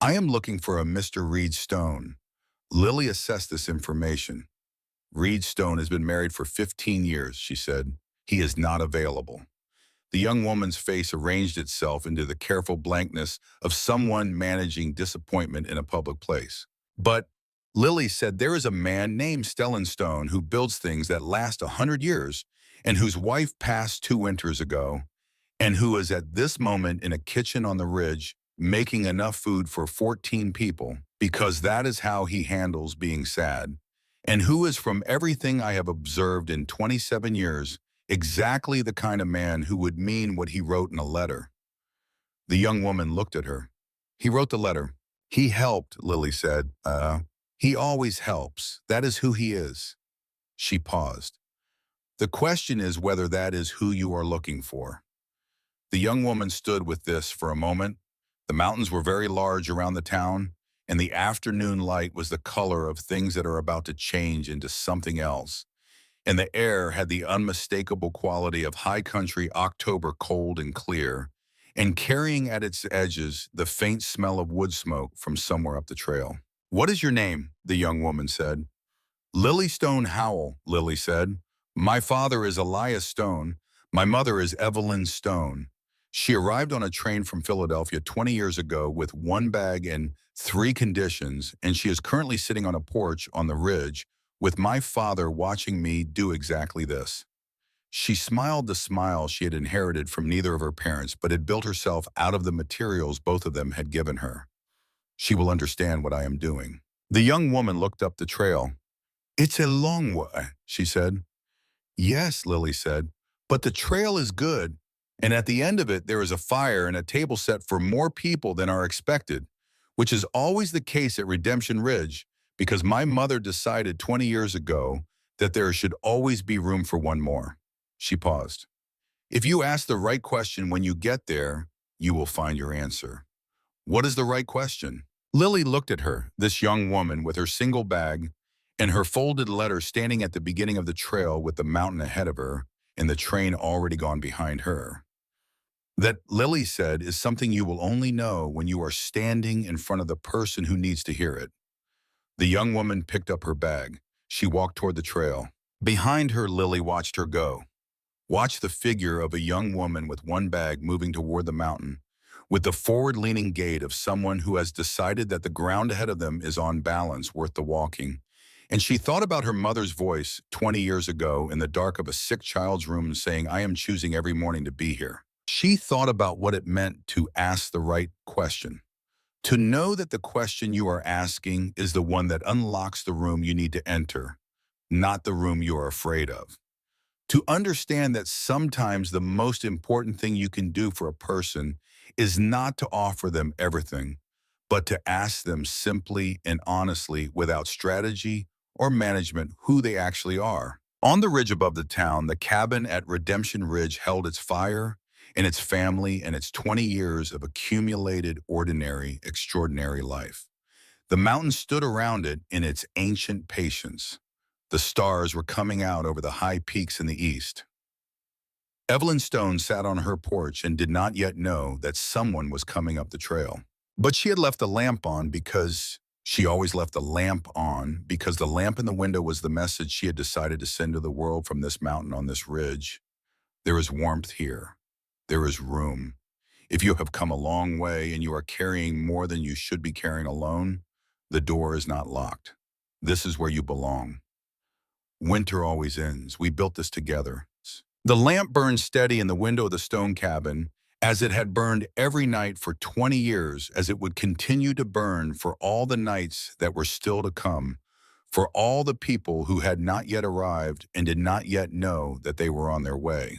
"I am looking for a Mr. Reed Stone." Lily assessed this information. "Reed Stone has been married for 15 years, she said. "He is not available." The young woman's face arranged itself into the careful blankness of someone managing disappointment in a public place. "But," Lily said, "there is a man named Stellan Stone who builds things that last 100 years and whose wife passed 2 winters ago, and who is at this moment in a kitchen on the ridge making enough food for 14 people, because that is how he handles being sad, and who is, from everything I have observed in 27 years, exactly the kind of man who would mean what he wrote in a letter." The young woman looked at her. "He wrote the letter." "He helped," Lily said. He always helps. That is who he is." She paused. "The question is whether that is who you are looking for." The young woman stood with this for a moment. The mountains were very large around the town, and the afternoon light was the color of things that are about to change into something else. And the air had the unmistakable quality of high country October, cold and clear, and carrying at its edges the faint smell of wood smoke from somewhere up the trail. "What is your name?" the young woman said. "Lily Stone Howell," Lily said. "My father is Elias Stone. My mother is Evelyn Stone. She arrived on a train from Philadelphia 20 years ago with 1 bag and 3 conditions, and she is currently sitting on a porch on the ridge with my father watching me do exactly this." She smiled the smile she had inherited from neither of her parents, but had built herself out of the materials both of them had given her. "She will understand what I am doing." The young woman looked up the trail. "It's a long way," she said. "Yes," Lily said, "but the trail is good, and at the end of it there is a fire and a table set for more people than are expected, which is always the case at Redemption Ridge, because my mother decided 20 years ago that there should always be room for one more." She paused. "If you ask the right question when you get there, you will find your answer." "What is the right question?" Lily looked at her, this young woman with her single bag and her folded letter standing at the beginning of the trail with the mountain ahead of her and the train already gone behind her. "That," Lily said, "is something you will only know when you are standing in front of the person who needs to hear it." The young woman picked up her bag. She walked toward the trail. Behind her, Lily watched her go. Watched the figure of a young woman with 1 bag moving toward the mountain, with the forward-leaning gait of someone who has decided that the ground ahead of them is on balance worth the walking. And she thought about her mother's voice 20 years ago in the dark of a sick child's room saying, "I am choosing every morning to be here." She thought about what it meant to ask the right question. To know that the question you are asking is the one that unlocks the room you need to enter, not the room you are afraid of. To understand that sometimes the most important thing you can do for a person is not to offer them everything, but to ask them simply and honestly, without strategy or management, who they actually are. On the ridge above the town, the cabin at Redemption Ridge held its fire and its family and its 20 years of accumulated ordinary, extraordinary life. The mountain stood around it in its ancient patience. The stars were coming out over the high peaks in the east. Evelyn Stone sat on her porch and did not yet know that someone was coming up the trail. But she had left the lamp on because she always left the lamp on because the lamp in the window was the message she had decided to send to the world from this mountain on this ridge. There is warmth here. There is room. If you have come a long way and you are carrying more than you should be carrying alone, the door is not locked. This is where you belong. Winter always ends. We built this together. The lamp burned steady in the window of the stone cabin, as it had burned every night for 20 years, as it would continue to burn for all the nights that were still to come, for all the people who had not yet arrived and did not yet know that they were on their way.